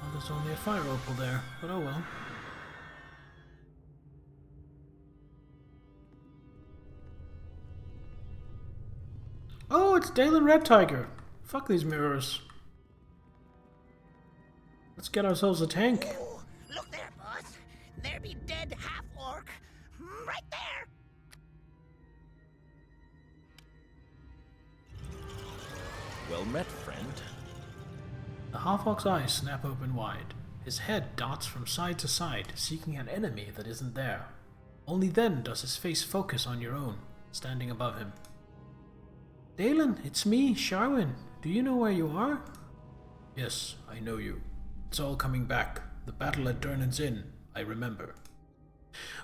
Oh, there's only a fire opal there, but oh well. Oh, it's Dalen Red Tiger. Fuck these mirrors. Let's get ourselves a tank. Ooh, look there, boss. There be dead half-orc. Right there. Well met, friend. The half-orc's eyes snap open wide. His head darts from side to side, seeking an enemy that isn't there. Only then does his face focus on your own, standing above him. Dalen, it's me, Sharwin. Do you know where you are? Yes, I know you. It's all coming back. The battle at Durnan's Inn, I remember.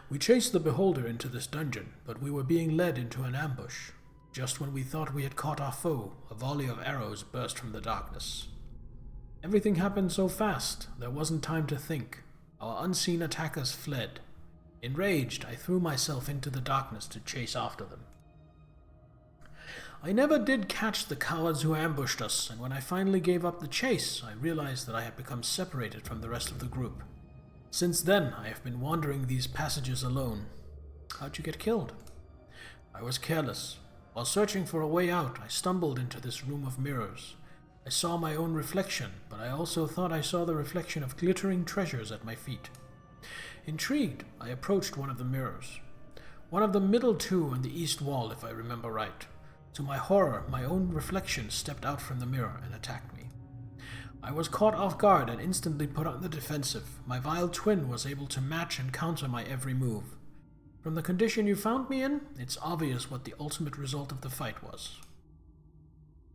We chased the Beholder into this dungeon, but we were being led into an ambush. Just when we thought we had caught our foe, a volley of arrows burst from the darkness. Everything happened so fast, there wasn't time to think. Our unseen attackers fled. Enraged, I threw myself into the darkness to chase after them. I never did catch the cowards who ambushed us, and when I finally gave up the chase, I realized that I had become separated from the rest of the group. Since then, I have been wandering these passages alone. How'd you get killed? I was careless. While searching for a way out, I stumbled into this room of mirrors. I saw my own reflection, but I also thought I saw the reflection of glittering treasures at my feet. Intrigued, I approached one of the mirrors. One of the middle two on the east wall, if I remember right. To my horror, my own reflection stepped out from the mirror and attacked me. I was caught off guard and instantly put on the defensive. My vile twin was able to match and counter my every move. From the condition you found me in, it's obvious what the ultimate result of the fight was.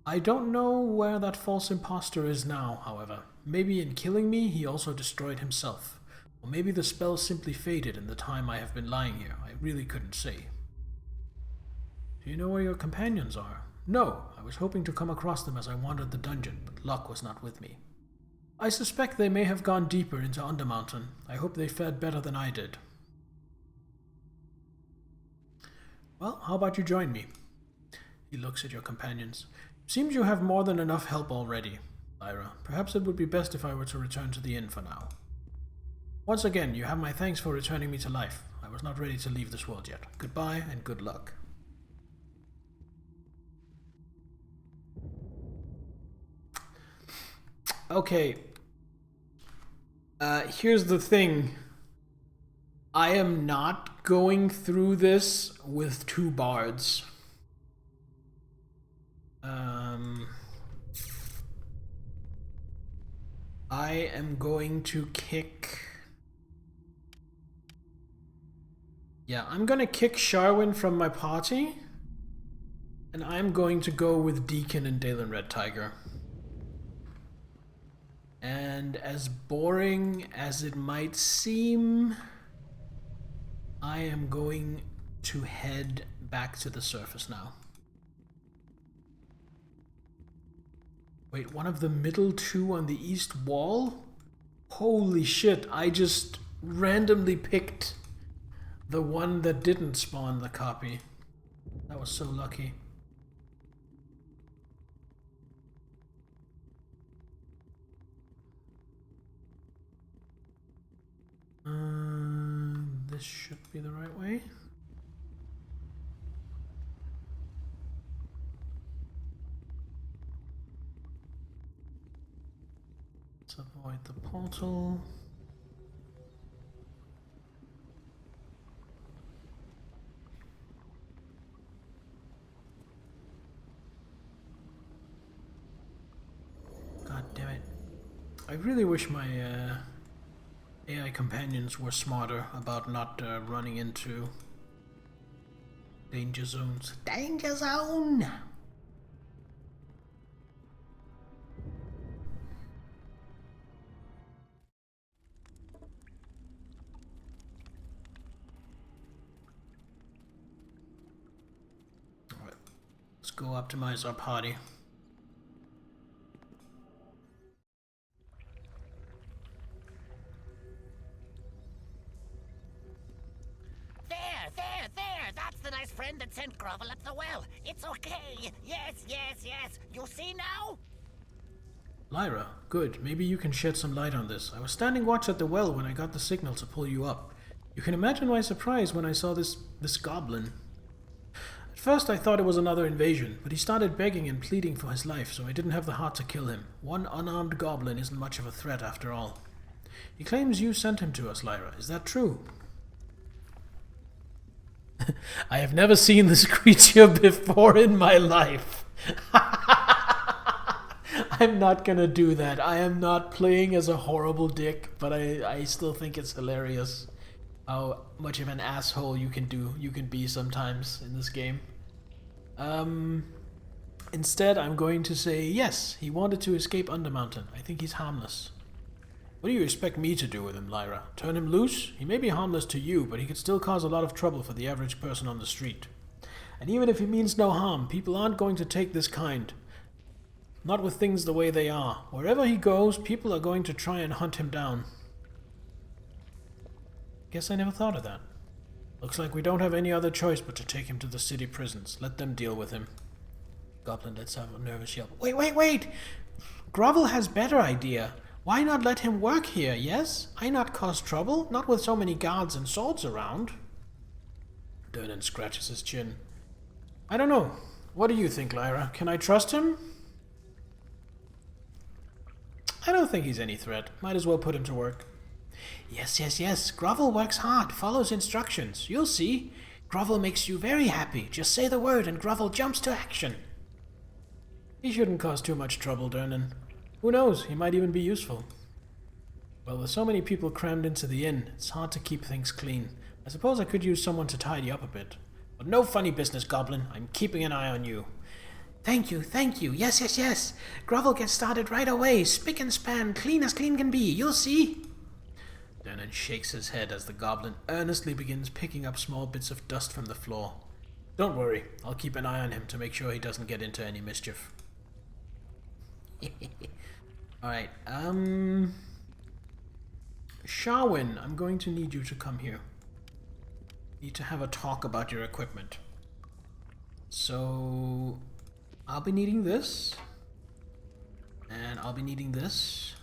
I don't know where that false imposter is now, however. Maybe in killing me, he also destroyed himself. Or maybe the spell simply faded in the time I have been lying here. I really couldn't say. Do you know where your companions are? No, I was hoping to come across them as I wandered the dungeon, but luck was not with me. I suspect they may have gone deeper into Undermountain. I hope they fared better than I did. Well, how about you join me? He looks at your companions. Seems you have more than enough help already, Lyra. Perhaps it would be best if I were to return to the inn for now. Once again, you have my thanks for returning me to life. I was not ready to leave this world yet. Goodbye and good luck. Okay. Here's the thing. I am not going through this with two bards. I am going to kick... Yeah, I'm gonna kick Sharwin from my party. And I'm going to go with Deacon and Dalen Red Tiger. And as boring as it might seem, I am going to head back to the surface now. Wait, one of the middle two on the east wall? Holy shit, I just randomly picked the one that didn't spawn the copy. That was so lucky. This should be the right way. Let's avoid the portal. God damn it. I really wish my AI companions were smarter about not running into danger zones. Danger zone! Alright, let's go optimize our party. That's the nice friend that sent Grovel up the well. It's okay. Yes. You see now? Lyra, good. Maybe you can shed some light on this. I was standing watch at the well when I got the signal to pull you up. You can imagine my surprise when I saw this goblin. At first I thought it was another invasion, but he started begging and pleading for his life, so I didn't have the heart to kill him. One unarmed goblin isn't much of a threat after all. He claims you sent him to us, Lyra. Is that true? I have never seen this creature before in my life. I'm not gonna do that. I am not playing as a horrible dick, but I still think it's hilarious how much of an asshole you can be sometimes in this game. Instead, I'm going to say yes, he wanted to escape Undermountain. I think he's harmless. What do you expect me to do with him, Lyra? Turn him loose? He may be harmless to you, but he could still cause a lot of trouble for the average person on the street. And even if he means no harm, people aren't going to take this kind. Not with things the way they are. Wherever he goes, people are going to try and hunt him down. Guess I never thought of that. Looks like we don't have any other choice but to take him to the city prisons. Let them deal with him. Goblin lets out a nervous yelp. Wait! Grovel has better idea. Why not let him work here, yes? I not cause trouble, not with so many guards and swords around. Durnan scratches his chin. I don't know. What do you think, Lyra? Can I trust him? I don't think he's any threat. Might as well put him to work. Yes, yes, yes. Grovel works hard, follows instructions. You'll see. Grovel makes you very happy. Just say the word and Grovel jumps to action. He shouldn't cause too much trouble, Durnan. Who knows, he might even be useful. Well, with so many people crammed into the inn, it's hard to keep things clean. I suppose I could use someone to tidy up a bit. But no funny business, Goblin. I'm keeping an eye on you. Thank you, thank you. Yes, yes, yes. Grovel gets started right away. Spick and span, clean as clean can be. You'll see. Durnan shakes his head as the Goblin earnestly begins picking up small bits of dust from the floor. Don't worry, I'll keep an eye on him to make sure he doesn't get into any mischief. Alright, Sharwin, I'm going to need you to come here. Need to have a talk about your equipment. So, I'll be needing this. And I'll be needing this.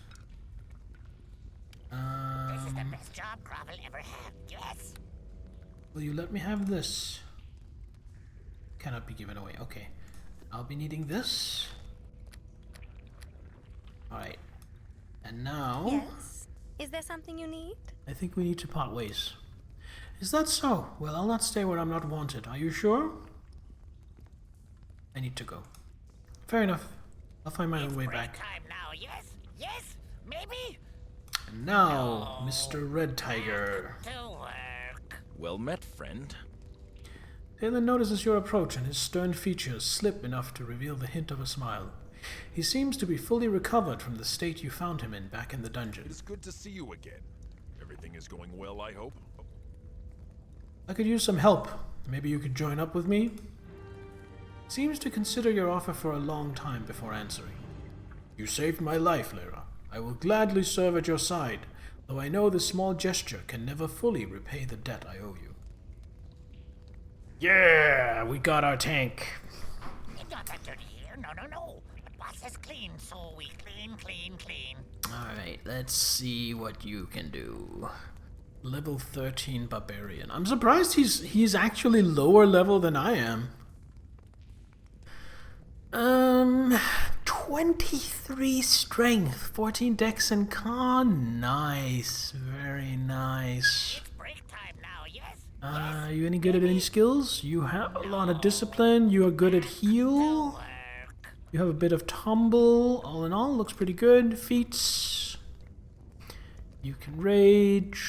This is the best job Grovel ever had, yes. Will you let me have this? Cannot be given away. Okay. I'll be needing this. Alright. And now... Yes? Is there something you need? I think we need to part ways. Is that so? Well, I'll not stay where I'm not wanted. Are you sure? I need to go. Fair enough. I'll find my own way back. Time now, yes? Yes? Maybe? And now, no. Mr. Red Tiger. To work. Well met, friend. Dalen notices your approach and his stern features slip enough to reveal the hint of a smile. He seems to be fully recovered from the state you found him in back in the dungeon. It's good to see you again. Everything is going well, I hope. I could use some help. Maybe you could join up with me? Seems to consider your offer for a long time before answering. You saved my life, Lyra. I will gladly serve at your side, though I know this small gesture can never fully repay the debt I owe you. Yeah, we got our tank. It's not that dirty here, no. The boss is clean, so we clean. Alright, let's see what you can do. Level 13 Barbarian. I'm surprised he's actually lower level than I am. 23 strength, 14 dex and con. Nice, very nice. It's break time now, yes? Are you any good at any skills? You have a lot of discipline. You are good at heal. You have a bit of tumble. All in all, looks pretty good. Feats. You can rage.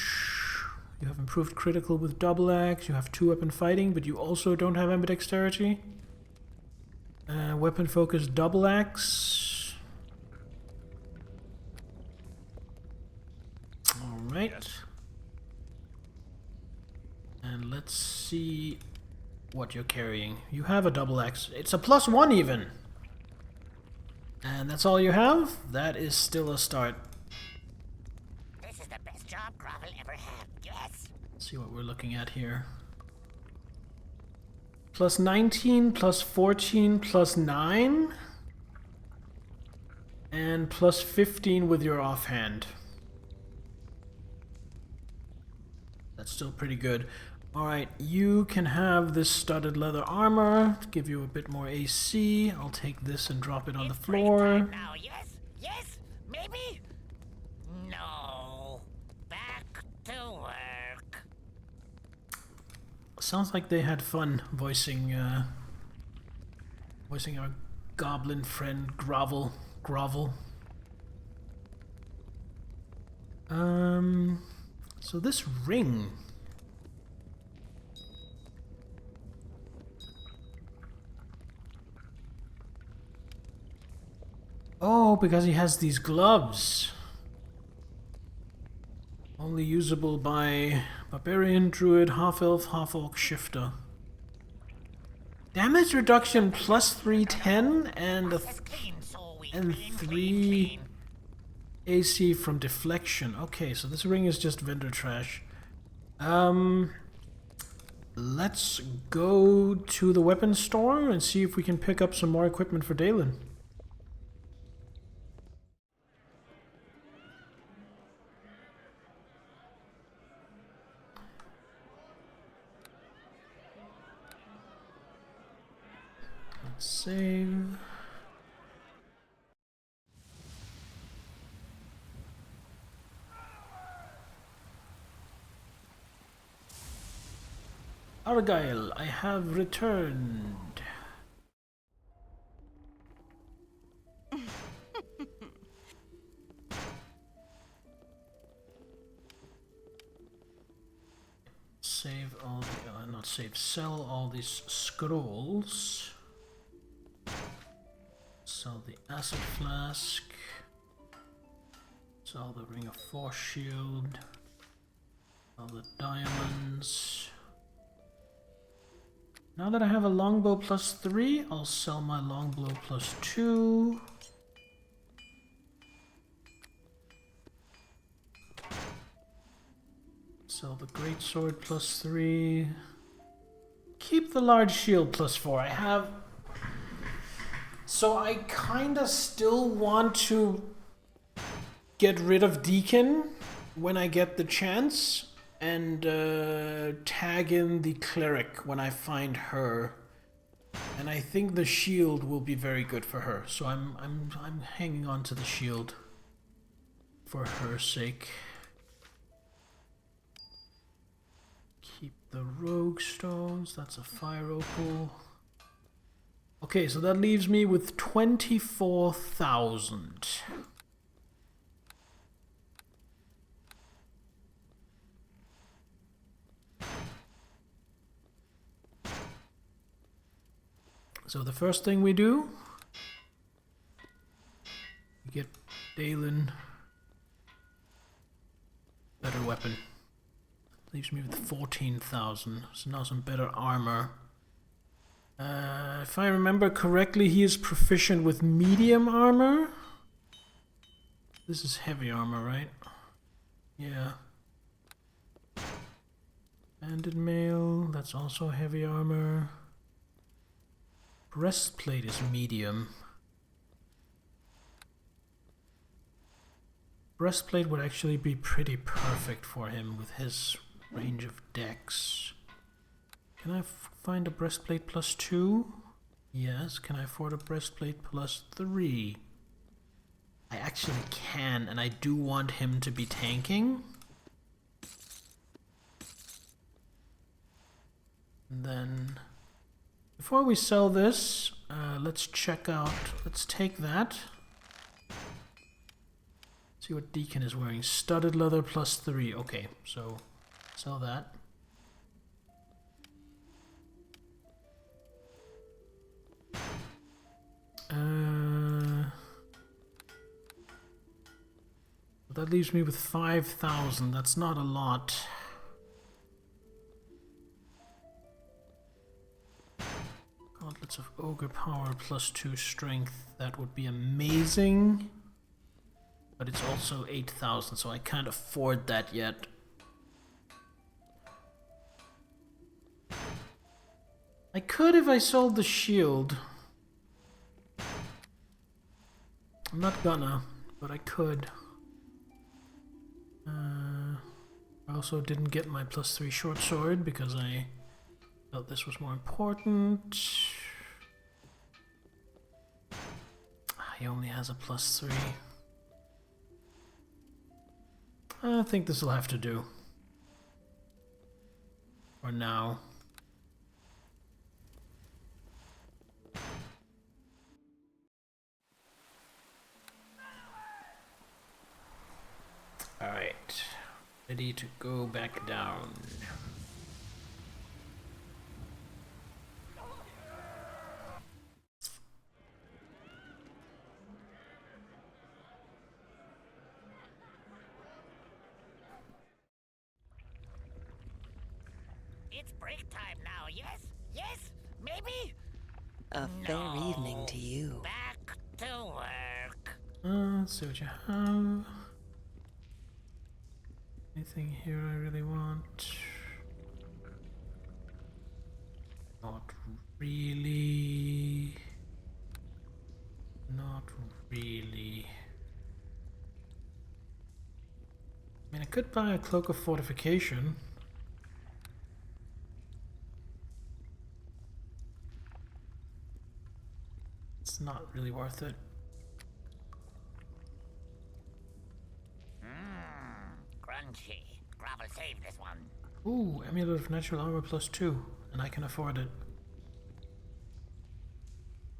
You have improved critical with double axe. You have 2-weapon fighting, but you also don't have ambidexterity. Weapon focus double axe. Alright. Yes. And let's see what you're carrying. You have a double axe. It's a +1 even. And that's all you have? That is still a start. This is the best job Grovel ever had, yes? Let's see what we're looking at here. +19, +14, +9. And +15 with your offhand. That's still pretty good. Alright, you can have this studded leather armor to give you a bit more AC. I'll take this and drop it on the floor. Now, yes, maybe? No. Back to work. Sounds like they had fun voicing our goblin friend Grovel. So this ring. Oh, because he has these gloves. Only usable by Barbarian, Druid, Half-Elf, Half-Orc, Shifter. Damage reduction +310 and 3 AC from deflection. Okay, so this ring is just vendor trash. Let's go to the weapons store and see if we can pick up some more equipment for Dalen. Save. Argyle, I have returned. Save all the, not save, sell all these scrolls. Sell the acid flask. Sell the ring of force shield. Sell the diamonds. Now that I have a longbow +3, I'll sell my longbow +2. Sell the greatsword +3. Keep the large shield +4. I have... So I kinda still want to get rid of Deacon when I get the chance. And tag in the cleric when I find her, and I think the shield will be very good for her. So I'm hanging on to the shield for her sake. Keep the rogue stones. That's a fire opal. Okay, so that leaves me with 24,000. So the first thing we do, we get Dalen better weapon. Leaves me with 14,000. So now some better armor. If I remember correctly, he is proficient with medium armor. This is heavy armor, right? Yeah. Banded mail, that's also heavy armor. Breastplate is medium. Breastplate would actually be pretty perfect for him with his range of dex. Can I find a breastplate +2? Yes. Can I afford a breastplate +3? I actually can, and I do want him to be tanking. And then... before we sell this, let's check out, let's take that. See what Deacon is wearing. Studded leather +3. Okay, so sell that. That leaves me with 5,000. That's not a lot. Gauntlets of Ogre Power +2 strength. That would be amazing. But it's also 8,000, so I can't afford that yet. I could if I sold the shield. I'm not gonna, but I could. I also didn't get my +3 short sword because I felt this was more important. He only has a +3. I think this will have to do. For now. Alright. Ready to go back down. It's break time now, yes? Yes? Maybe? A fair evening to you. Back to work. Let's see what you have. Anything here I really want? Not really. Not really. I mean, I could buy a cloak of fortification. It's not really worth it. Crunchy. Gravel save this one. Ooh, Amulet of Natural Armor +2, and I can afford it.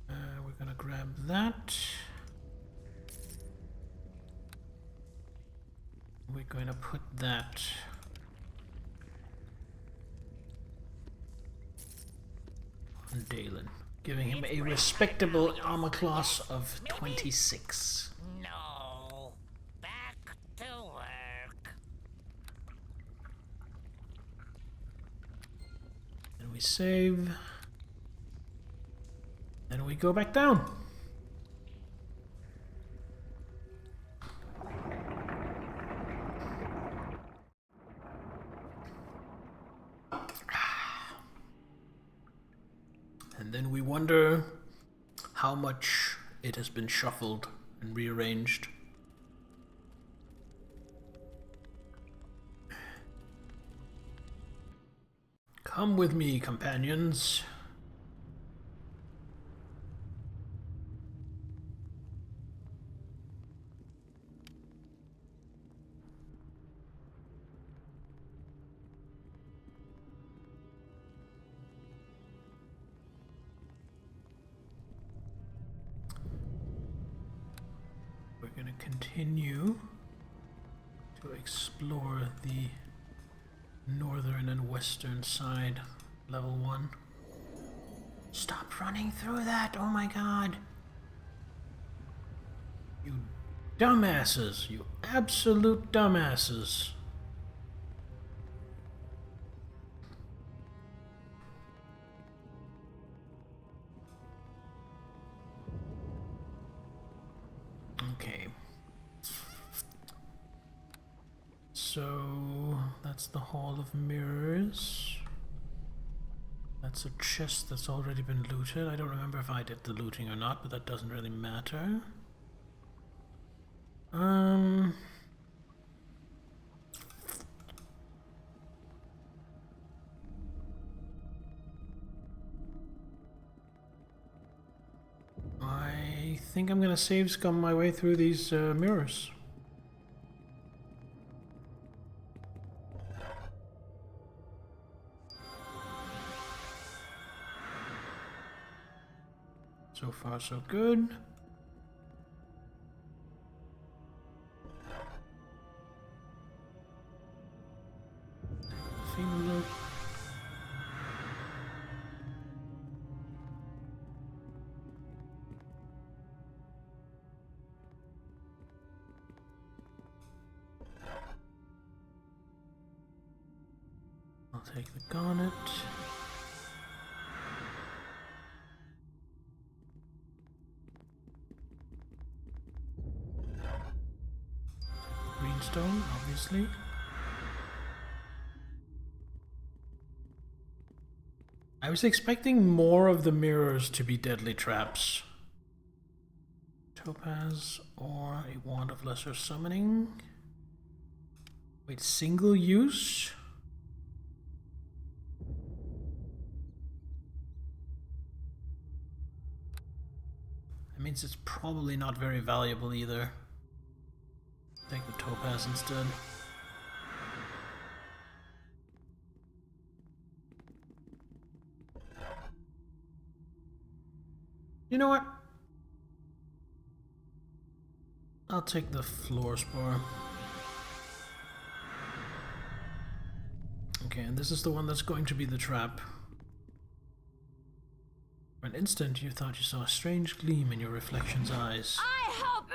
We're gonna grab that. We're going to put that on Dalen, giving him a respectable armor class of 26. No. Back to work. Then we save. Then we go back down. And then we wonder how much it has been shuffled and rearranged. Come with me, companions. We're going to continue to explore the northern and western side, level 1. Stop running through that, oh my god! You dumbasses, you absolute dumbasses. Okay. So that's the Hall of Mirrors. That's a chest that's already been looted. I don't remember if I did the looting or not, but that doesn't really matter. I think I'm gonna save scum my way through these mirrors. So far, so good. Female look. I'll take the garnet. Greenstone, obviously. I was expecting more of the mirrors to be deadly traps. Topaz or a Wand of Lesser Summoning. Wait, single use? That means it's probably not very valuable either. Take the Topaz instead. You know what? I'll take the floor spore. Okay, and this is the one that's going to be the trap. For an instant, you thought you saw a strange gleam in your reflection's eyes. I hope.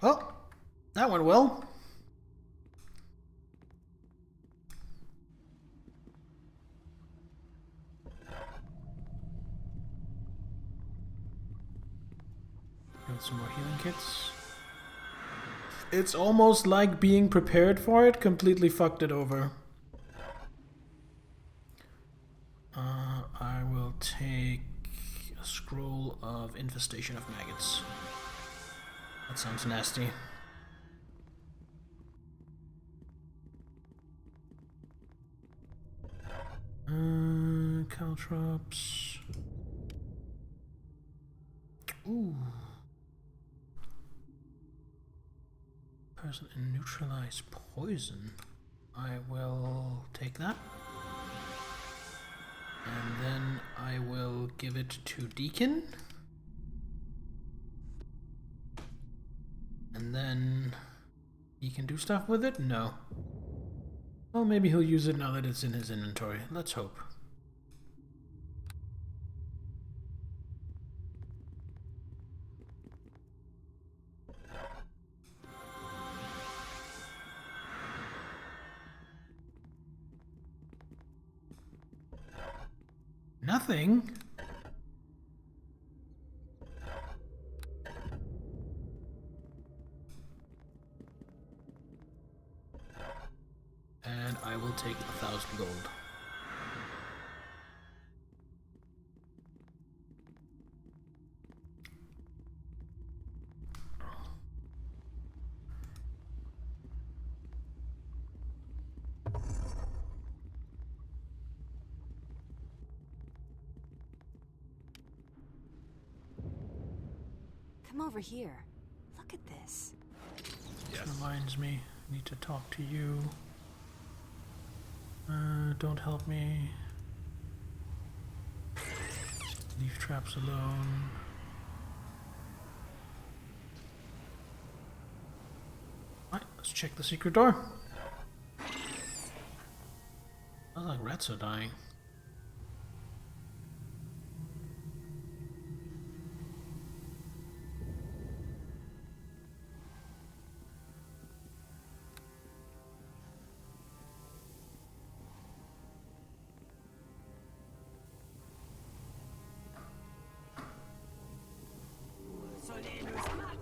Oh, that went well. Got some more healing kits. It's almost like being prepared for it completely fucked it over. I will take a scroll of infestation of maggots. That sounds nasty. Caltrops. Ooh. Person and neutralize poison. I will take that. And then I will give it to Deacon. And then he can do stuff with it? No. Well, maybe he'll use it now that it's in his inventory. Let's hope. Nothing? And I will take 1,000 gold. Come over here. Look at this. Yes. Reminds me, I need to talk to you. Don't help me. Leave traps alone. Alright, let's check the secret door. Sounds like rats are dying.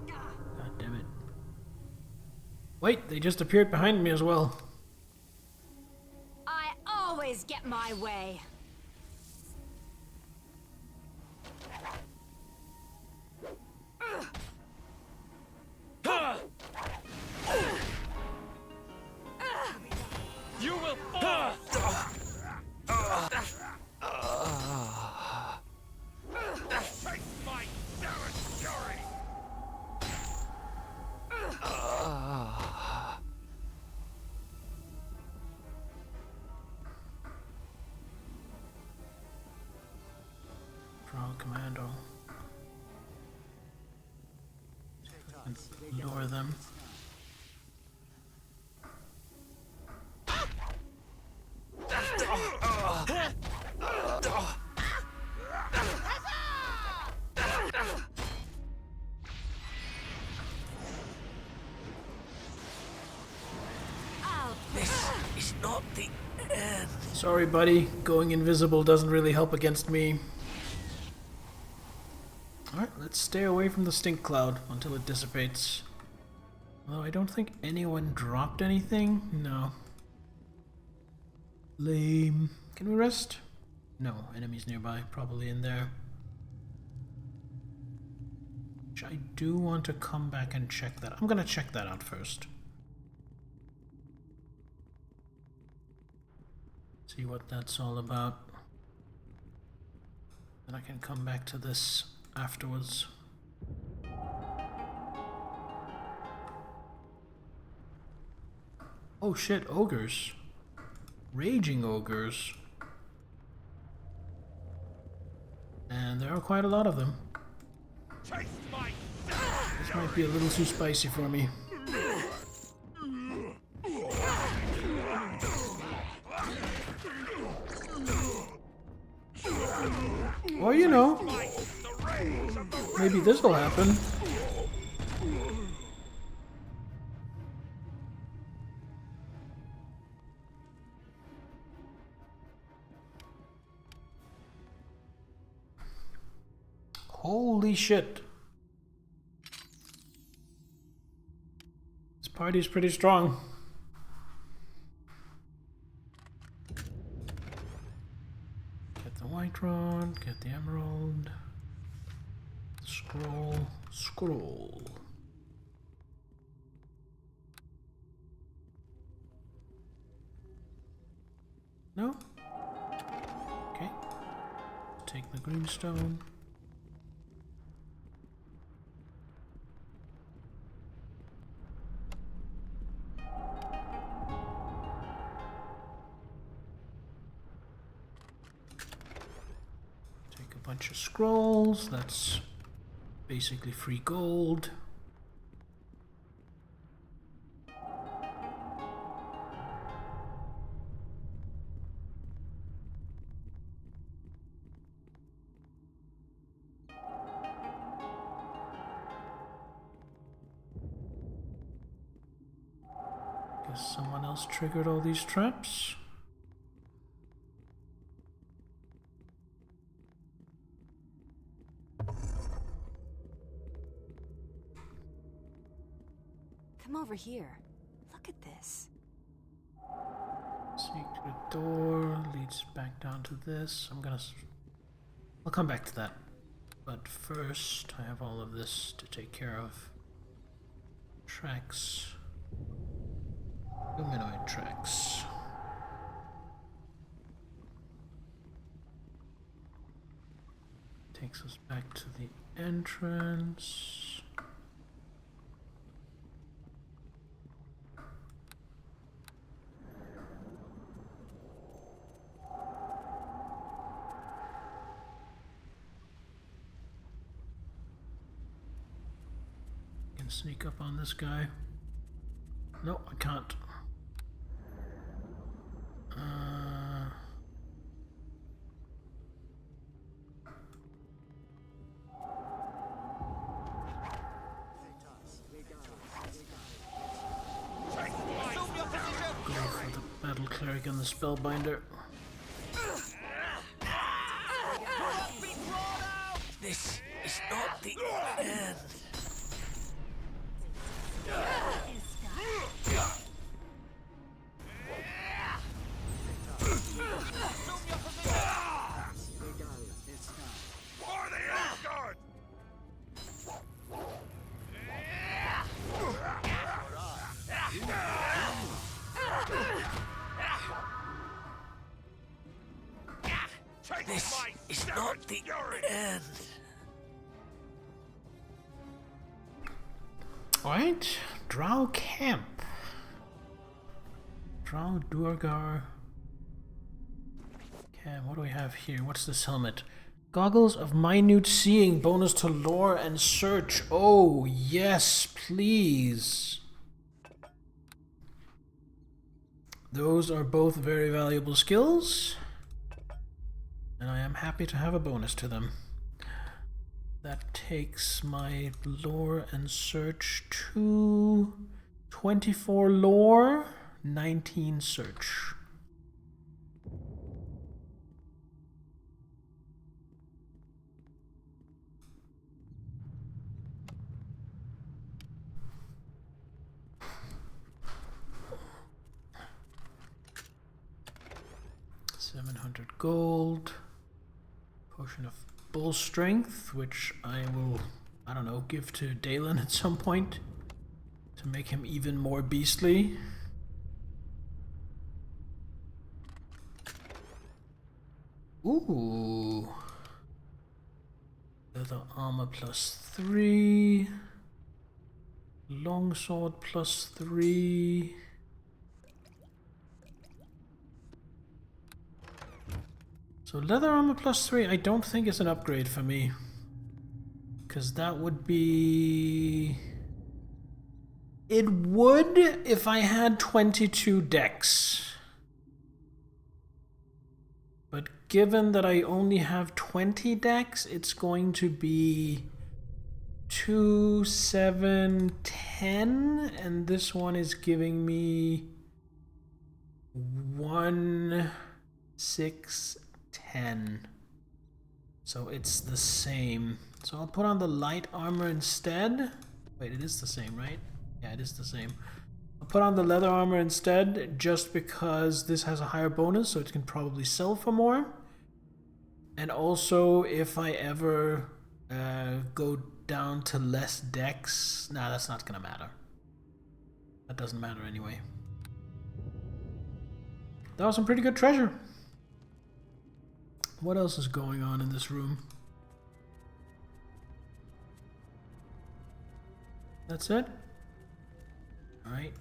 God damn it. Wait, they just appeared behind me as well. I always get my way. You will fall! Face my territory! Draw commando. Lure them. This is not the end. Sorry, buddy. Going invisible doesn't really help against me. Alright, let's stay away from the stink cloud until it dissipates. Although I don't think anyone dropped anything. No. Lame. Can we rest? No, enemies nearby. Probably in there. Which I do want to come back and check that. I'm gonna check that out first. See what that's all about. Then I can come back to this afterwards. Oh shit, ogres. Raging ogres. And there are quite a lot of them. This might be a little too spicy for me. Or, you know, maybe this will happen. Holy shit. This party is pretty strong. Get the white rod, get the emerald. Scroll. No? Okay. Take the greenstone. Take a bunch of scrolls. That's basically free gold. Guess someone else triggered all these traps. Come over here. Look at this. Secret door leads back down to this. I'll come back to that. But first, I have all of this to take care of. Tracks. Humanoid tracks. Takes us back to the entrance. Can sneak up on this guy. No, I can't. Go for the battle cleric and the spellbinder. This is not the end. This is not the end. Alright, Drow Camp. Drow Durgar Camp. What do we have here? What's this helmet? Goggles of minute seeing, bonus to lore and search. Oh, yes, please. Those are both very valuable skills, and I am happy to have a bonus to them. That takes my lore and search to 24 lore, 19 search. $700 potion of bull strength, which I will, I don't know, give to Dalen at some point to make him even more beastly. Ooh, leather armor +3, longsword +3. So leather armor +3 I don't think is an upgrade for me, because that would be... It would if I had 22 dex. But given that I only have 20 dex, it's going to be 2, 7, 10, and this one is giving me 1, 6, 10. So it's the same. So I'll put on the light armor instead. Wait, it is the same, right? Yeah, it is the same. I'll put on the leather armor instead, just because this has a higher bonus, so it can probably sell for more. And also, if I ever go down to less decks, nah, that's not gonna matter. That doesn't matter anyway. That was some pretty good treasure. What else is going on in this room? That's it? Alright.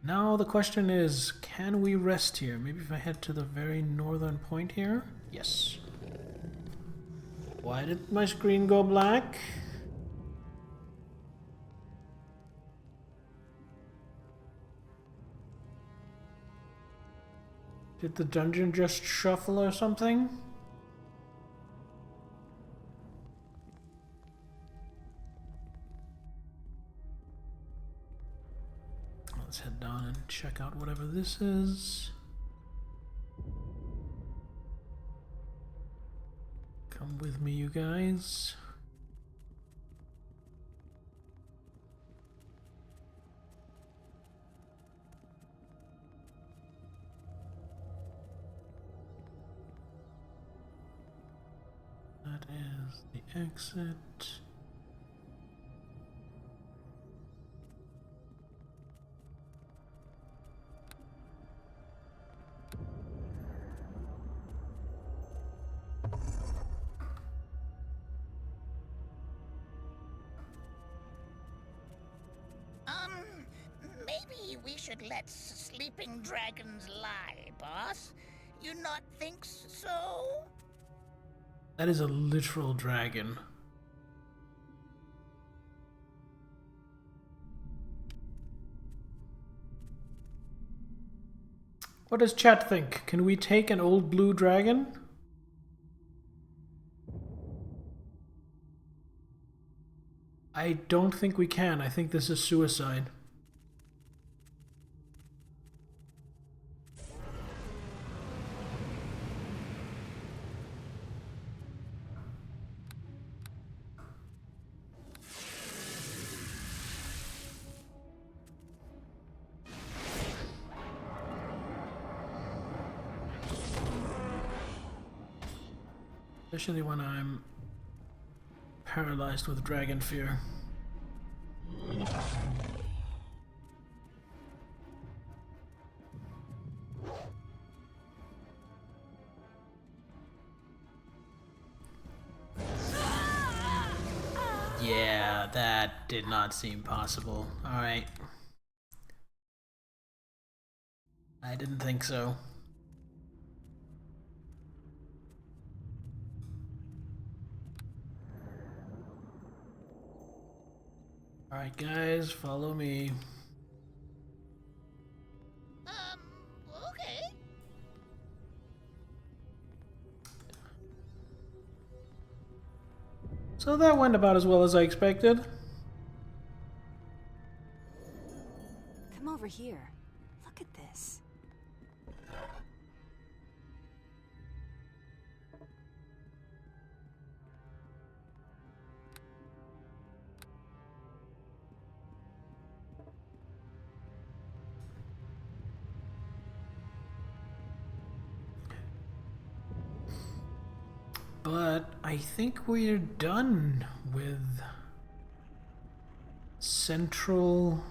Now the question is, can we rest here? Maybe if I head to the very northern point here? Yes. Why did my screen go black? Did the dungeon just shuffle or something? Let's head down and check out whatever this is. Come with me, you guys. That is the exit. Maybe we should let sleeping dragons lie, boss. You not think so? That is a literal dragon. What does chat think? Can we take an old blue dragon? I don't think we can. I think this is suicide. Especially when I'm paralyzed with dragon fear. Yeah, that did not seem possible. Alright. I didn't think so. Alright guys, follow me. Okay. So that went about as well as I expected. Come over here. Look at this. But I think we're done with Central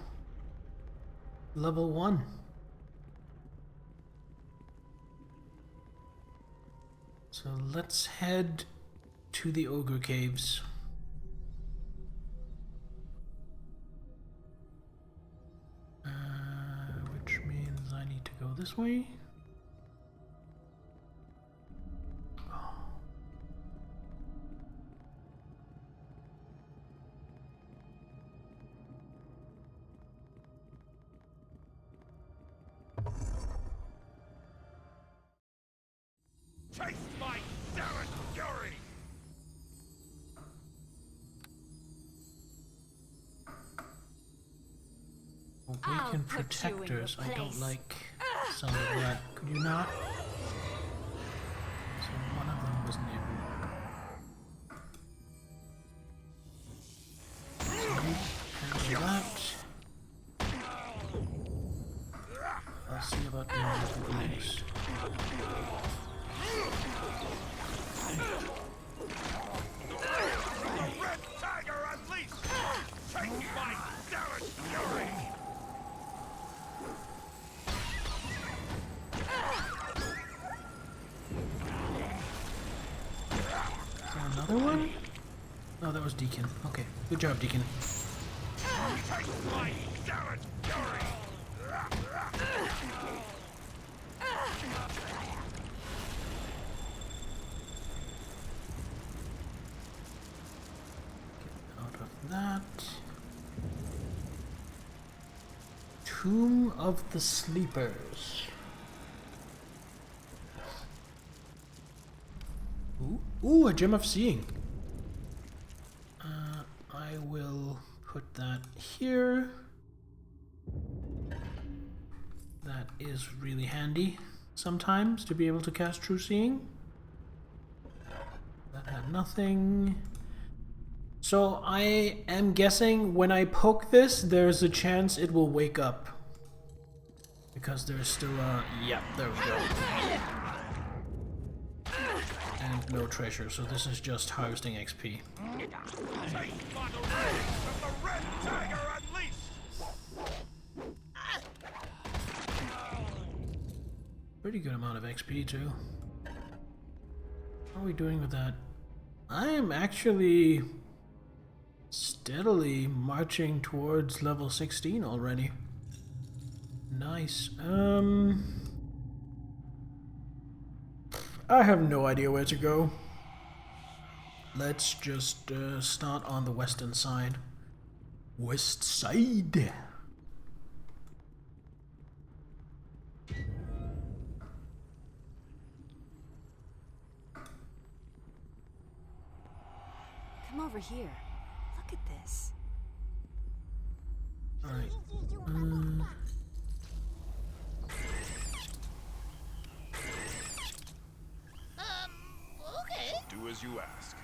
Level 1. So let's head to the Ogre Caves. Which means I need to go this way. Taste my Sarah fury! Awaken protectors. I don't like some of that. Could you not? So one of them was Neverwinter. So you handle that. I'll see about the other things. Red Tiger unleashed! Take my Darren Fury! Is there another one? Oh, that was Deacon. Okay, good job, Deacon. Take my Darren Fury! Out of that. Tomb of the Sleepers. Ooh, a Gem of Seeing. I will put that here. That is really handy sometimes to be able to cast True Seeing. That had nothing. So I am guessing when I poke this, there's a chance it will wake up. Because there's still a... yeah, there we go. And no treasure, so this is just harvesting XP. Pretty good amount of XP too. How are we doing with that? I am actually steadily marching towards level 16 already. Nice. I have no idea where to go. Let's just start on the western side. West side. Come over here. Look at this. Alright. Okay. Do as you ask.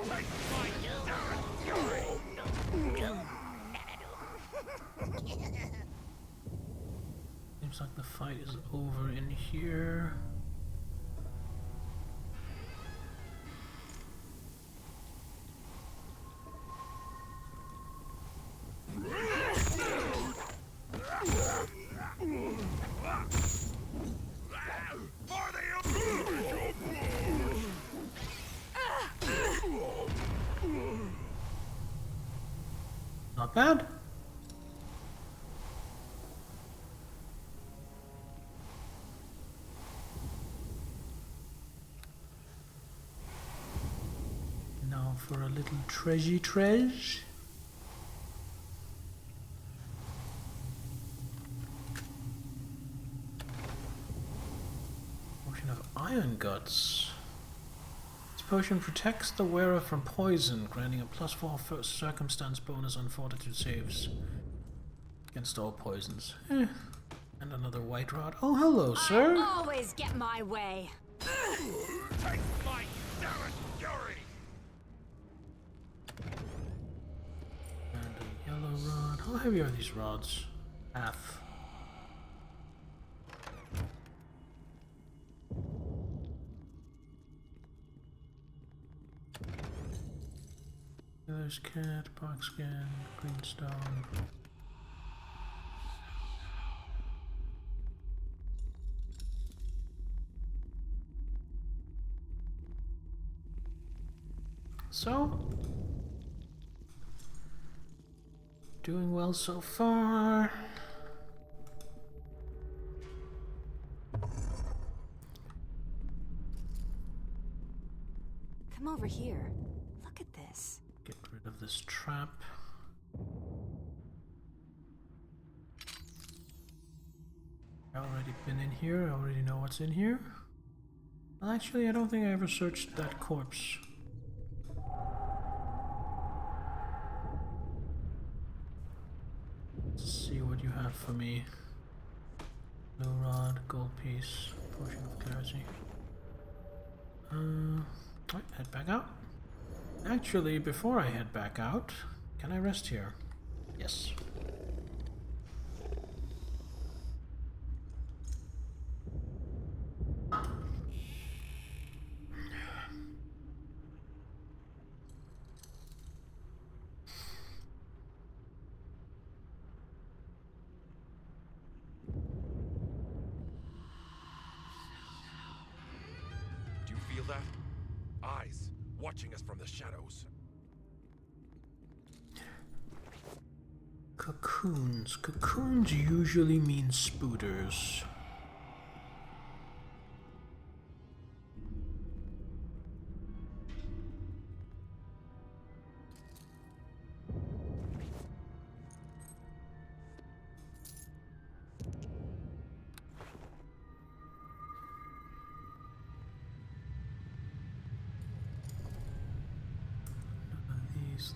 Break your bones! Seems like the fight is over in here. Not bad. Now for a little treasure. Potion of Iron Guts. This potion protects the wearer from poison, granting a +4 first circumstance bonus on fortitude saves against all poisons. And another white rod. Oh, hello, sir. I always get my way. Take my Darren Fury! And a yellow rod. How heavy are these rods? Half. There's cat, boxskin, greenstone. So, doing well so far. Come over here. Look at this. Get rid of this trap. I already been in here. I already know what's in here. Well, actually, I don't think I ever searched that corpse. Let's see what you have for me. Blue rod, gold piece, potion of clarity. Right, head back out. Actually, before I head back out, can I rest here? Yes. Do you feel that? Eyes watching us from the shadows. Cocoons. Cocoons usually mean spooters.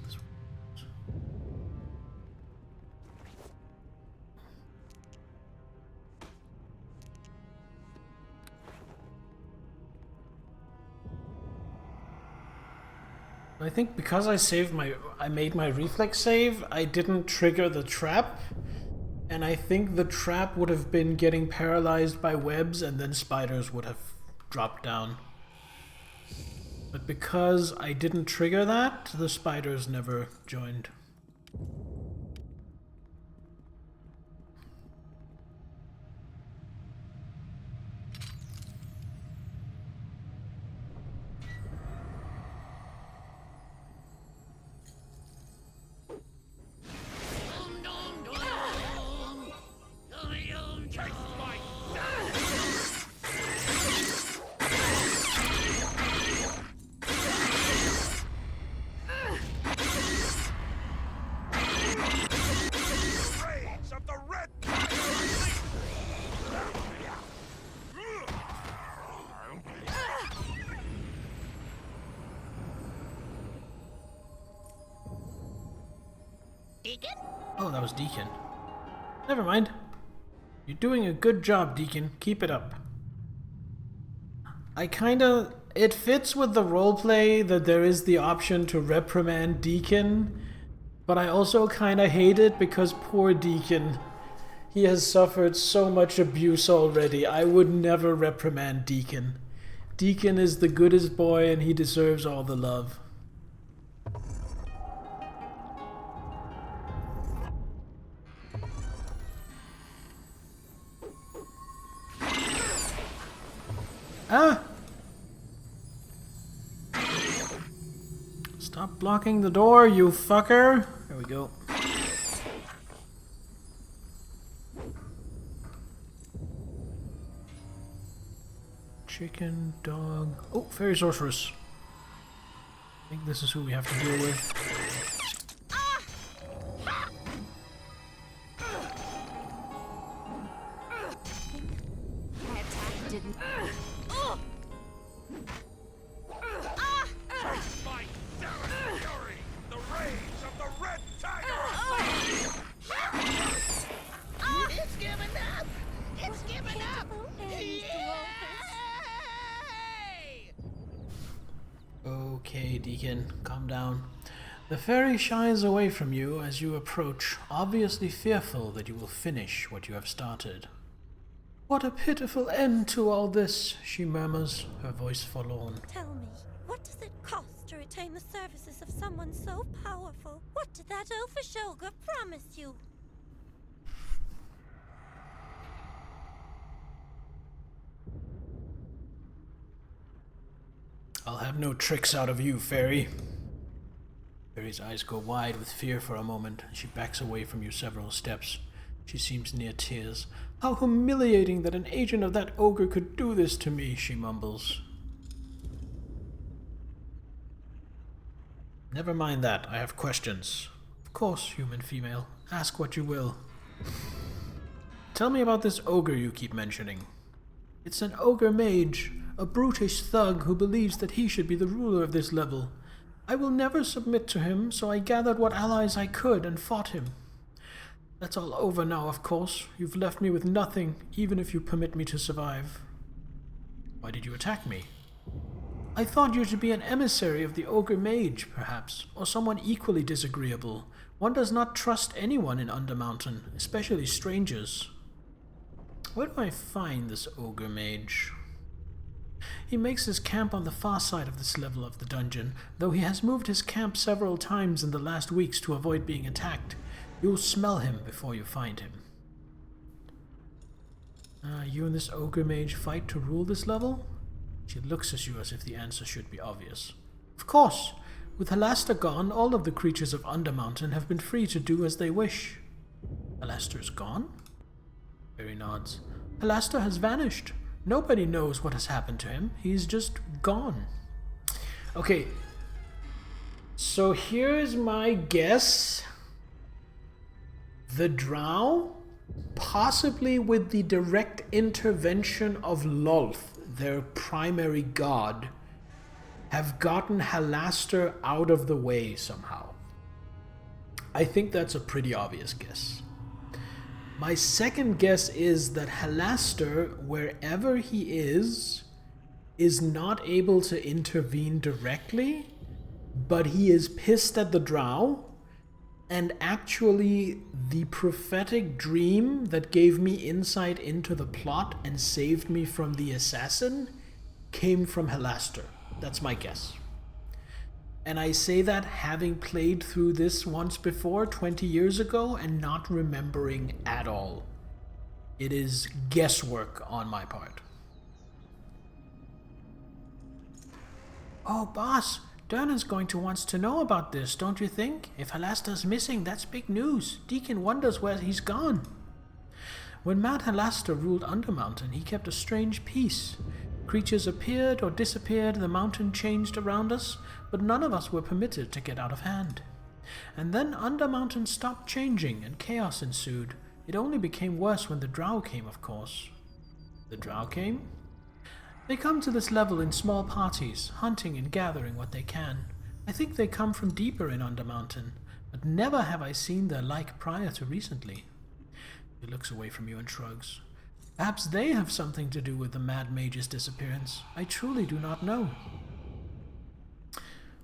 This I think because I made my reflex save, I didn't trigger the trap, and I think the trap would have been getting paralyzed by webs and then spiders would have dropped down. But because I didn't trigger that, the spiders never joined. Oh, that was Deacon. Never mind. You're doing a good job, Deacon. Keep it up. It fits with the roleplay that there is the option to reprimand Deacon, but I also kinda hate it because poor Deacon. He has suffered so much abuse already. I would never reprimand Deacon. Deacon is the goodest boy and he deserves all the love. Ah! Stop blocking the door, you fucker! There we go. Chicken, dog... Oh, fairy sorceress. I think this is who we have to deal with. Okay, Deacon, calm down. The fairy shies away from you as you approach, obviously fearful that you will finish what you have started. What a pitiful end to all this, she murmurs, her voice forlorn. Tell me, what does it cost to retain the services of someone so powerful? What did that elfish ogre promise you? I'll have no tricks out of you, fairy. Fairy's eyes go wide with fear for a moment. She backs away from you several steps. She seems near tears. How humiliating that an agent of that ogre could do this to me, she mumbles. Never mind that, I have questions. Of course, human female. Ask what you will. Tell me about this ogre you keep mentioning. It's an ogre mage, a brutish thug who believes that he should be the ruler of this level. I will never submit to him, so I gathered what allies I could and fought him. That's all over now, of course. You've left me with nothing, even if you permit me to survive. Why did you attack me? I thought you to be an emissary of the ogre mage, perhaps, or someone equally disagreeable. One does not trust anyone in Undermountain, especially strangers. Where do I find this ogre mage? He makes his camp on the far side of this level of the dungeon, though he has moved his camp several times in the last weeks to avoid being attacked. You'll smell him before you find him. You and this ogre mage fight to rule this level? She looks at you as if the answer should be obvious. Of course! With Halaster gone, all of the creatures of Undermountain have been free to do as they wish. Halaster's gone? Barry nods. Halaster has vanished. Nobody knows what has happened to him. He's just gone. Okay. So here's my guess. The Drow, possibly with the direct intervention of Lolth, their primary god, have gotten Halaster out of the way somehow. I think that's a pretty obvious guess. My second guess is that Halaster, wherever he is not able to intervene directly, but he is pissed at the Drow, and actually the prophetic dream that gave me insight into the plot and saved me from the assassin came from Halaster. That's my guess. And I say that having played through this once before, 20 years ago, and not remembering at all. It is guesswork on my part. Oh, boss, Durnan's going to want to know about this, don't you think? If Halaster's missing, that's big news. Deacon wonders where he's gone. When Mad Halaster ruled Undermountain, he kept a strange peace. Creatures appeared or disappeared, the mountain changed around us, but none of us were permitted to get out of hand. And then Undermountain stopped changing, and chaos ensued. It only became worse when the Drow came, of course. The Drow came? They come to this level in small parties, hunting and gathering what they can. I think they come from deeper in Undermountain, but never have I seen their like prior to recently. He looks away from you and shrugs. Perhaps they have something to do with the Mad Mage's disappearance. I truly do not know.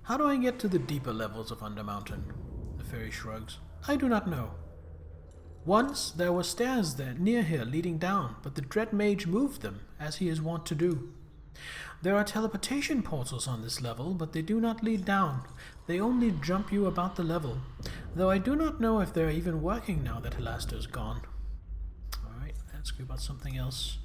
How do I get to the deeper levels of Undermountain? The fairy shrugs. I do not know. Once there were stairs there near here leading down, but the Dread Mage moved them, as he is wont to do. There are teleportation portals on this level, but they do not lead down. They only jump you about the level, though I do not know if they are even working now that Halaster is gone. Alright, let's go about something else.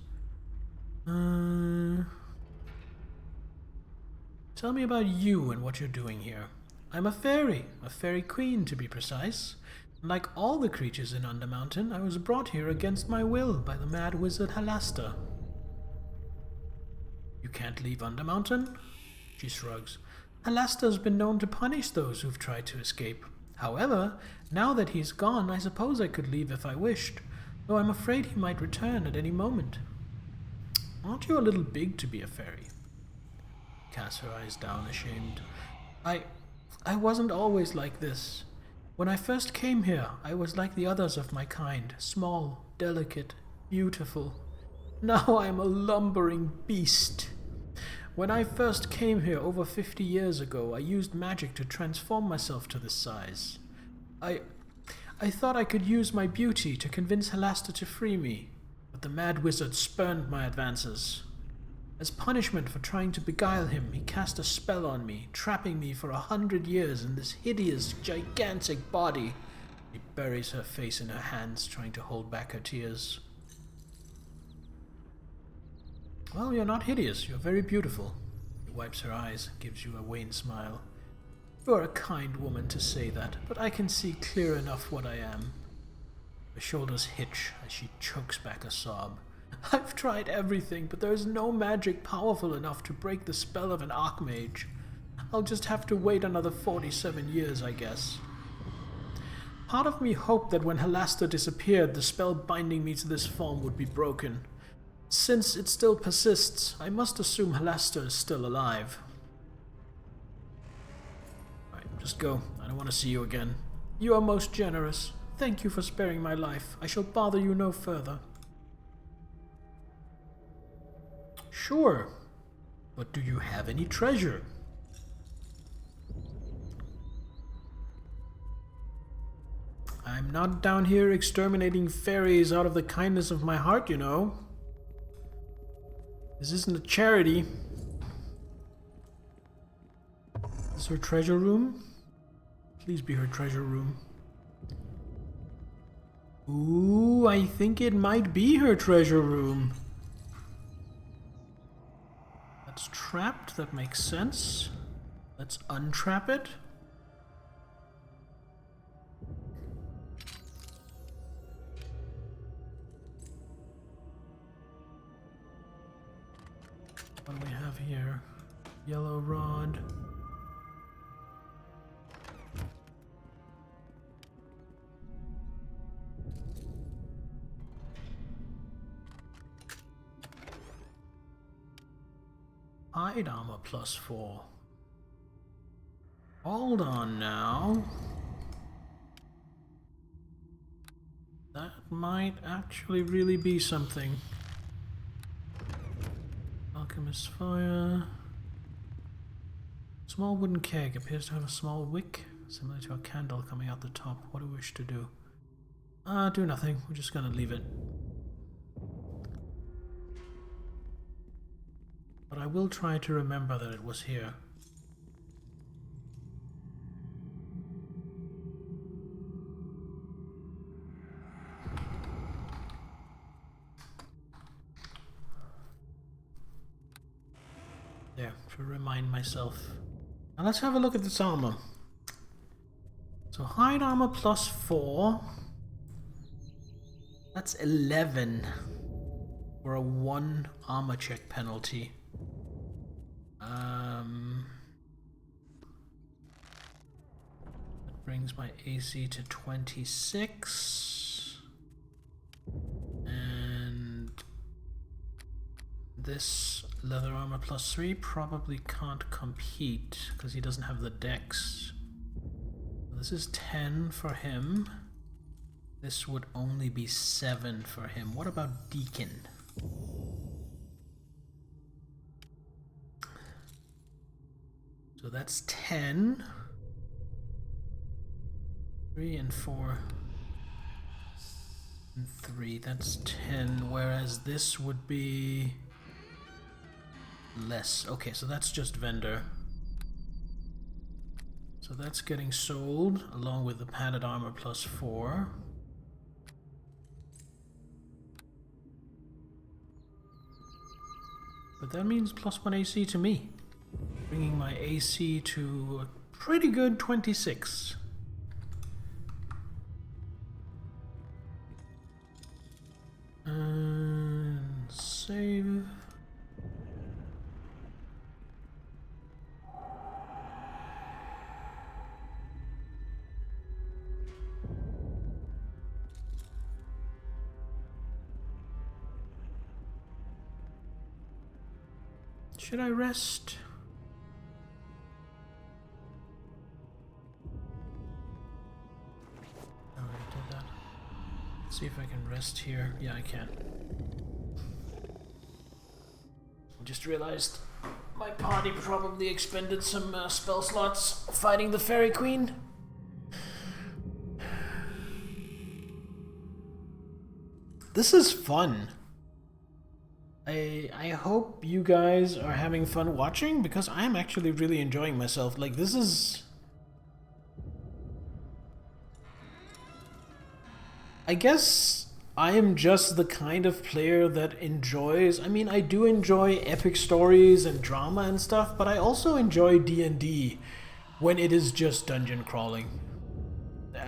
Tell me about you and what you're doing here. I'm a fairy queen to be precise. Like all the creatures in Undermountain, I was brought here against my will by the mad wizard Halaster. You can't leave Undermountain? She shrugs. Halaster's been known to punish those who've tried to escape. However, now that he's gone, I suppose I could leave if I wished, though I'm afraid he might return at any moment. Aren't you a little big to be a fairy? Casts her eyes down, ashamed. I wasn't always like this. When I first came here, I was like the others of my kind, small, delicate, beautiful. Now I am a lumbering beast. When I first came here over 50 years ago, I used magic to transform myself to this size. I thought I could use my beauty to convince Halaster to free me, but the mad wizard spurned my advances. As punishment for trying to beguile him, he cast a spell on me, trapping me for 100 years in this hideous, gigantic body. She buries her face in her hands, trying to hold back her tears. Well, you're not hideous. You're very beautiful. She wipes her eyes, gives you a wan smile. You're a kind woman to say that, but I can see clear enough what I am. Her shoulders hitch as she chokes back a sob. I've tried everything, but there is no magic powerful enough to break the spell of an archmage. I'll just have to wait another 47 years, I guess. Part of me hoped that when Halaster disappeared, the spell binding me to this form would be broken. Since it still persists, I must assume Halaster is still alive. Alright, just go. I don't want to see you again. You are most generous. Thank you for sparing my life. I shall bother you no further. Sure. But do you have any treasure? I'm not down here exterminating fairies out of the kindness of my heart, you know. This isn't a charity. Is this her treasure room? Please be her treasure room. Ooh, I think it might be her treasure room. That's trapped, that makes sense. Let's untrap it. What do we have here? Yellow rod. Hide armor +4. Hold on now. That might actually really be something. Alchemist's fire. Small wooden keg appears to have a small wick, similar to a candle coming out the top. What do we wish to do? Do nothing. We're just gonna leave it. But I will try to remember that it was here. There, to remind myself. Now let's have a look at this armor. So hide armor +4. That's 11 for a 1 armor check penalty. That brings my AC to 26. And this leather armor +3 probably can't compete because he doesn't have the dex. This is 10 for him. This would only be 7 for him. What about Deacon? So that's 10. 3 and 4. And 3, that's 10. Whereas this would be less. Okay, so that's just vendor. So that's getting sold along with the padded armor +4. But that means +1 AC to me, bringing my AC to a pretty good 26. And save. Should I rest? I already did that. Let's see if I can rest here. Yeah, I can. I just realized my party probably expended some spell slots fighting the Fairy Queen. This is fun. I hope you guys are having fun watching, because I'm actually really enjoying myself. Like, this is... I guess I am just the kind of player that enjoys... I mean, I do enjoy epic stories and drama and stuff, but I also enjoy D&D when it is just dungeon crawling.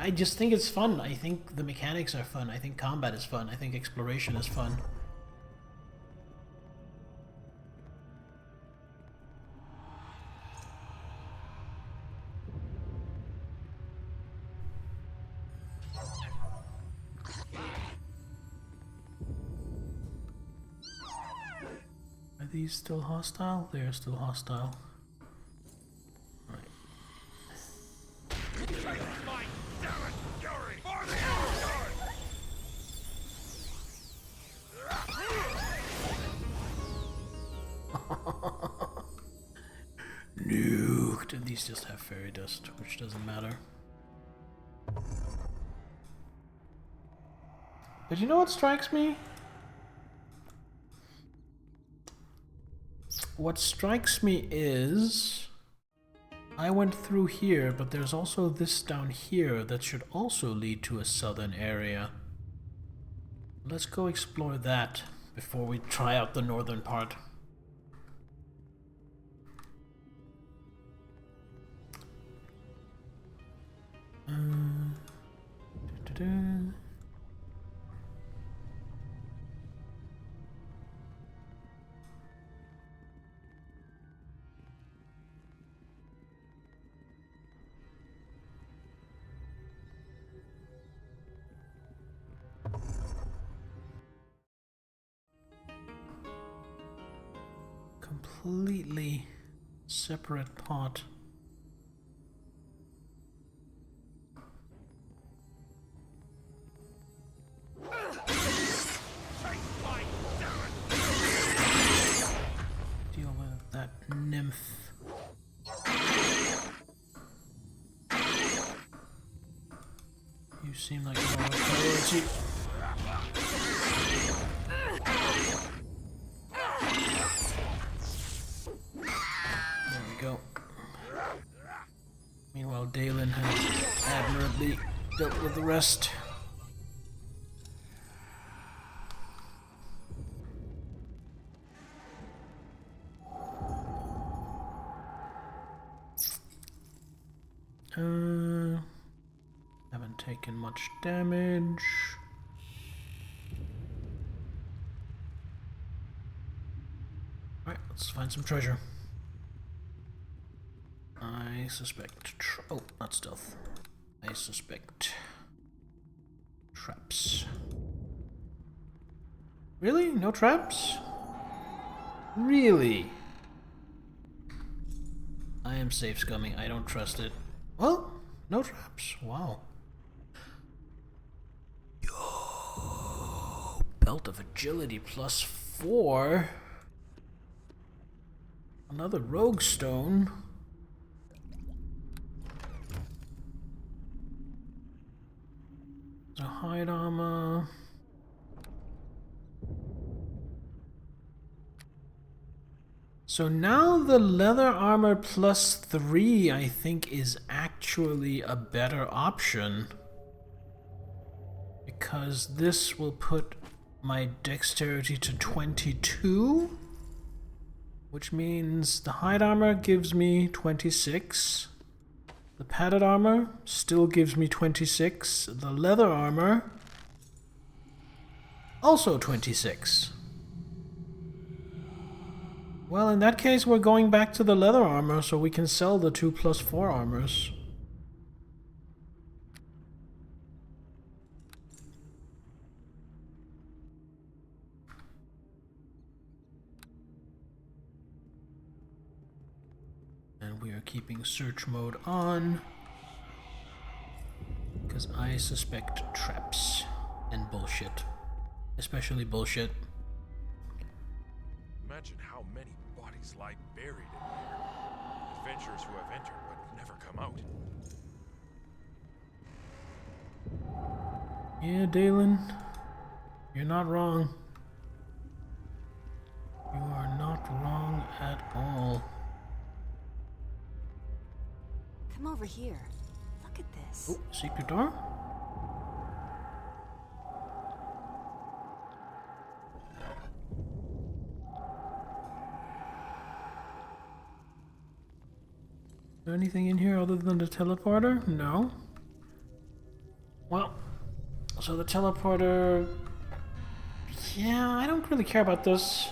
I just think it's fun. I think the mechanics are fun. I think combat is fun. I think exploration is fun. these still hostile? They're still hostile. Right. My damn fury for the Underdark! Nuked. And these just have fairy dust, which doesn't matter. But you know what strikes me? What strikes me is I went through here, but there's also this down here that should also lead to a southern area. Let's go explore that before we try out the northern part. Completely separate pot. Deal with that nymph. You seem like more of a priority. There we go. Meanwhile, Dalen has admirably dealt with the rest. Haven't taken much damage. Alright, let's find some treasure. I suspect oh, not stealth. I suspect traps. Really? No traps? Really? I am safe scumming. I don't trust it. Well, no traps. Wow. Yo, belt of agility +4. Another rogue stone. A hide armor. So now the leather armor +3 I think is actually a better option, because this will put my dexterity to 22, which means the hide armor gives me 26, the padded armor still gives me 26, the leather armor also 26. Well, in that case, we're going back to the leather armor so we can sell the 2 + 4 armors. And we are keeping search mode on, because I suspect traps and bullshit. Especially bullshit. Imagine how many bodies lie buried in here. Adventurers who have entered but never come out. Yeah, Dalen, you're not wrong. You are not wrong at all. Come over here. Look at this. Oh, secret door? Is there anything in here other than the teleporter? No. Well, so the teleporter... Yeah, I don't really care about this.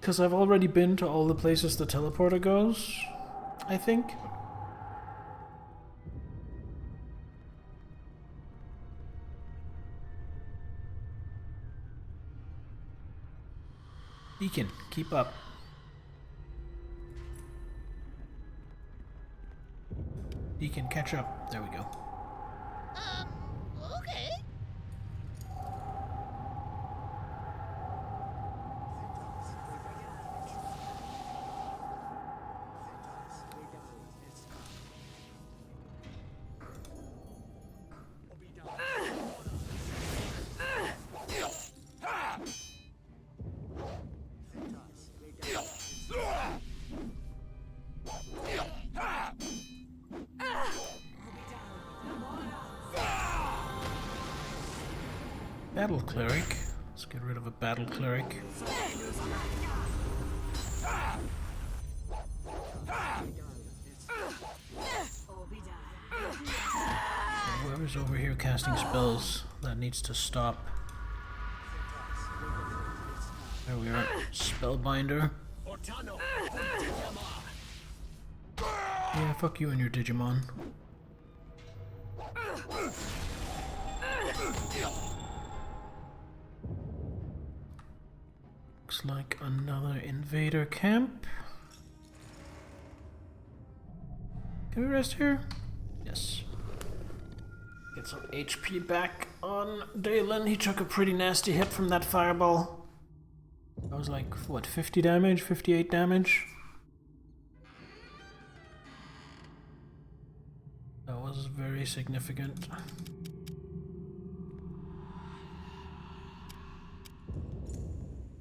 Because I've already been to all the places the teleporter goes, I think. Deacon, keep up. Deacon, catch up. There we go. Okay. Battle cleric. Let's get rid of a battle cleric. Whoever's over here casting spells, that needs to stop. There we are. Spellbinder. Yeah, fuck you and your Digimon. Looks like another invader camp. Can we rest here? Yes. Get some HP back on Dalen. He took a pretty nasty hit from that fireball. That was like, what, 50 damage? 58 damage? That was very significant.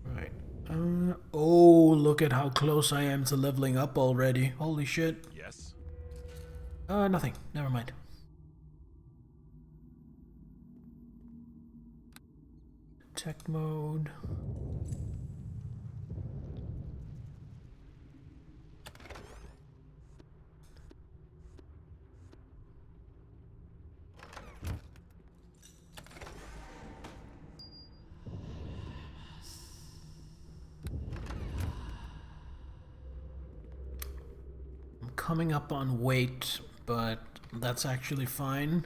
Right. Oh, look at how close I am to leveling up already. Holy shit. Yes? Nothing. Never mind. Tech mode. I'm coming up on weight, but that's actually fine.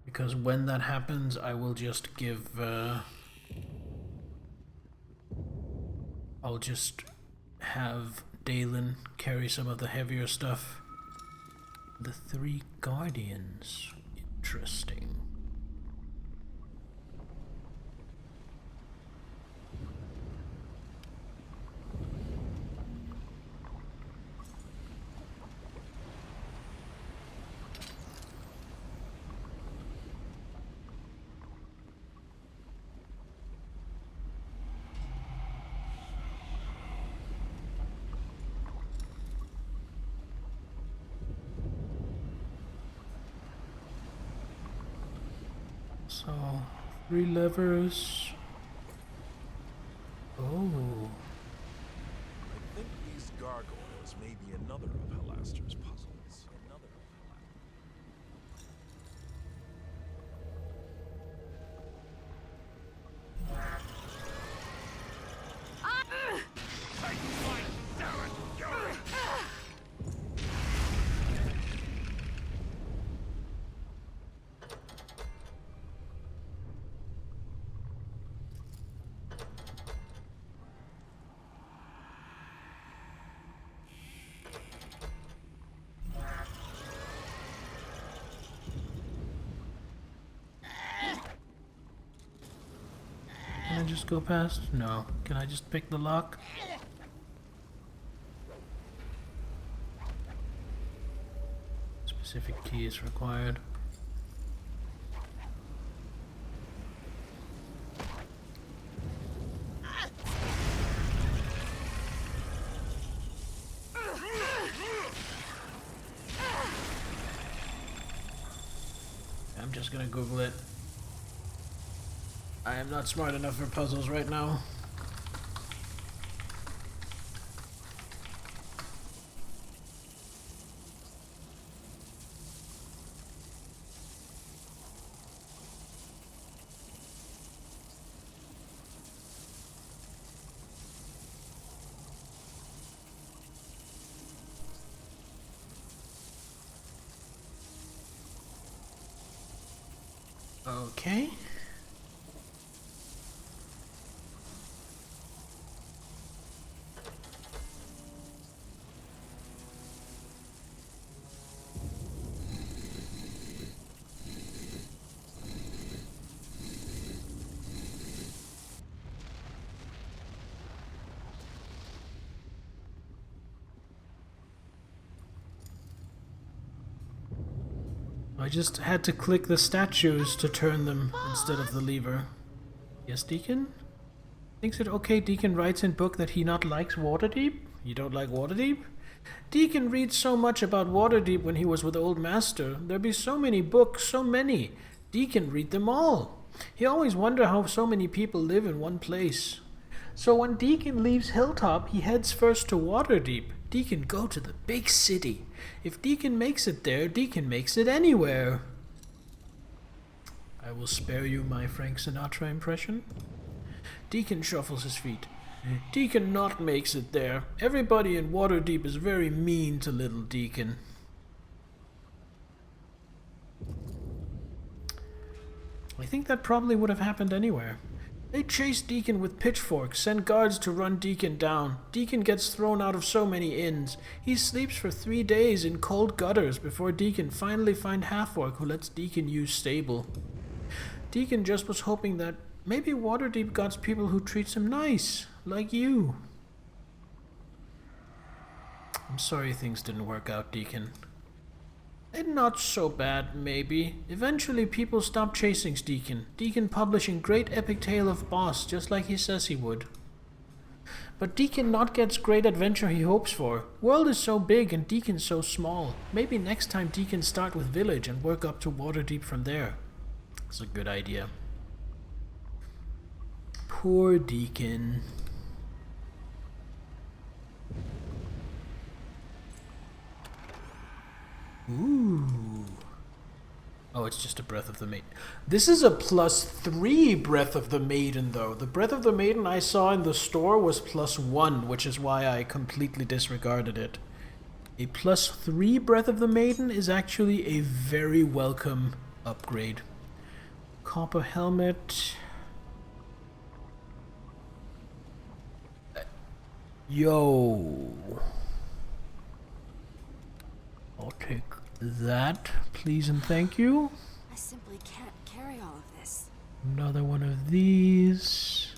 Because when that happens, I will just give... I'll just have Dalen carry some of the heavier stuff. The 3 Guardians. Interesting. So, 3 levers. Oh. I think these gargoyles may be another of Halaster's puzzles. Can I just go past? No. Can I just pick the lock? Specific key is required. I'm just gonna Google it. I am not smart enough for puzzles right now. Okay. I just had to click the statues to turn them instead of the lever. Yes, Deacon? Thinks it okay Deacon writes in book that he not likes Waterdeep? You don't like Waterdeep? Deacon reads so much about Waterdeep when he was with Old Master. There be so many books, so many. Deacon read them all. He always wonder how so many people live in one place. So when Deacon leaves Hilltop, he heads first to Waterdeep. Deacon go to the big city. If Deacon makes it there, Deacon makes it anywhere. I will spare you my Frank Sinatra impression. Deacon shuffles his feet. Deacon not makes it there. Everybody in Waterdeep is very mean to little Deacon. I think that probably would have happened anywhere. They chase Deacon with pitchforks, send guards to run Deacon down. Deacon gets thrown out of so many inns. He sleeps for 3 days in cold gutters before Deacon finally find half-orc who lets Deacon use stable. Deacon just was hoping that maybe Waterdeep got people who treats him nice, like you. I'm sorry things didn't work out, Deacon. And not so bad, maybe. Eventually people stopped chasing Deacon. Deacon publishing great epic tale of boss, just like he says he would. But Deacon not gets great adventure he hopes for. World is so big and Deacon so small. Maybe next time Deacon start with village and work up to Waterdeep from there. It's a good idea. Poor Deacon. Ooh. Oh, it's just a Breath of the Maiden. This is a +3 Breath of the Maiden, though. The Breath of the Maiden I saw in the store was +1, which is why I completely disregarded it. A +3 Breath of the Maiden is actually a very welcome upgrade. Copper helmet. Yo. I'll take that, please and thank you. I simply can't carry all of this. Another one of these.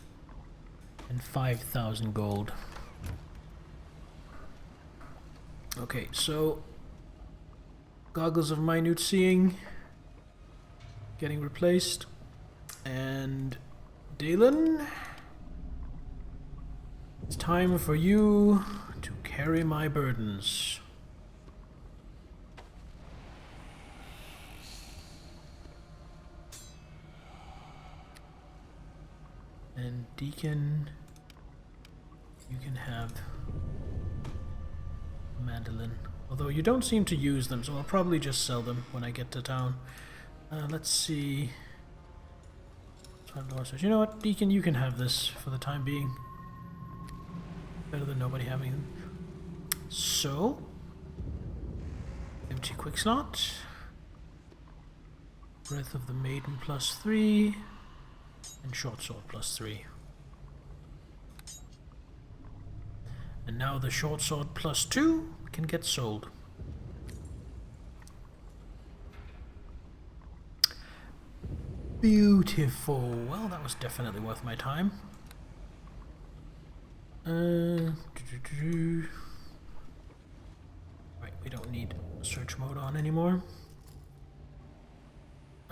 And 5,000 gold. Okay, so goggles of minute seeing getting replaced. And Dalen, it's time for you to carry my burdens. And Deacon, you can have a mandolin. Although you don't seem to use them, so I'll probably just sell them when I get to town. Let's see. You know what, Deacon, you can have this for the time being. Better than nobody having them. So, empty quick slot. Breath of the Maiden +3. And short sword +3. And now the short sword +2 can get sold. Beautiful. Well, that was definitely worth my time. Right, we don't need search mode on anymore.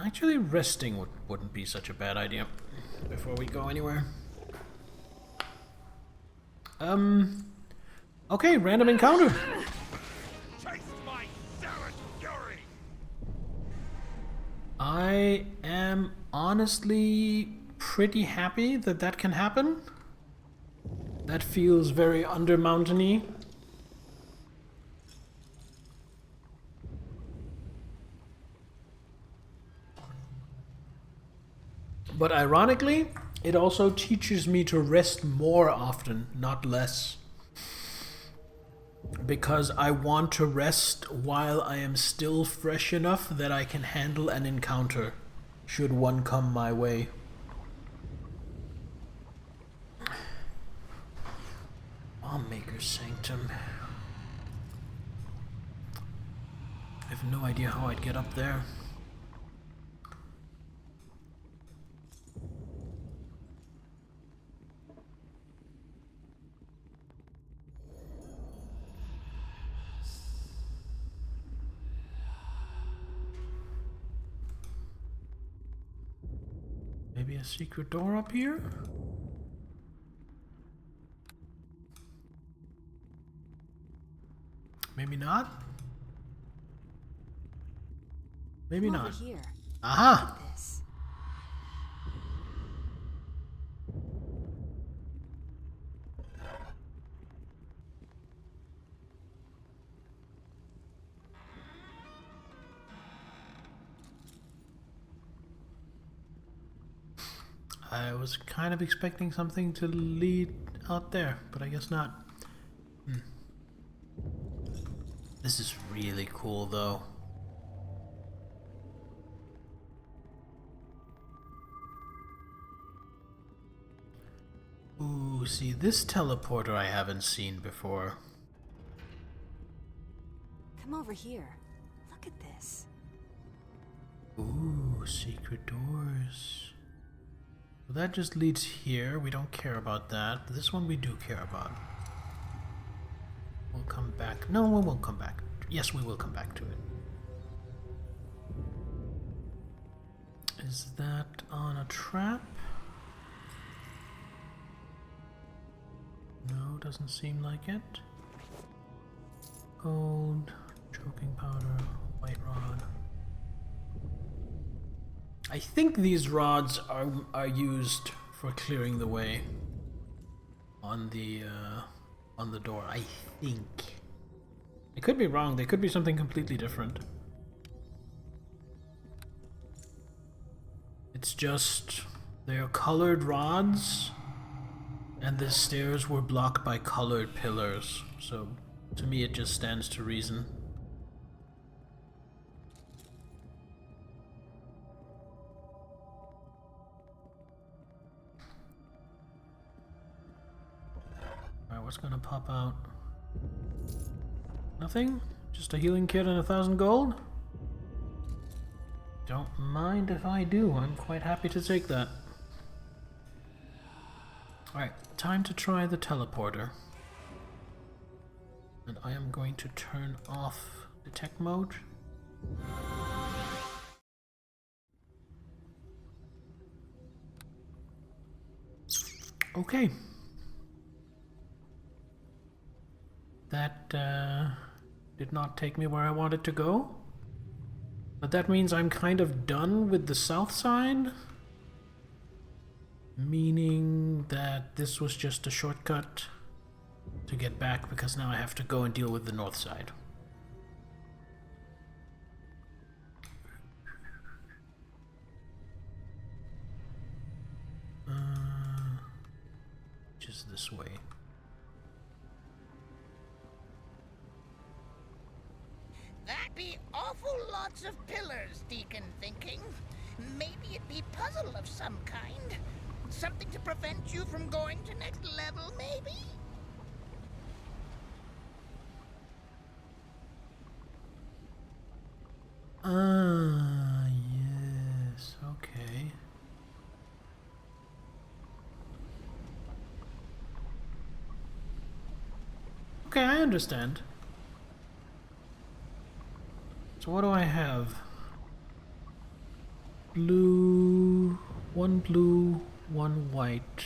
Actually, resting wouldn't be such a bad idea before we go anywhere. Okay, random encounter. I am honestly pretty happy that that can happen. That feels very Undermountain-y. But ironically, it also teaches me to rest more often, not less. Because I want to rest while I am still fresh enough that I can handle an encounter, should one come my way. Bombmaker's Sanctum. I have no idea how I'd get up there. Maybe a secret door up here? Maybe not? Maybe Come not. over here. Aha! Look at this. I was kind of expecting something to lead out there, but I guess not. This is really cool, though. Ooh, see, this teleporter I haven't seen before. Come over here. Look at this. Ooh, secret doors. Well, that just leads here. We don't care about that. This one we do care about. We'll come back. No, we won't come back. Yes, we will come back to it. Is that on a trap? No, doesn't seem like it. Gold, choking powder, white rod. I think these rods are used for clearing the way on the door. I think. I could be wrong. They could be something completely different. It's just they're colored rods, and the stairs were blocked by colored pillars. So to me, it just stands to reason. Alright, what's gonna pop out? Nothing? Just a healing kit and 1,000 gold? Don't mind if I do. I'm quite happy to take that. Alright, time to try the teleporter. And I am going to turn off detect mode. Okay. That did not take me where I wanted to go. But that means I'm kind of done with the south side. Meaning that this was just a shortcut to get back, because now I have to go and deal with the north side. Just this way. That be awful lots of pillars, Deacon thinking. Maybe it be puzzle of some kind. Something to prevent you from going to next level, maybe? Yes, okay. Okay, I understand. So what do I have? Blue, one white.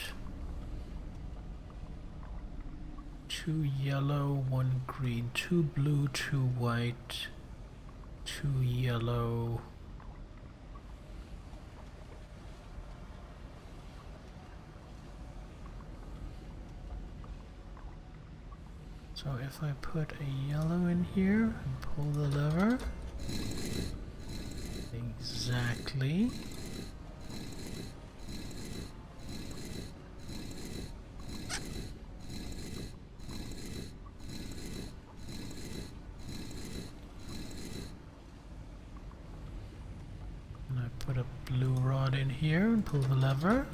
2 yellow, 1 green, 2 blue, 2 white, 2 yellow. So if I put a yellow in here and pull the lever, exactly. And I put a blue rod in here and pull the lever.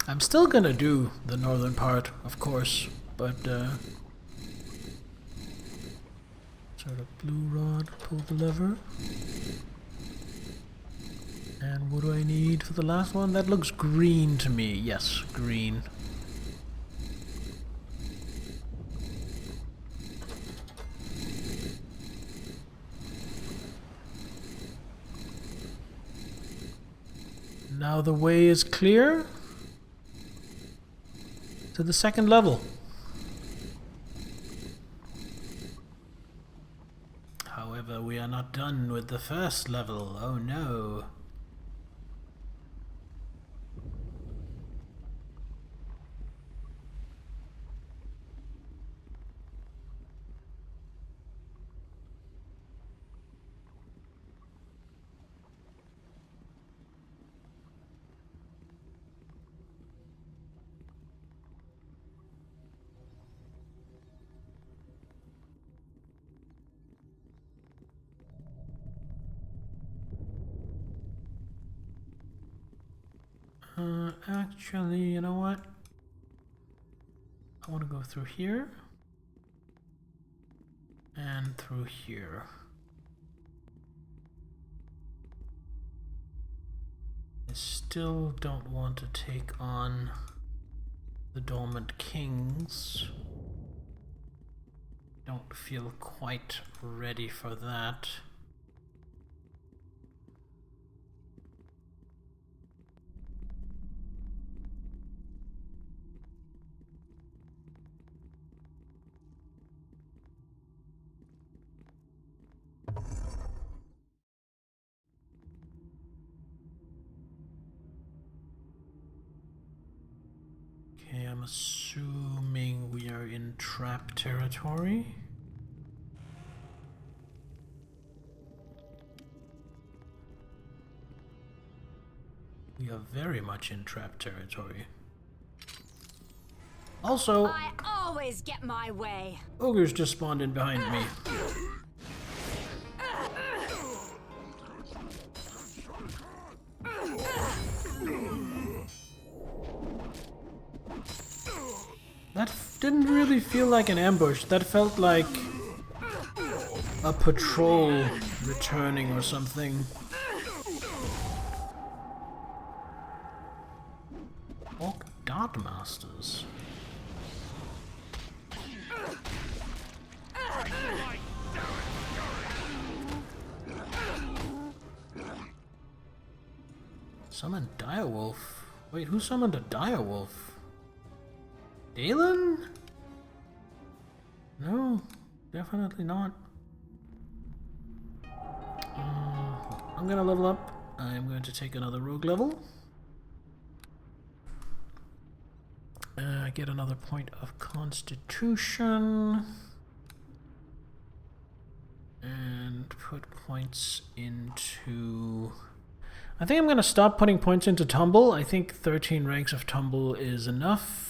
I'm still gonna do the northern part, of course, but sort of blue rod, pull the lever. And what do I need for the last one? That looks green to me. Yes, green. Now the way is clear to the second level. However, we are not done with the first level. Oh no. Actually, you know what? I want to go through here and through here. I still don't want to take on the Dormant Kings. Don't feel quite ready for that. Okay, I'm assuming we are in trap territory. We are very much in trap territory. Also, I always get my way. ogres just spawned in behind me. That didn't really feel like an ambush. That felt like a patrol returning or something. Orc Dart Masters. Summon Direwolf. Wait, who summoned a Direwolf? Dalen? No, definitely not. I'm gonna level up. I'm going to take another rogue level. Get another point of constitution. And put points into... I think I'm gonna stop putting points into tumble. I think 13 ranks of tumble is enough.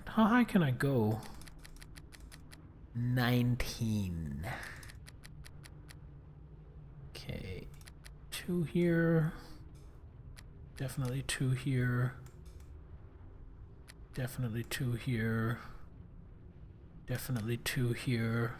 How high can I go? 19. Okay, 2 here. Definitely 2 here. Definitely 2 here. Definitely 2 here.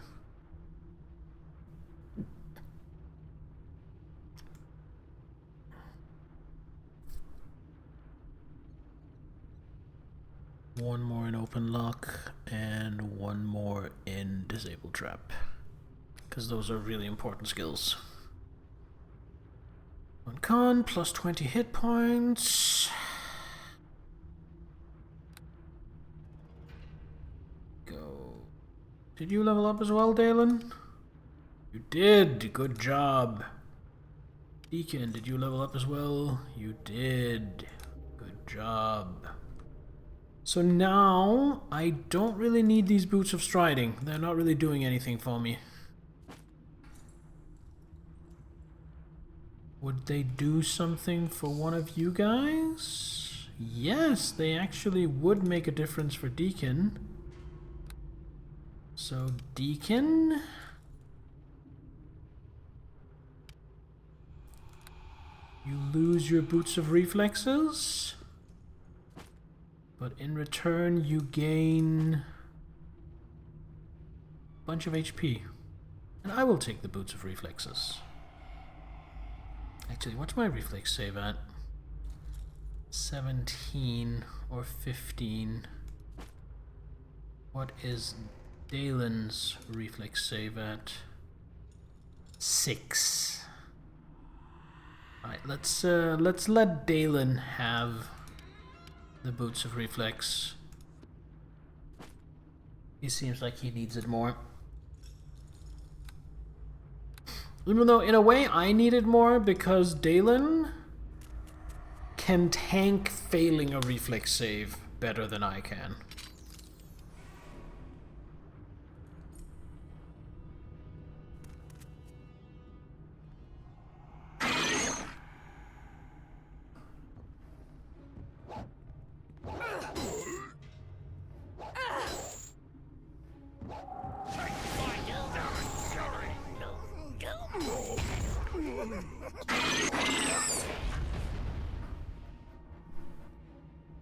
One more in open lock and one more in disable trap, because those are really important skills. One con plus 20 hit points. Go. Did you level up as well, Dalen? You did. Good job. Deacon, did you level up as well? You did. Good job. So now, I don't really need these Boots of Striding. They're not really doing anything for me. Would they do something for one of you guys? Yes, they actually would make a difference for Deacon. So, Deacon... you lose your Boots of Reflexes. But in return, you gain a bunch of HP. And I will take the Boots of Reflexes. Actually, what's my reflex save at? 17 or 15. What is Dalen's reflex save at? 6. Alright, let's let Dalen have the Boots of Reflex. He seems like he needs it more. Even though, in a way, I need it more because Dalen can tank failing a reflex save better than I can.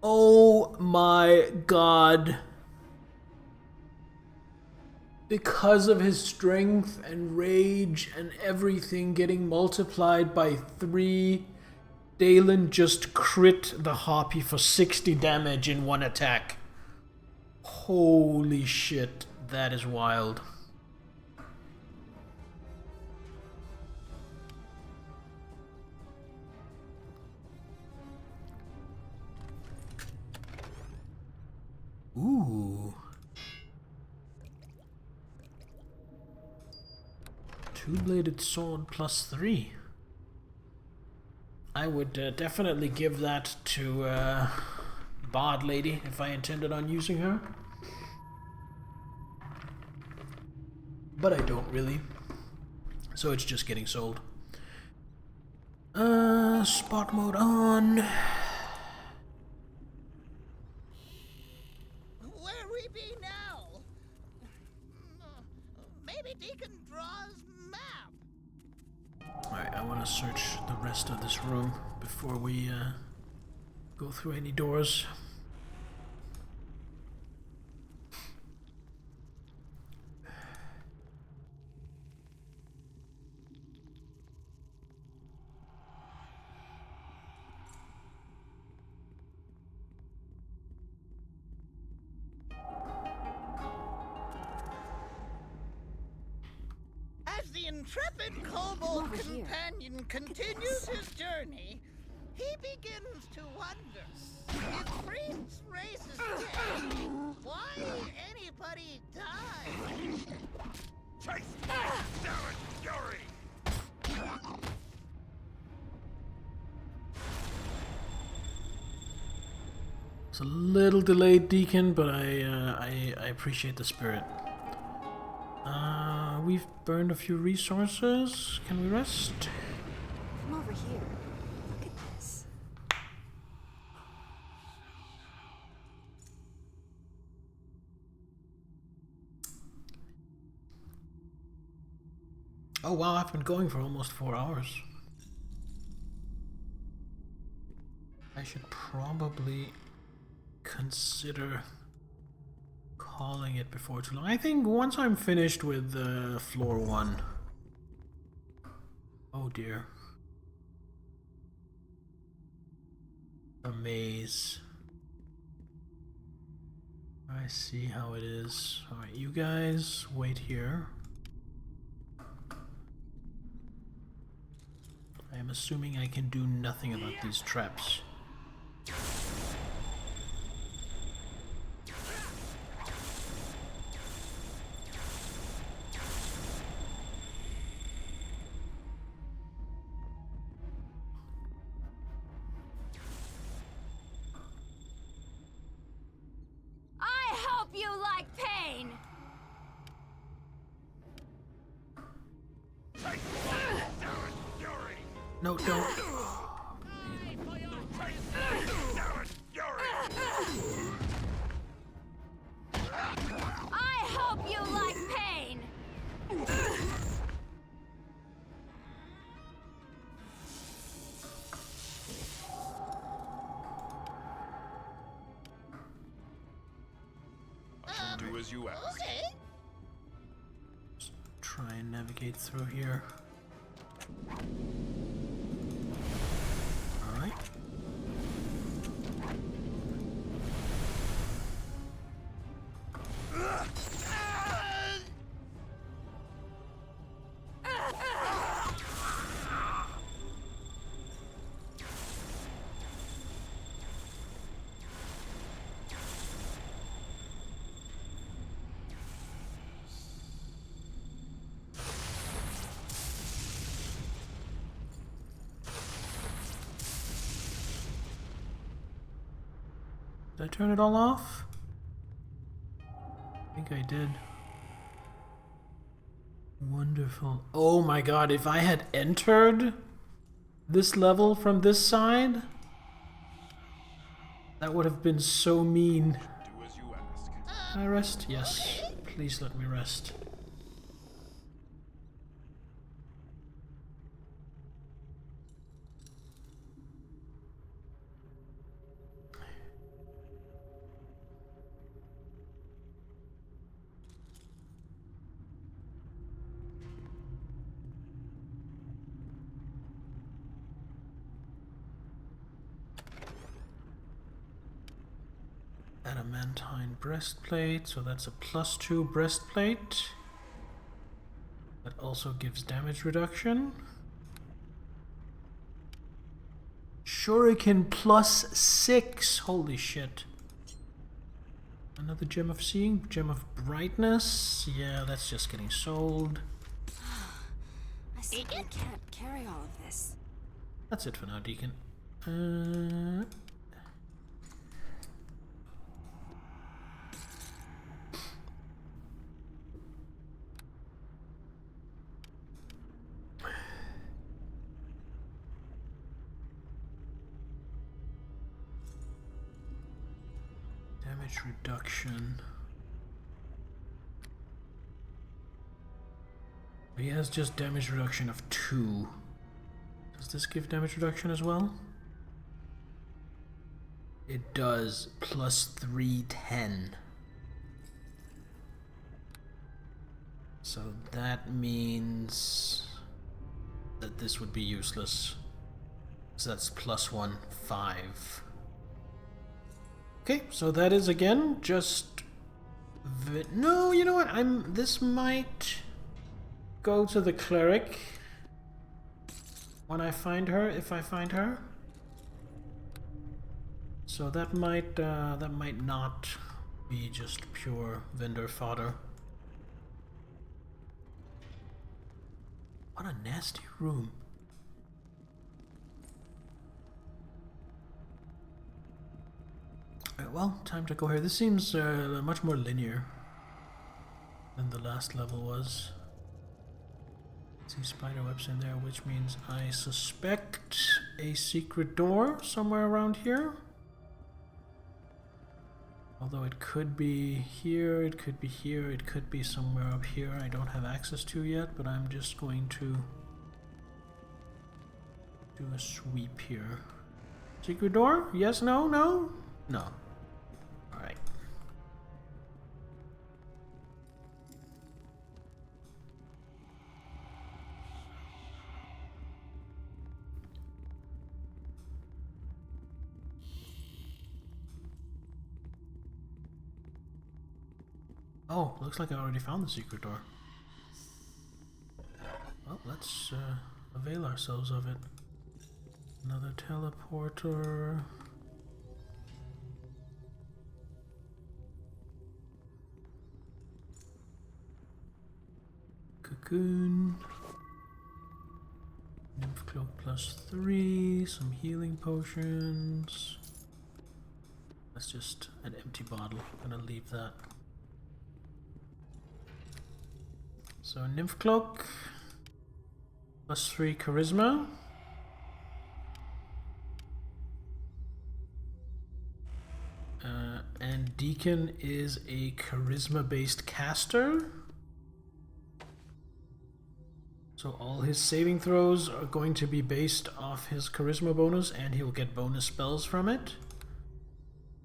Oh my god. Because of his strength and rage and everything getting multiplied by 3, Dalen just crit the Harpy for 60 damage in one attack. Holy shit, that is wild. Ooh. 2-bladed sword plus 3. I would definitely give that to Bard Lady if I intended on using her. But I don't really. So it's just getting sold. Spot mode on. Where we be now? Maybe Deacon draws map. Alright, I want to search the rest of this room before we go through any doors. As the intrepid kobold companion continues his journey, he begins to wonder if Priest's race is dead, why anybody died. Chase! Darren Fury! It's a little delayed, Deacon, but I appreciate the spirit. We've burned a few resources. Can we rest? Come over here. Look at this. Oh wow, I've been going for almost 4 hours. I should probably consider calling it before too long. I think once I'm finished with floor 1. Oh dear. A maze. I see how it is. Alright, you guys wait here. I am assuming I can do nothing about these traps. I hope you like pain! No, don't. I hope you like pain! Do as you ask. Okay. Just try and navigate through here. Alright. Did I turn it all off? I think I did. Wonderful. Oh my god, if I had entered this level from this side, that would have been so mean. Do as you ask. Can I rest? Yes. Please let me rest. Adamantine breastplate, so that's a +2 breastplate. That also gives damage reduction. Shuriken +6, holy shit. Another gem of seeing, gem of brightness. Yeah, that's just getting sold. I simply can't carry all of this. That's it for now, Deacon. Damage reduction. He has just damage reduction of 2. Does this give damage reduction as well? It does, +310. So that means that this would be useless. So that's +1, 5. Okay, so that is again just... No, you know what? This might go to the cleric when I find her, if I find her. So that might not be just pure vendor fodder. What a nasty room. Well, time to go here. This seems much more linear than the last level was. See spider webs in there, which means I suspect a secret door somewhere around here. Although it could be here, it could be here, it could be somewhere up here I don't have access to yet, but I'm just going to do a sweep here. Secret door? Yes, no, no? No. Alright. Oh, looks like I already found the secret door. Well, let's avail ourselves of it. Another teleporter. Cocoon. Nymph cloak +3. Some healing potions. That's just an empty bottle. I'm gonna leave that. So Nymph Cloak, +3 Charisma. And Deacon is a Charisma-based caster. So all his saving throws are going to be based off his Charisma bonus, and he'll get bonus spells from it.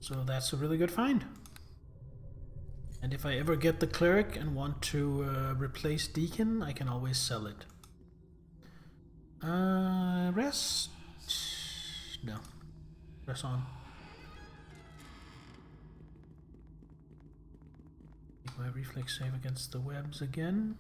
So that's a really good find. And if I ever get the cleric and want to replace Deacon, I can always sell it. Rest? No. Press on. Make my reflex save against the webs again.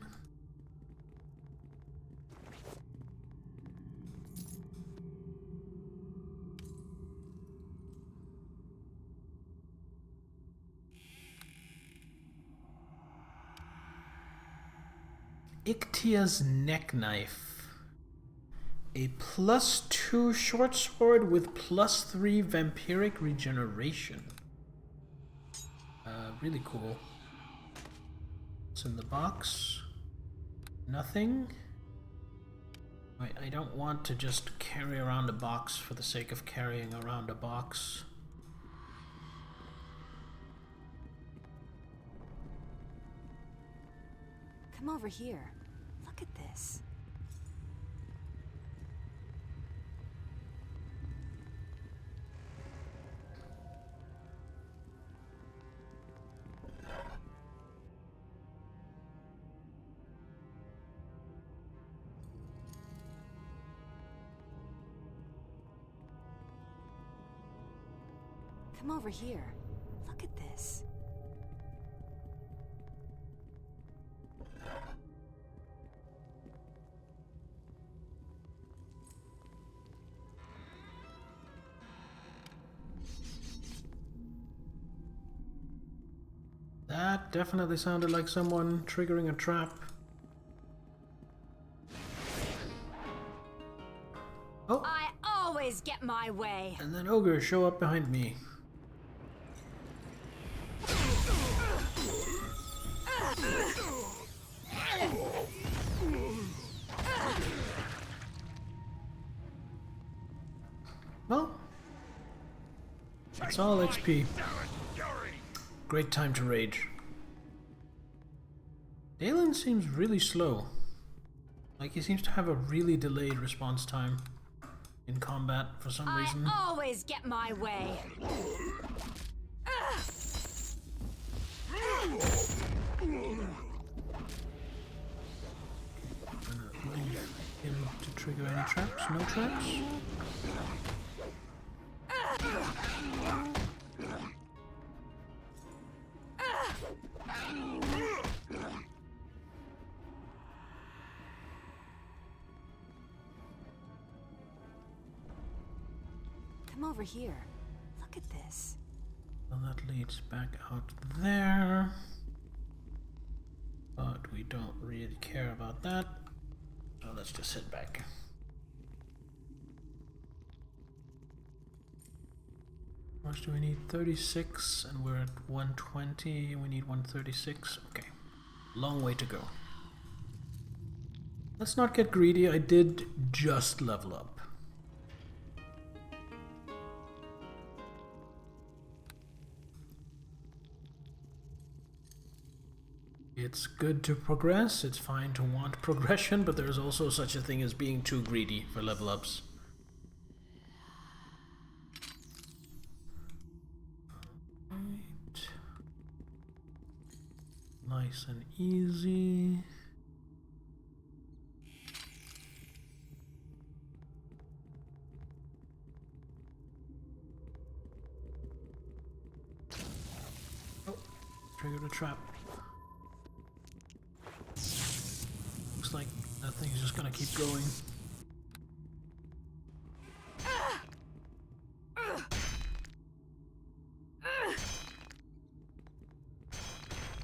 Ictia's neck knife. A +2 short sword with +3 vampiric regeneration. really cool. What's in the box? Nothing. Wait, I don't want to just carry around a box for the sake of carrying around a box. Come over here. Look at this. Come over here. Look at this. That definitely sounded like someone triggering a trap. Oh! I always get my way. And then ogres show up behind me. Well, it's all XP. Great time to rage. Dalen seems really slow. Like, he seems to have a really delayed response time in combat for some reason. I always get my way. I'm gonna leave him to trigger any traps. No traps? Come over here. Look at this. Well, that leads back out there. But we don't really care about that. So let's just sit back. How much do we need? 36, and we're at 120. We need 136. Okay. Long way to go. Let's not get greedy. I did just level up. It's good to progress, it's fine to want progression, but there's also such a thing as being too greedy for level ups. Right. Nice and easy. Oh, triggered a trap. Looks like that thing's just gonna keep going.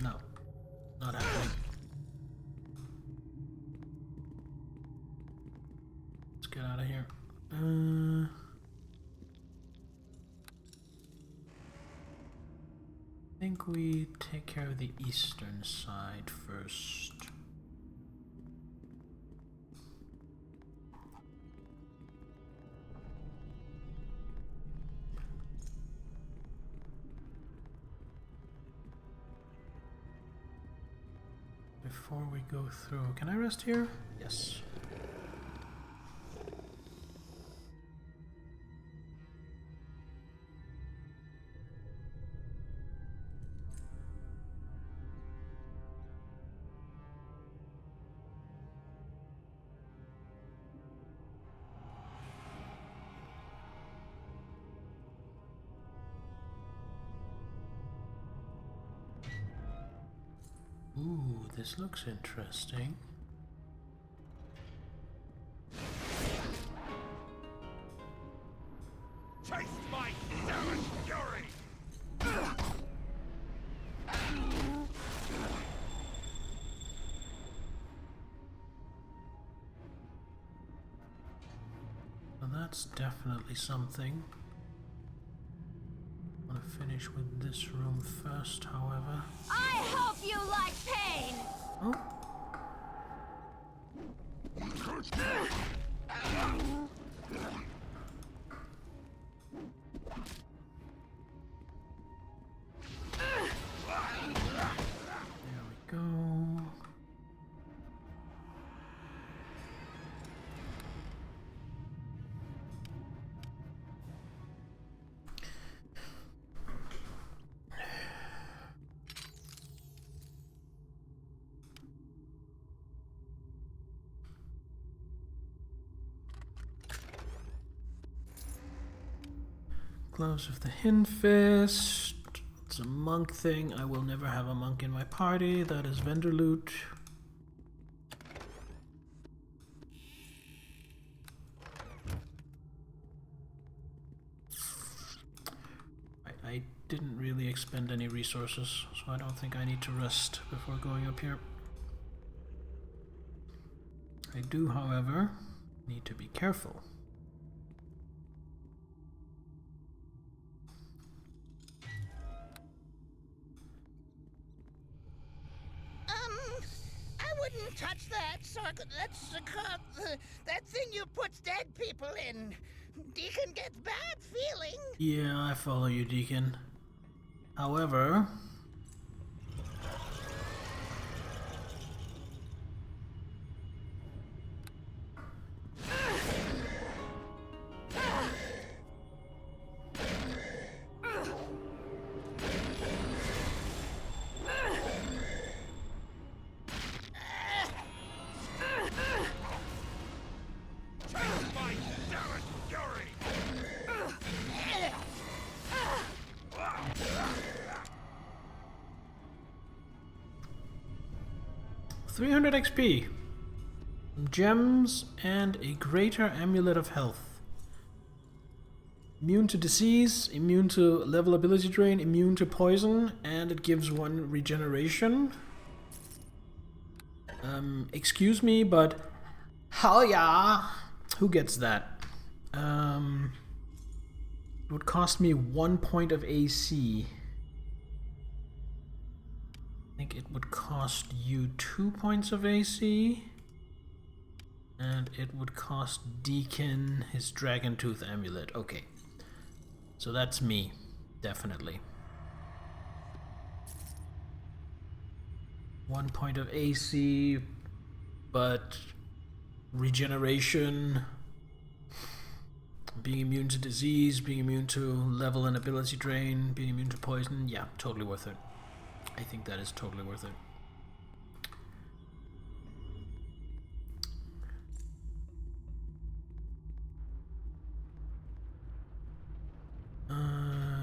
No, not happening. Let's get out of here. I think we take care of the eastern side first. Before we go through, can I rest here? Yes. Ooh, this looks interesting. Taste my savage fury! Well, that's definitely something. I want to finish Engage with this room first, however. I hope you like pain! Oh. There we go. Gloves of the Hinfist. It's a monk thing. I will never have a monk in my party. That is vendor loot. I didn't really expend any resources, so I don't think I need to rest before going up here. I do, however, need to be careful. I wouldn't touch that, that's that thing you put dead people in. Deacon gets bad feeling. Yeah, I follow you, Deacon. However... $300 XP, gems, and a greater amulet of health. Immune to disease, immune to level ability drain, immune to poison, and it gives 1 regeneration. Excuse me, but hell yeah! Who gets that? It would cost me 1 point of AC. I think it would cost you 2 points of AC. And it would cost Deacon his Dragon Tooth Amulet. Okay. So that's me. Definitely. 1 point of AC, but regeneration, being immune to disease, being immune to level and ability drain, being immune to poison. Yeah, totally worth it. I think that is totally worth it.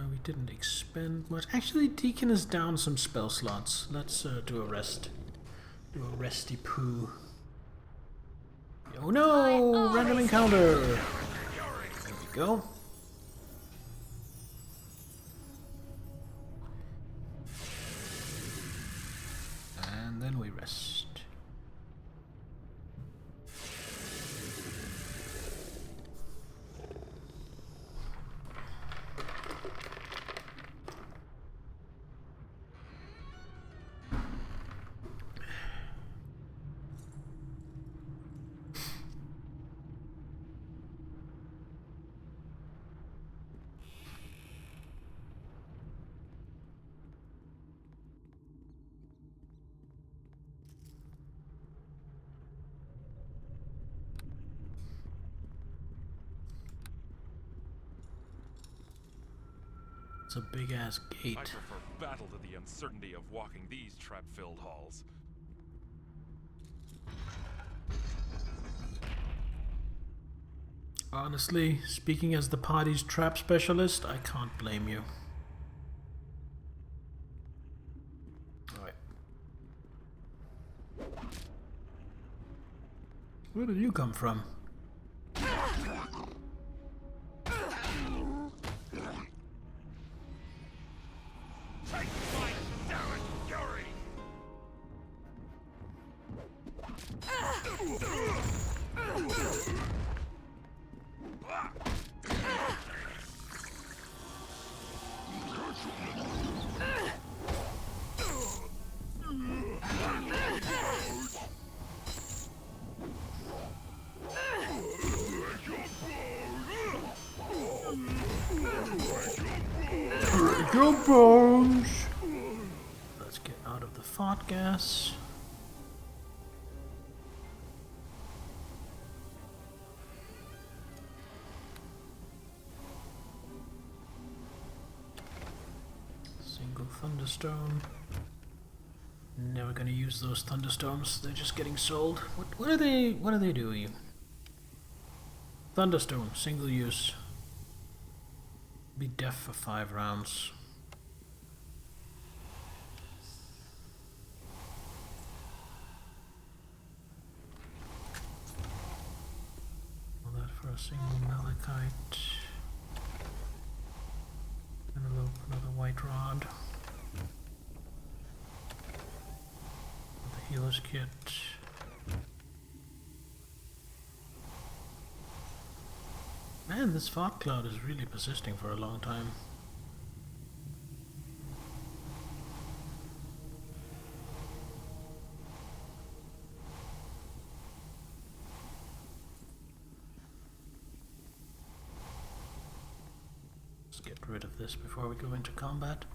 We didn't expend much. Actually, Deacon is down some spell slots. Let's do a rest. Do a resty poo. Oh no! Random encounter! There we go. And then we rest. It's a big ass gate. I prefer battle to the uncertainty of walking these trap-filled halls. Honestly, speaking as the party's trap specialist, I can't blame you. Alright. Where did you come from? your bones. Let's get out of the fart gas. Single thunderstone. Never gonna use those thunderstorms. They're just getting sold. What are they? What are they doing? Thunderstone, single use. Be deaf for 5 rounds. All that for a single malachite. Another white rod. The healer's kit. Man, this fog cloud is really persisting for a long time. Let's get rid of this before we go into combat,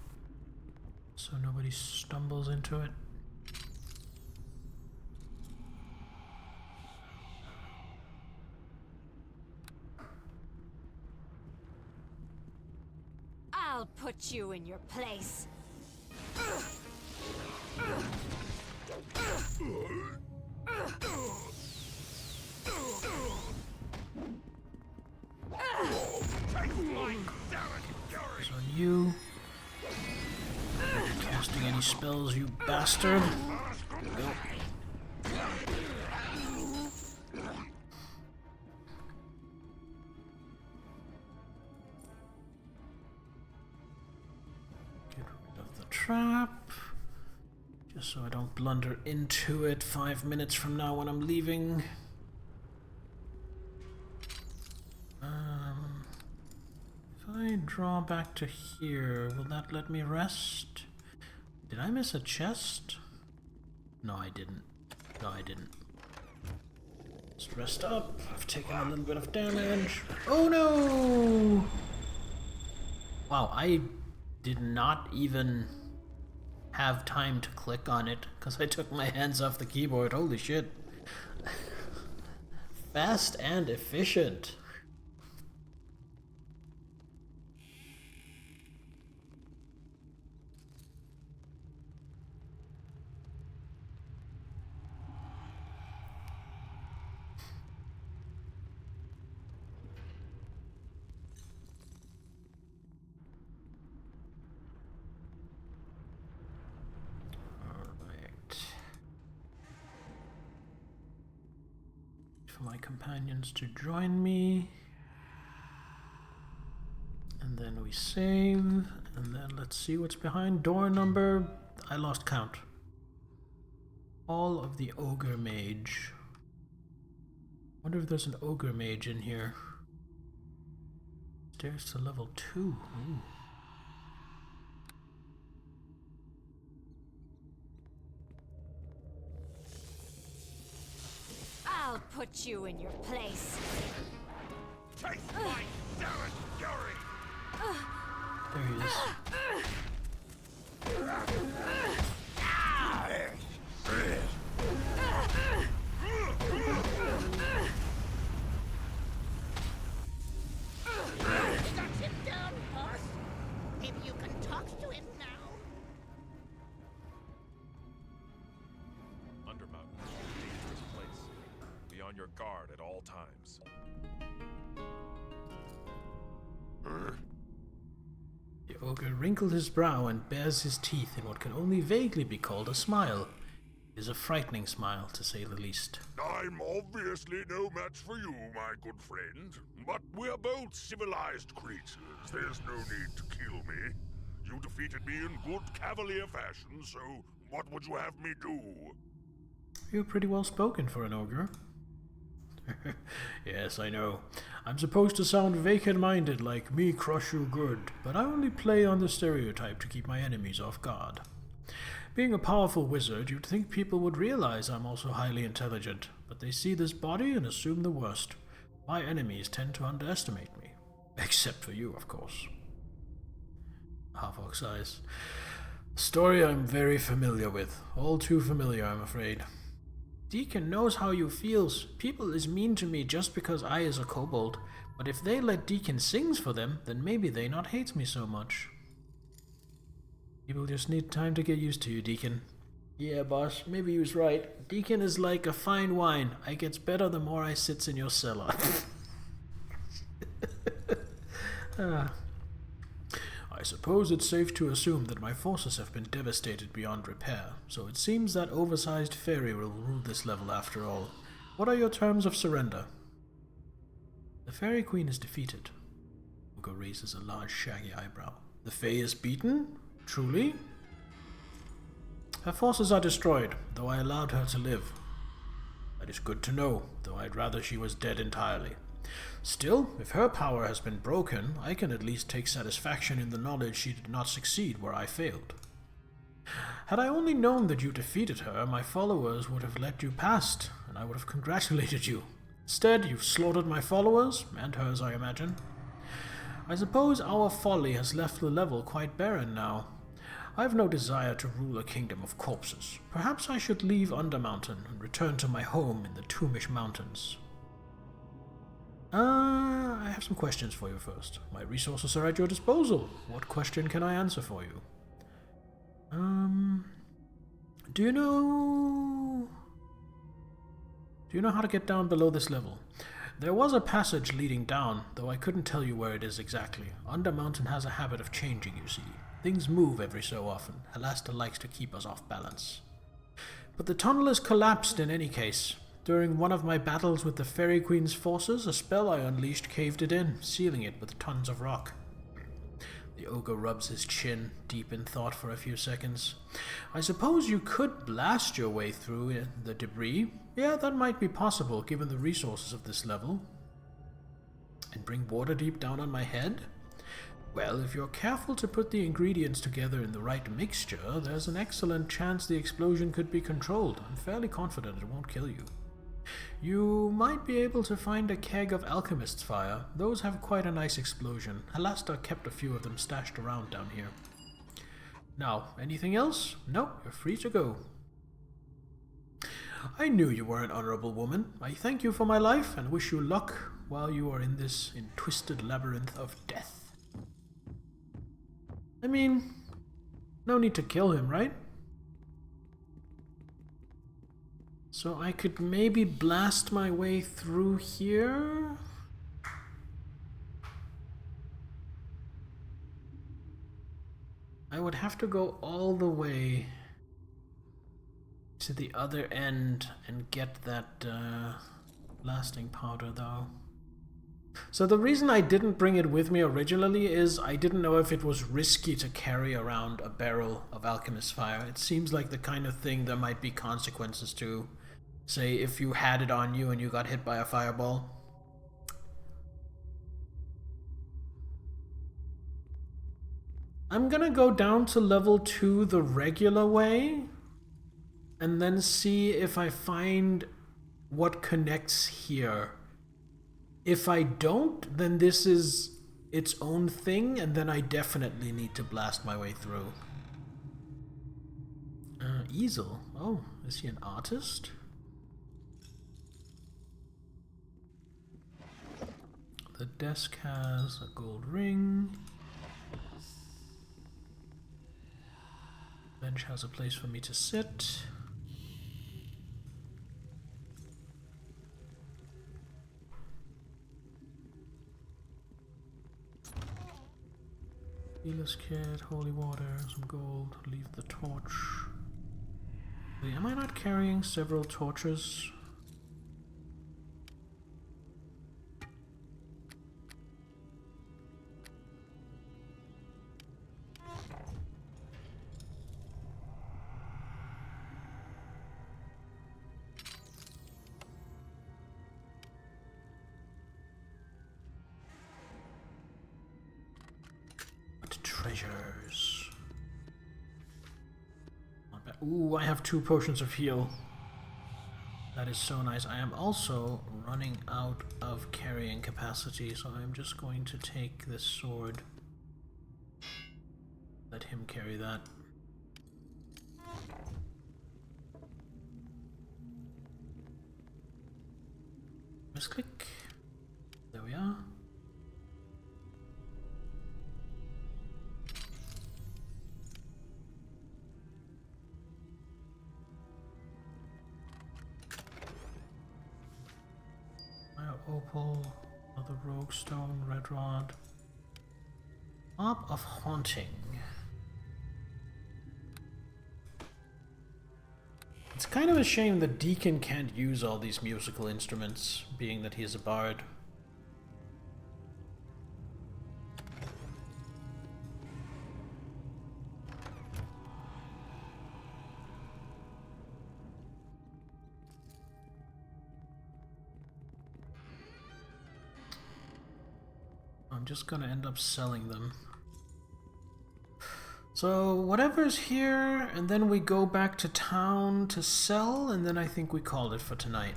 so nobody stumbles into it. I'll put you in your place. Focus on you. Are you casting any spells, you bastard? There we go. Get rid of the trap. Just so I don't blunder into it 5 minutes from now when I'm leaving. If I draw back to here, will that let me rest? Did I miss a chest? No, I didn't. No, I didn't. Let's rest up. I've taken a little bit of damage. Oh no! Wow, I did not even have time to click on it because I took my hands off the keyboard. Holy shit. Fast and efficient. For my companions to join me, and then we save, and then let's see what's behind door number. I lost count. Hall of the Ogre Mage. Wonder if there's an Ogre Mage in here. Stairs to level 2. Ooh. I'll put you in your place. Taste my Darren fury! There he is. You got him down, boss? Maybe you can talk to him now. Undermountain is a dangerous place. Be on your guard at all times. The ogre wrinkled his brow and bares his teeth in what can only vaguely be called a smile. It is a frightening smile, to say the least. I'm obviously no match for you, my good friend. But we're both civilized creatures. There's no need to kill me. You defeated me in good cavalier fashion, so what would you have me do? You're pretty well spoken for an ogre. Yes, I know. I'm supposed to sound vacant-minded like me crush you good, but I only play on the stereotype to keep my enemies off guard. Being a powerful wizard, you'd think people would realize I'm also highly intelligent, but they see this body and assume the worst. My enemies tend to underestimate me. Except for you, of course. Havok's eyes. Story I'm very familiar with. All too familiar, I'm afraid. Deacon knows how you feels. People is mean to me just because I is a kobold. But if they let Deacon sings for them, then maybe they not hates me so much. People just need time to get used to you, Deacon. Yeah, boss, maybe you was right. Deacon is like a fine wine. I gets better the more I sits in your cellar. I suppose it's safe to assume that my forces have been devastated beyond repair, so it seems that oversized fairy will rule this level after all. What are your terms of surrender? The Fairy Queen is defeated. Ugo raises a large shaggy eyebrow. The Fae is beaten? Truly? Her forces are destroyed, though I allowed her to live. That is good to know, though I'd rather she was dead entirely. Still, if her power has been broken, I can at least take satisfaction in the knowledge she did not succeed where I failed. Had I only known that you defeated her, my followers would have let you past, and I would have congratulated you. Instead, you've slaughtered my followers, and hers, I imagine. I suppose our folly has left the level quite barren now. I have no desire to rule a kingdom of corpses. Perhaps I should leave Undermountain and return to my home in the Toombish Mountains. I have some questions for you first. My resources are at your disposal. What question can I answer for you? Do you know how to get down below this level? There was a passage leading down, though I couldn't tell you where it is exactly. Undermountain has a habit of changing, you see. Things move every so often. Halaster likes to keep us off balance. But the tunnel is collapsed in any case. During one of my battles with the Fairy Queen's forces, a spell I unleashed caved it in, sealing it with tons of rock. The ogre rubs his chin, deep in thought for a few seconds. I suppose you could blast your way through the debris. Yeah, that might be possible, given the resources of this level. And bring Waterdeep down on my head? Well, if you're careful to put the ingredients together in the right mixture, there's an excellent chance the explosion could be controlled. I'm fairly confident it won't kill you. You might be able to find a keg of Alchemist's Fire. Those have quite a nice explosion. Halaster kept a few of them stashed around down here. Now, anything else? No, you're free to go. I knew you were an honorable woman. I thank you for my life and wish you luck while you are in this twisted labyrinth of death. I mean, no need to kill him, right? So I could maybe blast my way through here? I would have to go all the way to the other end and get that blasting powder, though. So the reason I didn't bring it with me originally is I didn't know if it was risky to carry around a barrel of Alchemist's Fire. It seems like the kind of thing there might be consequences to. Say, if you had it on you and you got hit by a fireball. I'm gonna go down to level 2 the regular way, and then see if I find what connects here. If I don't, then this is its own thing, and then I definitely need to blast my way through. Easel. Oh, is he an artist? The desk has a gold ring. Bench has a place for me to sit. Healer's kit, holy water, some gold, leave the torch. Wait, am I not carrying several torches? Treasures. Not bad. Ooh, I have 2 potions of heal. That is so nice. I am also running out of carrying capacity, so I'm just going to take this sword. let him carry that. Misclick. There we are. Opal, another rogue stone, red rod. Orb of Haunting. It's kind of a shame that Deacon can't use all these musical instruments, being that he is a bard. I'm just gonna end up selling them. So whatever's here, and then we go back to town to sell, and then I think we call it for tonight.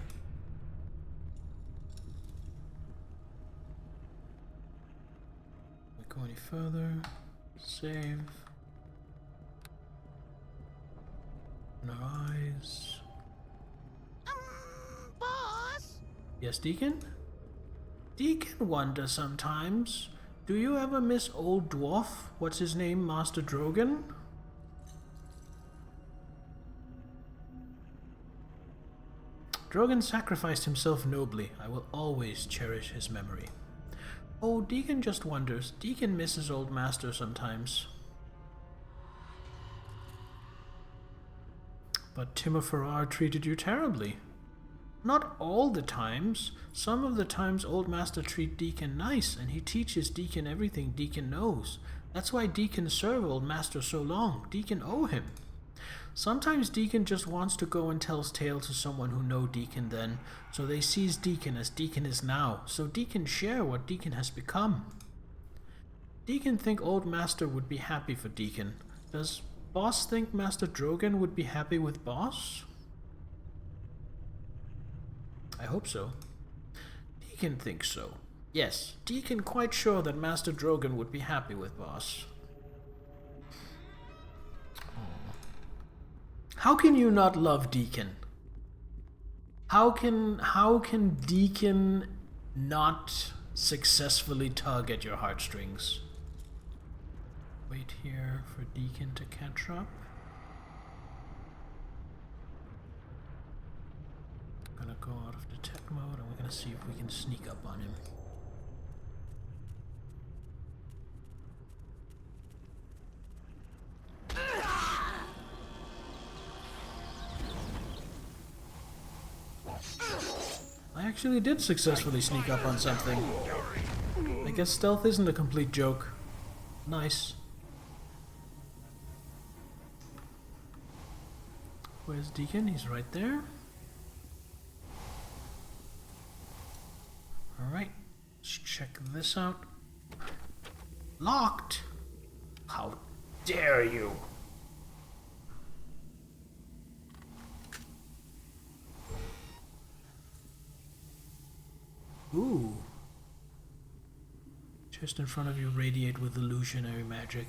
We go any further? Save. No eyes. Boss? Yes, Deacon? Deacon wonder sometimes. Do you ever miss old dwarf? What's his name? Master Drogon? Drogon sacrificed himself nobly. I will always cherish his memory. Oh, Deacon just wonders. Deacon misses old master sometimes. But Timoferar treated you terribly. Not all the times. Some of the times old master treat Deacon nice, and he teaches Deacon everything Deacon knows. That's why Deacon serve old master so long. Deacon owe him. Sometimes Deacon just wants to go and tells tale to someone who know Deacon then, so they sees Deacon as Deacon is now, so Deacon share what Deacon has become. Deacon think old master would be happy for Deacon. Does Boss think Master Drogon would be happy with Boss? I hope so. Deacon thinks so. Yes, Deacon quite sure that Master Drogon would be happy with Boss. How can you not love Deacon? How can Deacon not successfully tug at your heartstrings? Wait here for Deacon to catch up. Gonna go out of detect mode and we're gonna see if we can sneak up on him. I actually did successfully sneak up on something. I guess stealth isn't a complete joke. Nice. Where's Deacon? He's right there. Alright, let's check this out. Locked? How dare you! Ooh. Just in front of you radiate with illusionary magic.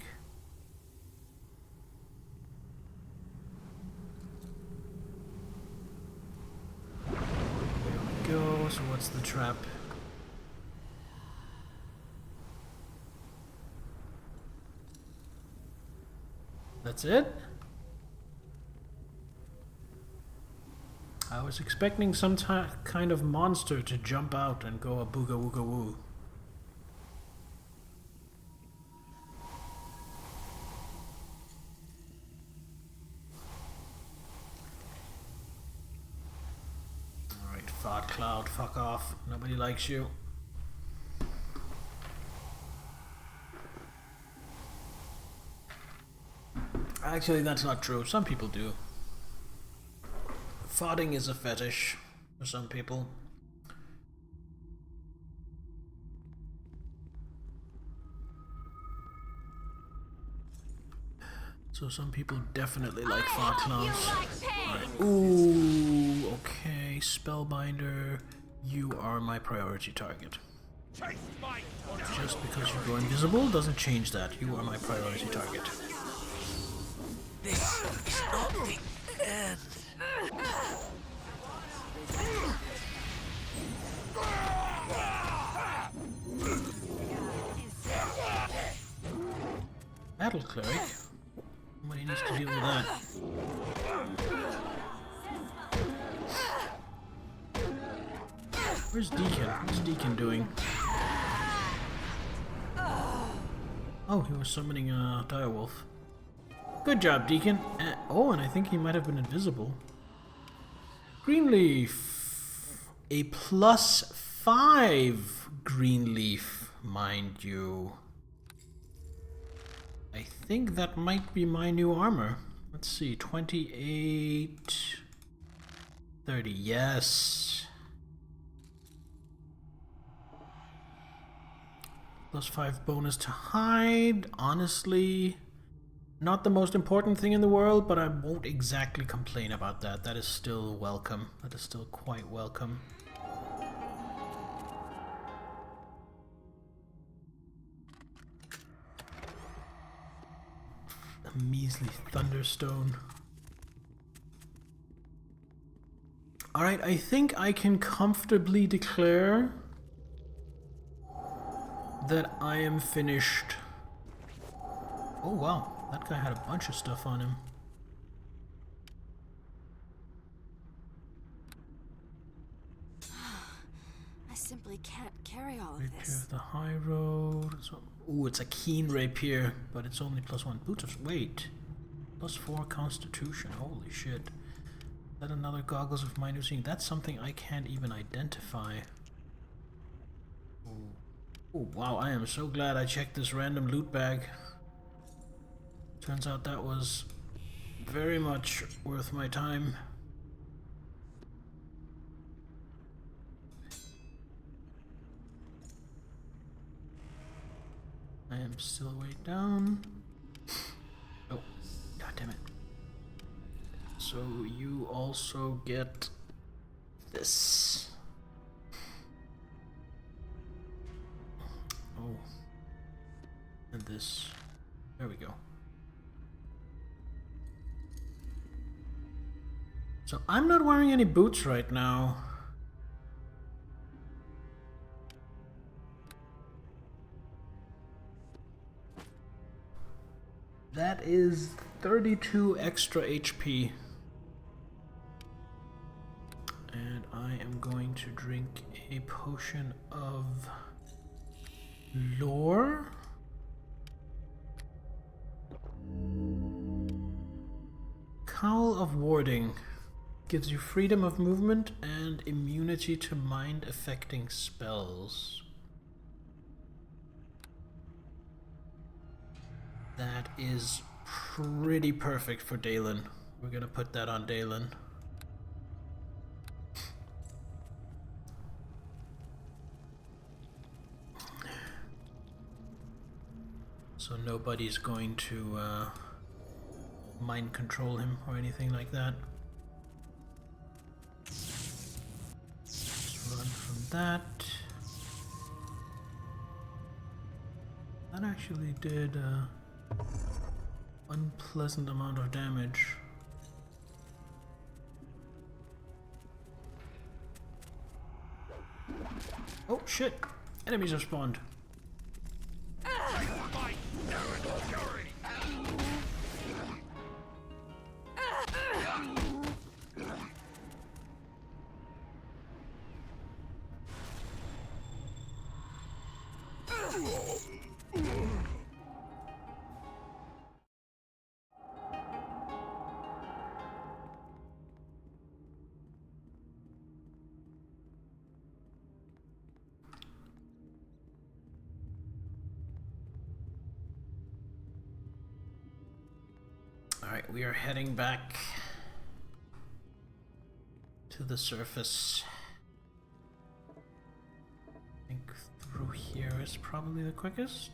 There we go, so what's the trap? That's it? I was expecting some kind of monster to jump out and go a booga wooga woo. Alright, Fart Cloud, fuck off. Nobody likes you. Actually, that's not true. Some people do. Farting is a fetish for some people. So some people definitely like fart clowns. Right. Ooh, okay. Spellbinder, you are my priority target. Just because you go invisible doesn't change that. You are my priority target. This is not the end. Battle cleric? Somebody needs to deal with that. Where's Deacon? What's Deacon doing? Oh, he was summoning a direwolf. Good job, Deacon. Oh, and I think he might have been invisible. Greenleaf. A +5 Greenleaf, mind you. I think that might be my new armor. Let's see, 28... 30, yes. +5 bonus to hide. Honestly, not the most important thing in the world, but I won't exactly complain about that. That is still welcome. That is still quite welcome. A measly thunderstone. Alright, I think I can comfortably declare that I am finished. Oh wow, that guy had a bunch of stuff on him. I simply can't carry all of Rapier this. of the high road. Ooh, it's a keen rapier, but it's only +1. Boots of... Wait. +4 constitution. Holy shit. Is that another goggles of minor seeing? That's something I can't even identify. Ooh. Oh wow, I am so glad I checked this random loot bag. Turns out that was very much worth my time. I am still way down. Oh, god damn it. So you also get this. Oh. And this. There we go. So I'm not wearing any boots right now. That is 32 extra HP. And I am going to drink a potion of lore. Cowl of Warding gives you freedom of movement and immunity to mind affecting spells. That is pretty perfect for Dalen. We're gonna put that on Dalen. So nobody's going to mind control him or anything like that. Let's run from that. That actually did unpleasant amount of damage. Oh shit! Enemies have spawned. Alright, we are heading back to the surface. I think through here is probably the quickest.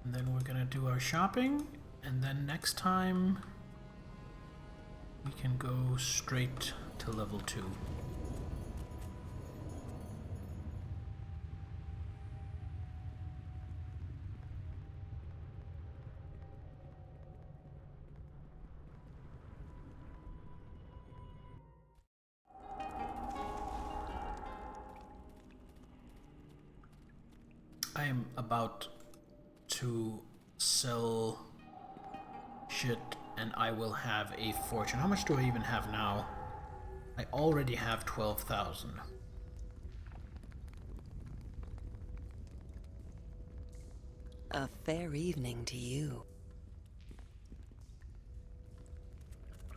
And then we're gonna do our shopping, and then next time we can go straight to level 2. I am about to sell shit and I will have a fortune. How much do I even have now? I already have 12,000. A fair evening to you.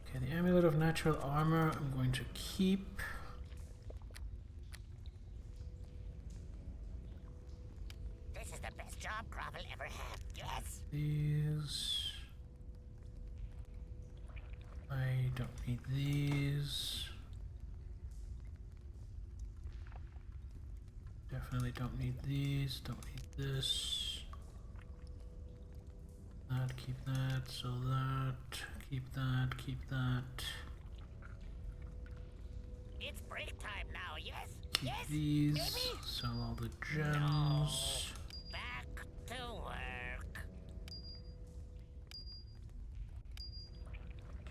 Okay, the Amulet of Natural Armor I'm going to keep. This is the best job Grovel ever had, yes? These. I don't need these. Definitely don't need these. Don't need this. That, keep that, so that, keep that, keep that. It's break time now, yes? Keep Yes? these. Maybe? Sell all the gems. No. Back to work.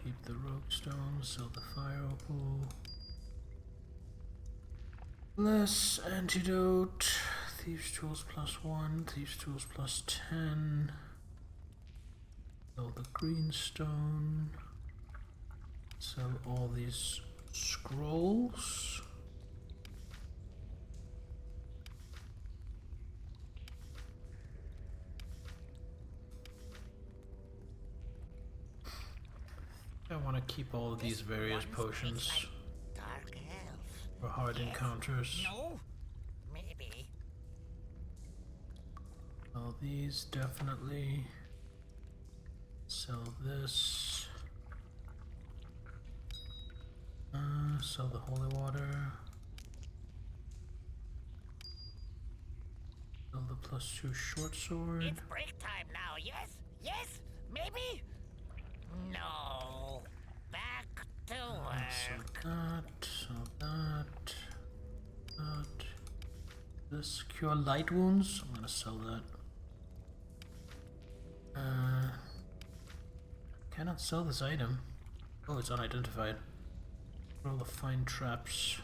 Keep the rogue stone, sell the fire opal. Less antidote. Thieves tools +1, thieves tools +10. Sell the green stone. Sell all these scrolls. I want to keep all of these various potions Dark elf. for hard encounters. No? Maybe. All these definitely. Sell this. Sell the holy water. Sell the +2 short sword. It's break time now, yes? Yes? Maybe? No. Back to work. Sell that. That. This cure light wounds. I'm gonna sell that. Cannot sell this item. Oh, it's unidentified. Roll the fine traps.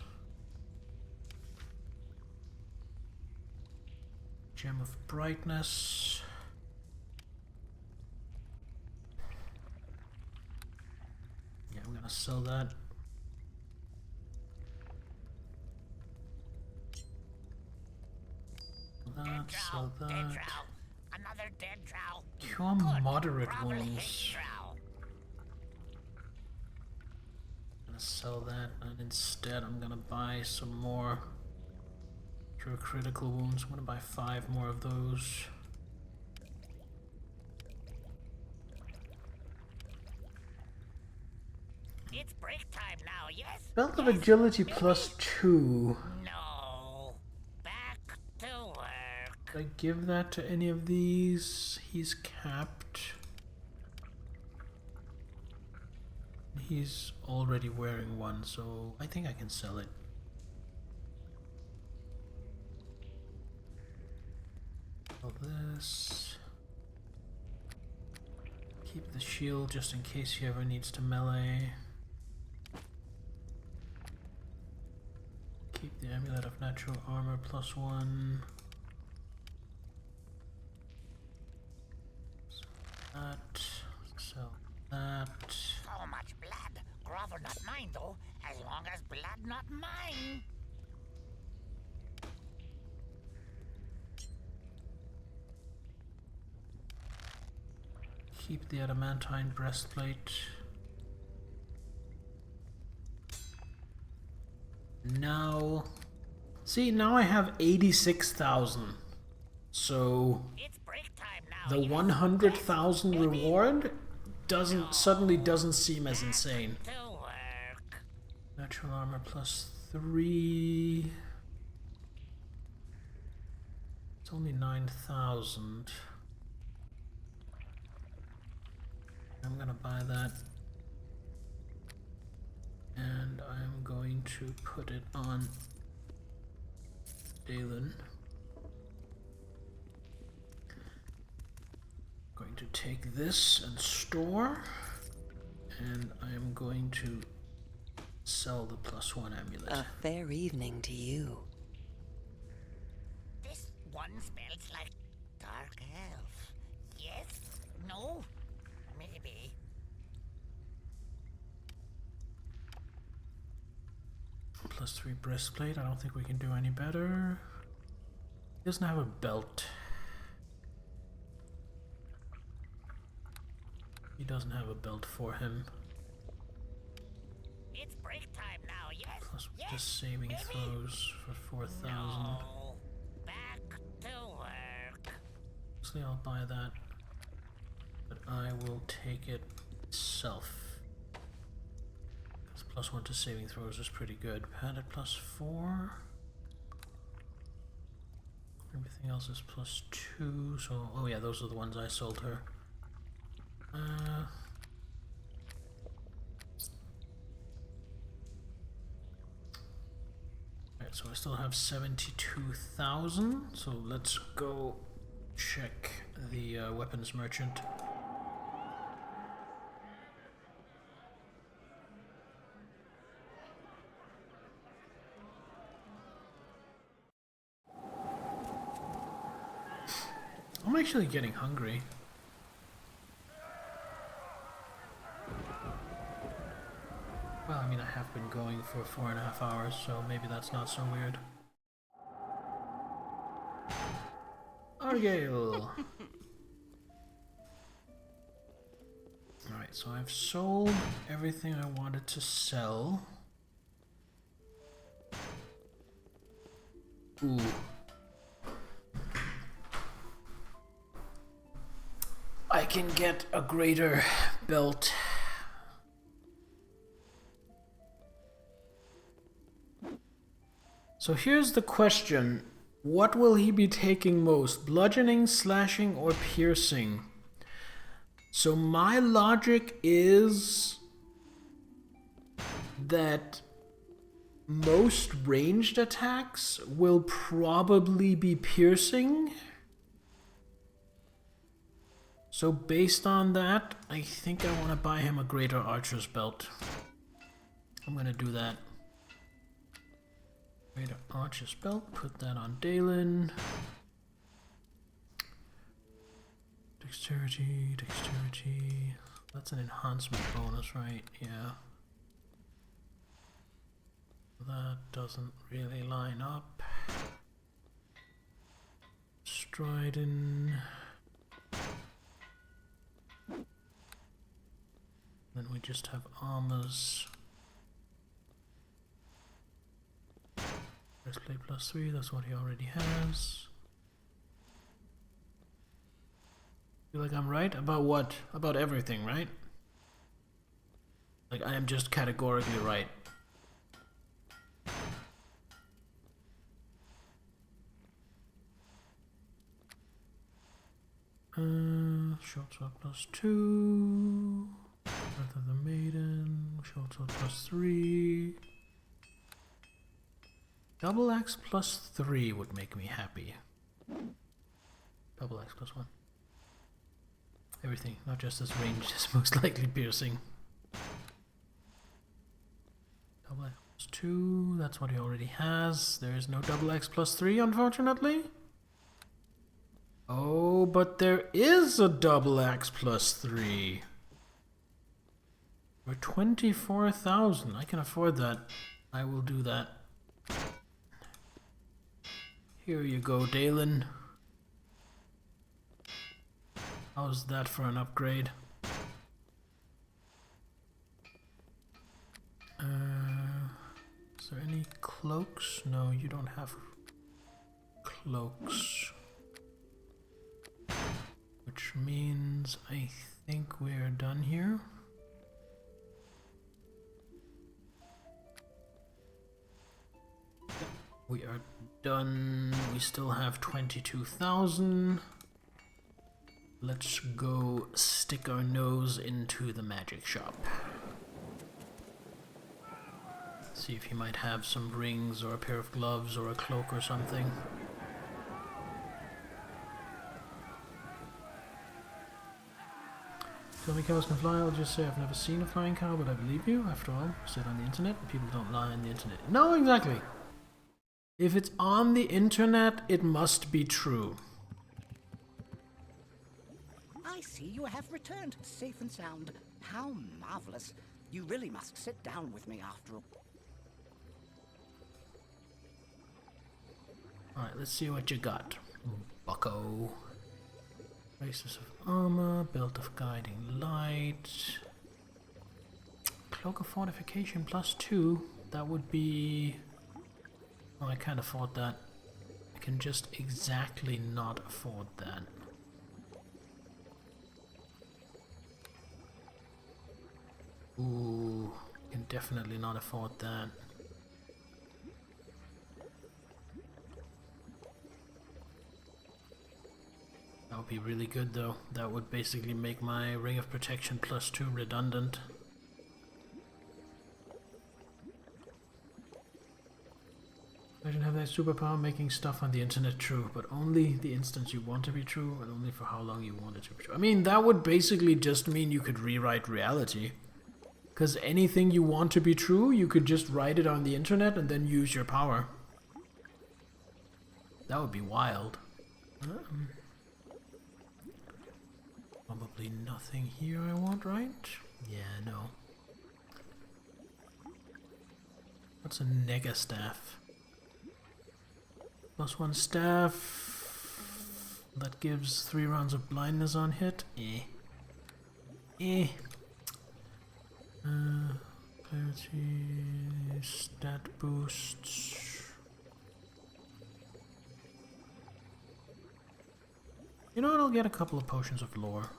Gem of brightness. Yeah, I'm gonna sell that. That, sell that. Another dead drow. Cure moderate wounds. I'm gonna sell that, and instead I'm gonna buy some more cure critical wounds. I'm gonna buy 5 more of those. It's break time now, yes? Belt of agility +2. No. Back to work. Did I give that to any of these? He's capped. He's already wearing one, so I think I can sell it. All this. Keep the shield just in case he ever needs to melee. Keep the amulet of natural armor +1. That. Sell that. So much blood. Grovel not mine, though. As long as blood not mine. Keep the adamantine breastplate. Now, see, now I have 86,000. So the 100,000 reward suddenly doesn't seem as insane. Natural armor +3. It's only 9,000. I'm gonna buy that. And I'm going to put it on Dalen. Going to take this and store, and I'm going to sell the +1 amulet. A fair evening to you. This one smells like dark elf. Yes? No? Maybe. +3 breastplate. I don't think we can do any better. He doesn't have a belt. He doesn't have a belt for him. It's break time now, yes? Plus yes, just saving maybe? throws for 4,000. No. Back to work. Actually, I'll buy that. But I will take it myself. Because +1 to saving throws is pretty good. Padded +4. Everything else is +2. So, oh yeah, those are the ones I sold her. Alright, so I still have 72,000. So let's go check the weapons merchant. I'm actually getting hungry. Well, I mean, I have been going for 4.5 hours, so maybe that's not so weird. Argale! Alright, so I've sold everything I wanted to sell. Ooh. I can get a greater belt. So here's the question. What will he be taking most? Bludgeoning, slashing, or piercing? So my logic is that most ranged attacks will probably be piercing. So based on that, I think I want to buy him a greater archer's belt. I'm gonna do that. Greater archer's belt, put that on Dalen. Dexterity, dexterity. That's an enhancement bonus, right? Yeah. That doesn't really line up. Striding. Then we just have armors. Breastplate +3, that's what he already has. Feel like I'm right? About what? About everything, right? Like, I am just categorically right. Short sword +2. Breath of the Maiden. Short sword +3. Double axe +3 would make me happy. Double axe +1. Everything, not just this range, is most likely piercing. Double axe +2, that's what he already has. There is no double axe +3, unfortunately. Oh, but there is a double axe +3. For 24,000. I can afford that. I will do that. Here you go, Dalen. How's that for an upgrade? Is there any cloaks? No, you don't have cloaks. Which means I think we're done here. We are done. We still have 22,000. Let's go stick our nose into the magic shop. See if he might have some rings or a pair of gloves or a cloak or something. Tell me cows can fly, I'll just say I've never seen a flying cow, but I believe you. After all, said on the internet, people don't lie on the internet. No, exactly. If it's on the internet, it must be true. I see you have returned, safe and sound. How marvelous. You really must sit down with me after all. Alright, let's see what you got, bucko. Braces of armor, belt of guiding light, cloak of fortification +2. That would be... Oh, I can't afford that. I can just exactly not afford that. Ooh, can definitely not afford that. That would be really good though. That would basically make my Ring of Protection +2 redundant. Imagine having that superpower making stuff on the internet true, but only the instance you want to be true and only for how long you want it to be true. I mean, that would basically just mean you could rewrite reality. Because anything you want to be true, you could just write it on the internet and then use your power. That would be wild. Probably nothing here I want, right? Yeah, no. What's a nega staff? +1 staff. That gives 3 rounds of blindness on hit. Clarity, stat boosts. You know what, I'll get a couple of potions of lore.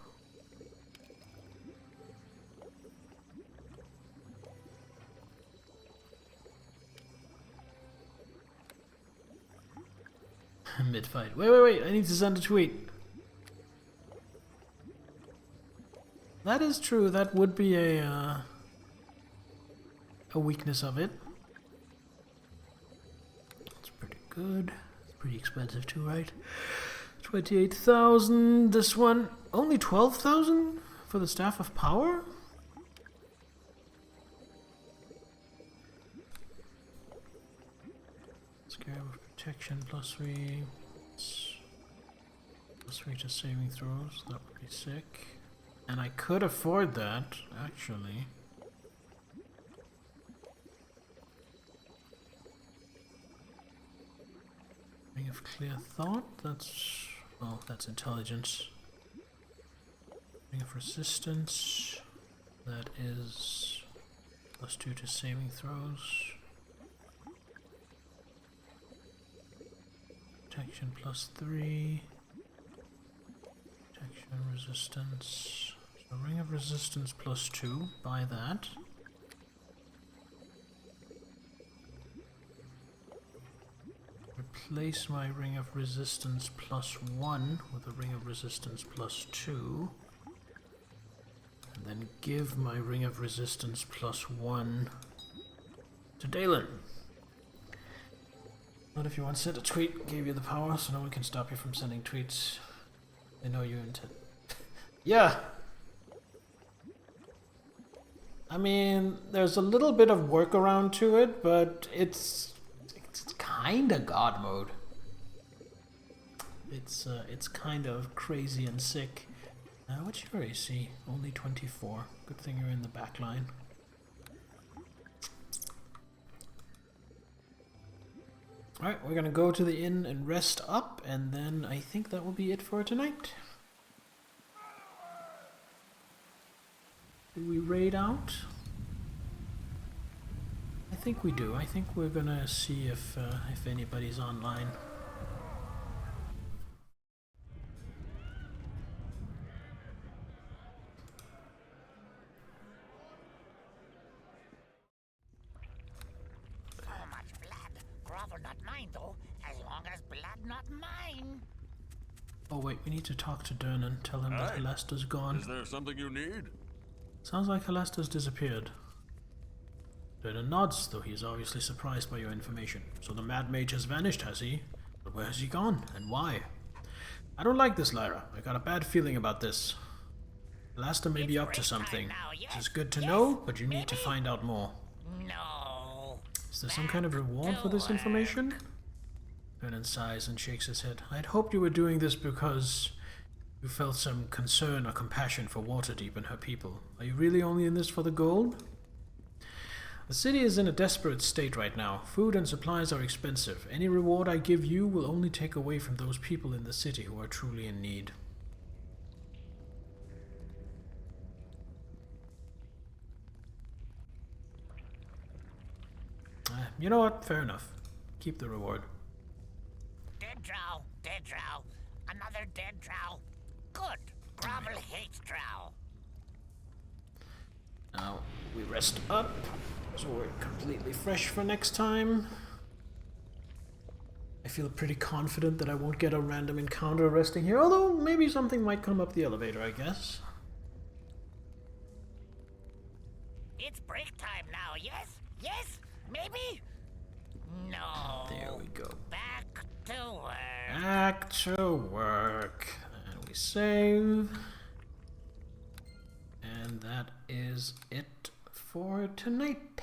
Mid-fight. Wait, I need to send a tweet. That is true, that would be a weakness of it. It's pretty good. It's pretty expensive too, right? 28,000. This one only 12,000 for the Staff of Power. Scare of Protection +3. +3 to saving throws. That would be sick. And I could afford that, actually. Ring of Clear Thought, that's... oh, that's intelligence. Ring of Resistance, that is +2 to saving throws. Protection +3. Protection, resistance. So Ring of Resistance +2, buy that. Replace my Ring of Resistance +1 with a Ring of Resistance +2. And then give my Ring of Resistance +1 to Dalen. Not if you want to send a tweet, gave you the power, so no one can stop you from sending tweets. They know you intend. Yeah! I mean, there's a little bit of workaround to it, but it's kinda God mode. It's kind of crazy and sick. What's your AC? Only 24. Good thing you're in the back line. Alright, we're gonna go to the inn and rest up, and then I think that will be it for tonight. Do we raid out? I think we do. I think we're gonna see if anybody's online. So much blood. Grovel not mine, though. As long as blood not mine. Oh wait, we need to talk to Dernan. Tell him that Helasta's gone. Is there something you need? Sounds like Helasta's disappeared. Brennan nods, though he is obviously surprised by your information. So the Mad Mage has vanished, has he? But where has he gone, and why? I don't like this, Lyra. I got a bad feeling about this. Alastair may be up to something. This is good to know, but you need to find out more. No. Is there some kind of reward for this information? Brennan sighs and shakes his head. I had hoped you were doing this because you felt some concern or compassion for Waterdeep and her people. Are you really only in this for the gold? The city is in a desperate state right now. Food and supplies are expensive. Any reward I give you will only take away from those people in the city who are truly in need. You know what? Fair enough. Keep the reward. Dead drow, dead drow. Another dead drow. Good. Grovel hates drow. Now, we rest up, so we're completely fresh for next time. I feel pretty confident that I won't get a random encounter resting here, although maybe something might come up the elevator, I guess. It's break time now, yes? Yes? Maybe? No. There we go. Back to work. Back to work. And we save. And that is it for tonight.